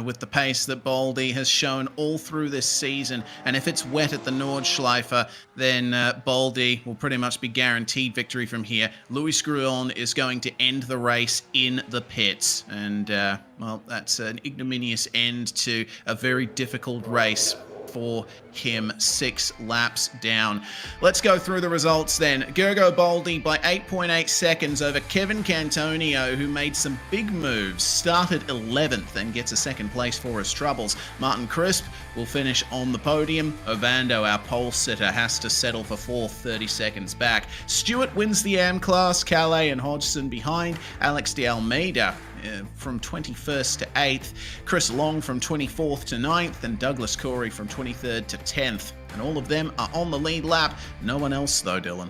with the pace that Baldy has shown all through this season. And if it's wet at the Nordschleife, then Baldy will pretty much be guaranteed victory from here. Louis Gruon is going to end the race in the pits. And, well, that's an ignominious end to a very difficult race for him, 6 laps down. Let's go through the results then. Gergo Baldi by 8.8 seconds over Kevin Cantonio, who made some big moves, started 11th and gets a second place for his troubles. Martin Crisp will finish on the podium. Ovando, our pole sitter, has to settle for 4th, 30 seconds back. Stewart wins the AM class, Calais and Hodgson behind. Alex de Almeida from 21st to 8th, Chris Long from 24th to 9th, and Douglas Corey from 23rd to 10th. And all of them are on the lead lap. No one else though, Dylan.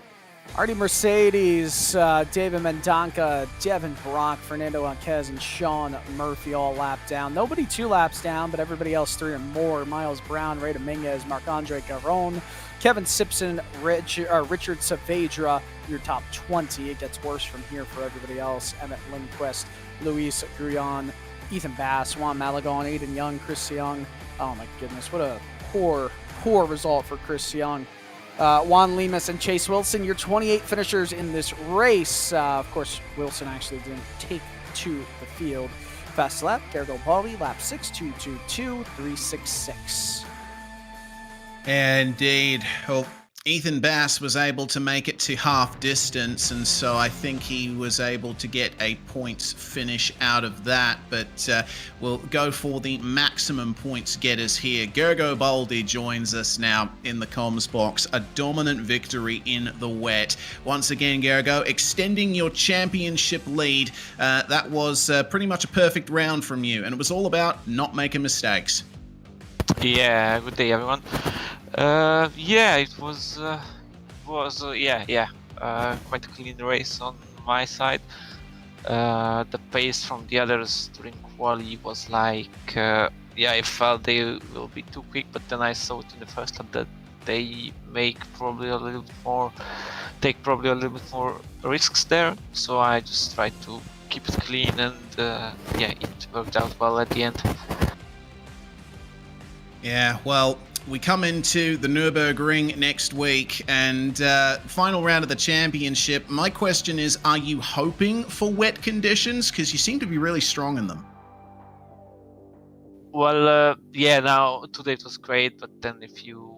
Artie Mercedes, David Mendonca, Devin Brock, Fernando Anquez, and Sean Murphy all lap down. Nobody 2 laps down, but everybody else 3 or more. Miles Brown, Ray Dominguez, Marc-Andre Garon, Kevin Simpson, Richard Saavedra, your top 20. It gets worse from here for everybody else. Emmett Lindquist, Luis Gruyon, Ethan Bass, Juan Malagon, Aiden Young, Chris Young. Oh my goodness, what a poor result for Chris Young. Juan Lemus and Chase Wilson, your 28 finishers in this race. Of course, Wilson actually didn't take to the field. Fast lap, Garibaldi, lap 6.222.366. Indeed. Well, Ethan Bass was able to make it to half distance, and so I think he was able to get a points finish out of that, but we'll go for the maximum points getters here. Gergo Baldi joins us now in the comms box. A dominant victory in the wet. Once again, Gergo, extending your championship lead. That was pretty much a perfect round from you, and it was all about not making mistakes. Yeah, good day everyone. Yeah, it was quite a clean race on my side. The pace from the others during quali was like, I felt they will be too quick, but then I saw it in the first lap that they take probably a little bit more risks there. So I just tried to keep it clean, and it worked out well at the end. Yeah, well, we come into the Nürburgring next week, and final round of the championship. My question is, are you hoping for wet conditions? Because you seem to be really strong in them. Well, now today it was great, but then if you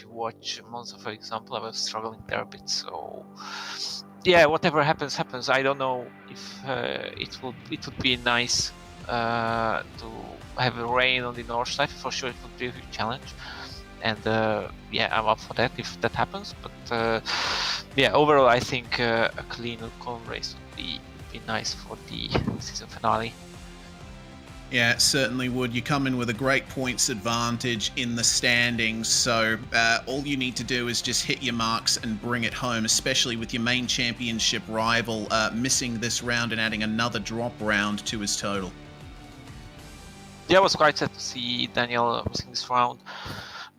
watch Monza, for example, I was struggling there a bit. So yeah, whatever happens. I don't know if it would be nice to have a rain on the Nordschleife. For sure, it would be a huge challenge. And I'm up for that if that happens. But overall, I think a clean and calm race would be nice for the season finale. Yeah, it certainly would. You come in with a great points advantage in the standings, so all you need to do is just hit your marks and bring it home, especially with your main championship rival missing this round and adding another drop round to his total. Yeah, I was quite sad to see Daniel missing this round.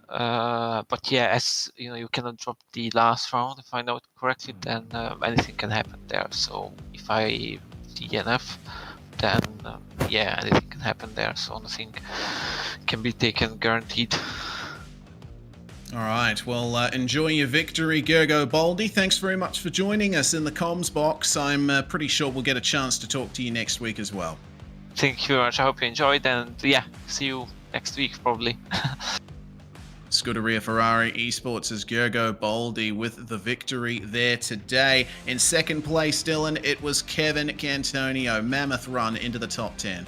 But yeah, as you know, you cannot drop the last round. If I know it correctly, then anything can happen there. So if I DNF, then anything can happen there. So nothing can be taken guaranteed. All right, well, enjoy your victory, Gergo Baldi. Thanks very much for joining us in the comms box. I'm pretty sure we'll get a chance to talk to you next week as well. Thank you very much. I hope you enjoyed, and see you next week probably. Scuderia Ferrari Esports' Gergo Baldi with the victory there today. In second place, Dylan, it was Kevin Cantonio. Mammoth run into the top 10.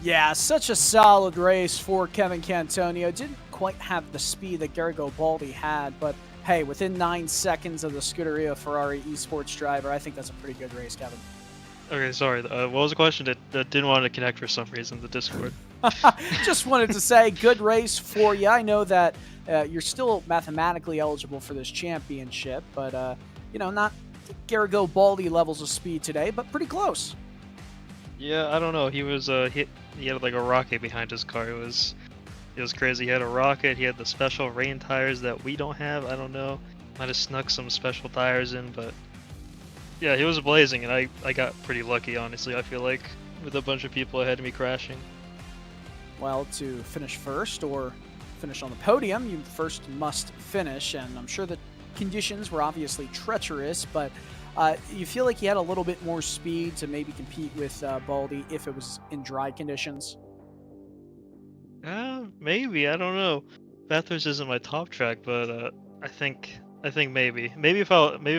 Yeah, such a solid race for Kevin Cantonio. Didn't quite have the speed that Garibaldi had, but hey, within 9 seconds of the Scuderia Ferrari Esports driver, I think that's a pretty good race, Kevin. Okay, sorry. What was the question? That didn't want to connect for some reason, the Discord. Just wanted to say, good race for you. I know that you're still mathematically eligible for this championship, but, not Garibaldi levels of speed today, but pretty close. Yeah, I don't know. He was he had like a rocket behind his car. It was crazy. He had a rocket. He had the special rain tires that we don't have. I don't know. Might have snuck some special tires in, but yeah, he was blazing, and I got pretty lucky, honestly. I feel like with a bunch of people ahead of me crashing. Well, to finish first or finish on the podium, you first must finish, and I'm sure the conditions were obviously treacherous, but you feel like you had a little bit more speed to maybe compete with Baldy if it was in dry conditions? Maybe, I don't know. Bathurst isn't my top track, but I think maybe if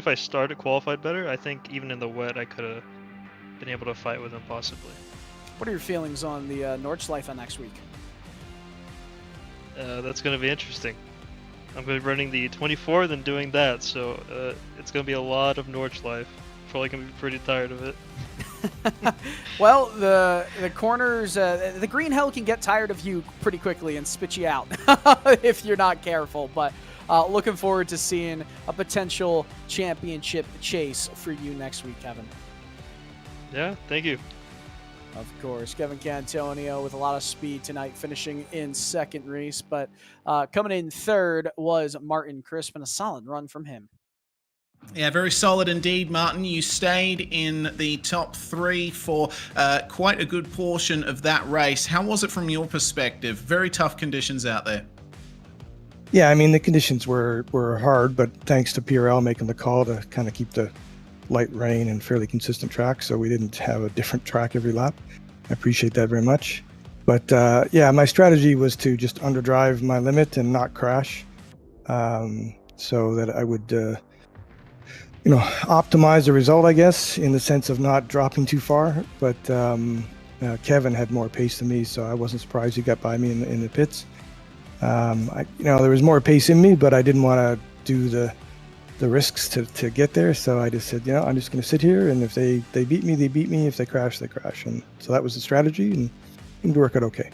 I started qualified better, I think even in the wet I could have been able to fight with him possibly. What are your feelings on the Nordschleife next week? That's going to be interesting. I'm going to be running the 24th and doing that, so it's going to be a lot of Nordschleife. Probably going to be pretty tired of it. Well, the corners, the green hell can get tired of you pretty quickly and spit you out if you're not careful. But looking forward to seeing a potential championship chase for you next week, Kevin. Yeah, thank you. Of course, Kevin Cantonio with a lot of speed tonight, finishing in second race. But coming in third was Martin Crisp, and a solid run from him. Yeah, very solid indeed, Martin. You stayed in the top 3 for quite a good portion of that race. How was it from your perspective? Very tough conditions out there. Yeah, I mean, the conditions were hard, but thanks to PRL making the call to kind of keep the light rain and fairly consistent track, so we didn't have a different track every lap. I appreciate that very much. But yeah, my strategy was to just underdrive my limit and not crash, so that I would optimize the result, I guess, in the sense of not dropping too far. But Kevin had more pace than me, so I wasn't surprised he got by me in the pits. There was more pace in me, but I didn't want to do the risks to get there, so I just said, I'm just going to sit here, and if they beat me, they beat me. If they crash, they crash. And so that was the strategy, and it seemed to work out okay.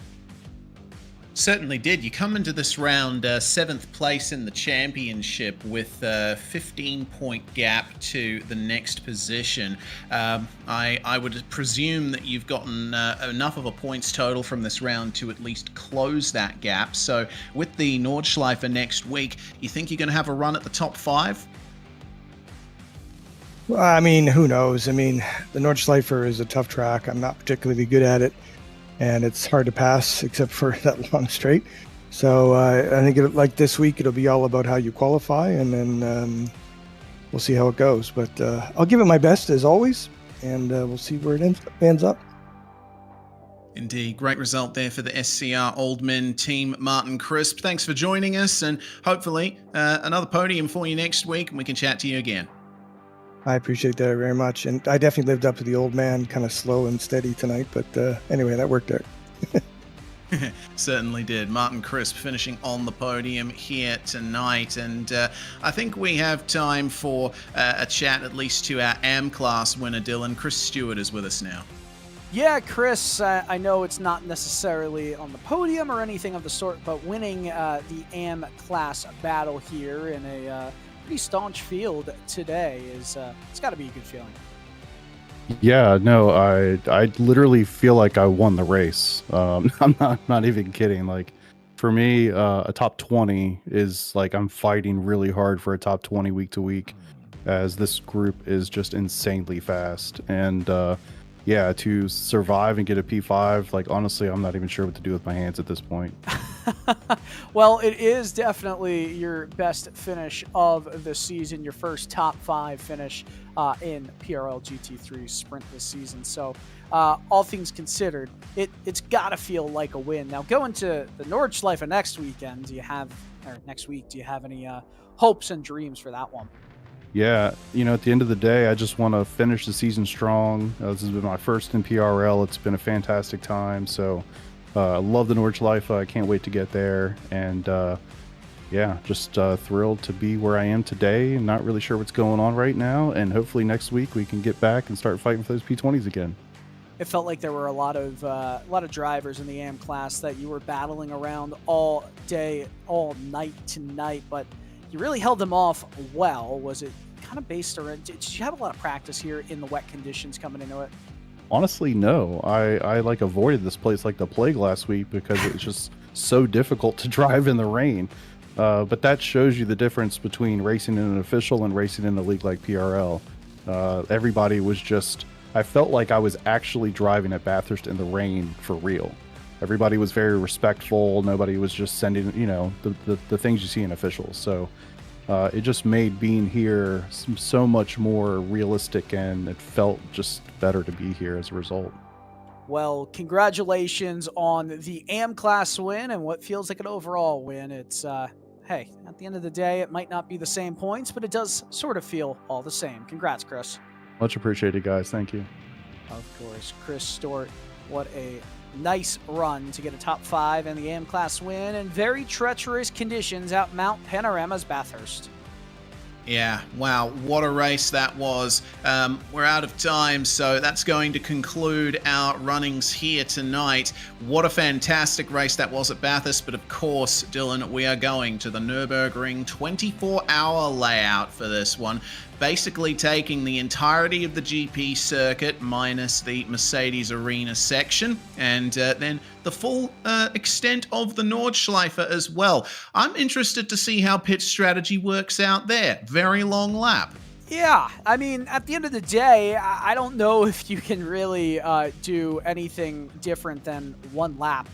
Certainly did. You come into this round 7th place in the championship with a 15-point gap to the next position. I would presume that you've gotten enough of a points total from this round to at least close that gap. So with the Nordschleife next week, you think you're going to have a run at the top 5? Well, I mean, who knows? I mean, the Nordschleife is a tough track. I'm not particularly good at it, and it's hard to pass except for that long straight. So I think like this week, it'll be all about how you qualify, and then we'll see how it goes. But I'll give it my best as always, and we'll see where it ends up. Indeed, great result there for the SCR Oldman team. Martin Crisp, thanks for joining us, and hopefully another podium for you next week, and we can chat to you again. I appreciate that very much, and I definitely lived up to the old man, kind of slow and steady tonight, but anyway, that worked out. Certainly did. Martin Crisp finishing on the podium here tonight, and I think we have time for a chat at least to our AM class winner, Dylan. Chris Stewart is with us now. Yeah, Chris, I know it's not necessarily on the podium or anything of the sort, but winning the AM class battle here in a pretty staunch field today is it's got to be a good feeling. Yeah, no, I literally feel like I won the race. I'm not even kidding. Like, for me, a top 20 is like I'm fighting really hard for a top 20 week to week, as this group is just insanely fast. And yeah, to survive and get a P5, like, honestly, I'm not even sure what to do with my hands at this point. Well, it is definitely your best finish of the season, your first top 5 finish in PRL GT3 Sprint this season. So all things considered, it's got to feel like a win. Now, going to the Nordschleife next weekend, do you have any hopes and dreams for that one? Yeah, at the end of the day, I just want to finish the season strong. This has been my first in PRL. It's been a fantastic time. So I love the Nordschleife. I can't wait to get there. And yeah, just thrilled to be where I am today. Not really sure what's going on right now. And hopefully next week we can get back and start fighting for those P20s again. It felt like there were a lot of drivers in the AM class that you were battling around all day, all night tonight, but you really held them off well. Was it kind of based around, did you have a lot of practice here in the wet conditions coming into it? Honestly, no. I like avoided this place like the plague last week because it was just so difficult to drive in the rain. But that shows you the difference between racing in an official and racing in a league like PRL. Everybody was just, I felt like I was actually driving at Bathurst in the rain for real. Everybody was very respectful. Nobody was just sending, you know, the things you see in officials. So it just made being here so much more realistic, and it felt just better to be here as a result. Well, congratulations on the AM class win and what feels like an overall win. It's, hey, at the end of the day, it might not be the same points, but it does sort of feel all the same. Congrats, Chris. Much appreciated, guys. Thank you. Of course, Chris Stewart, what a nice run to get a top 5 and the AM class win in very treacherous conditions at Mount Panorama's Bathurst. Yeah, wow, what a race that was. We're out of time, so that's going to conclude our runnings here tonight. What a fantastic race that was at Bathurst, but of course, Dylan, we are going to the Nürburgring 24-hour layout for this one. Basically taking the entirety of the GP circuit minus the Mercedes Arena section, and then the full extent of the Nordschleife as well. I'm interested to see how pit strategy works out there. Very long lap. Yeah, I mean, at the end of the day, I don't know if you can really do anything different than one lap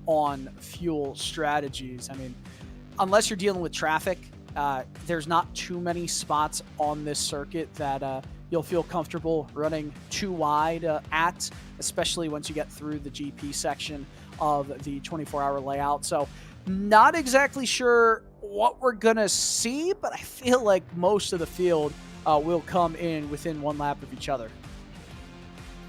on fuel strategies. I mean, unless you're dealing with traffic, there's not too many spots on this circuit that you'll feel comfortable running too wide at, especially once you get through the GP section of the 24-hour layout. So not exactly sure what we're going to see, but I feel like most of the field will come in within one lap of each other.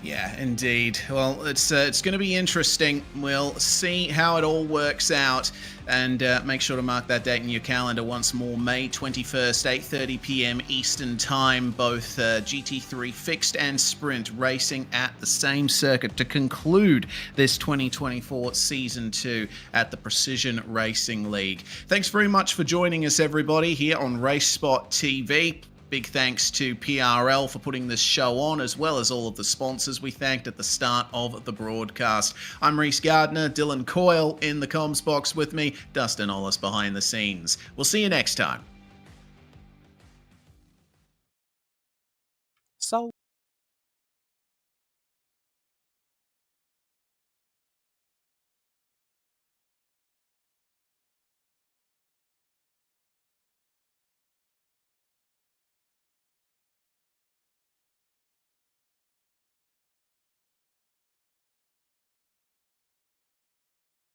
Yeah, indeed. Well, it's going to be interesting. We'll see how it all works out, and make sure to mark that date in your calendar once more. May 21st, 8:30 p.m. Eastern Time. Both GT3 fixed and sprint racing at the same circuit to conclude this 2024 Season 2 at the Precision Racing League. Thanks very much for joining us, everybody, here on RaceSpotTV. Big thanks to PRL for putting this show on, as well as all of the sponsors we thanked at the start of the broadcast. I'm Reese Gardner, Dylan Coyle in the comms box with me, Dustin Ollis behind the scenes. We'll see you next time.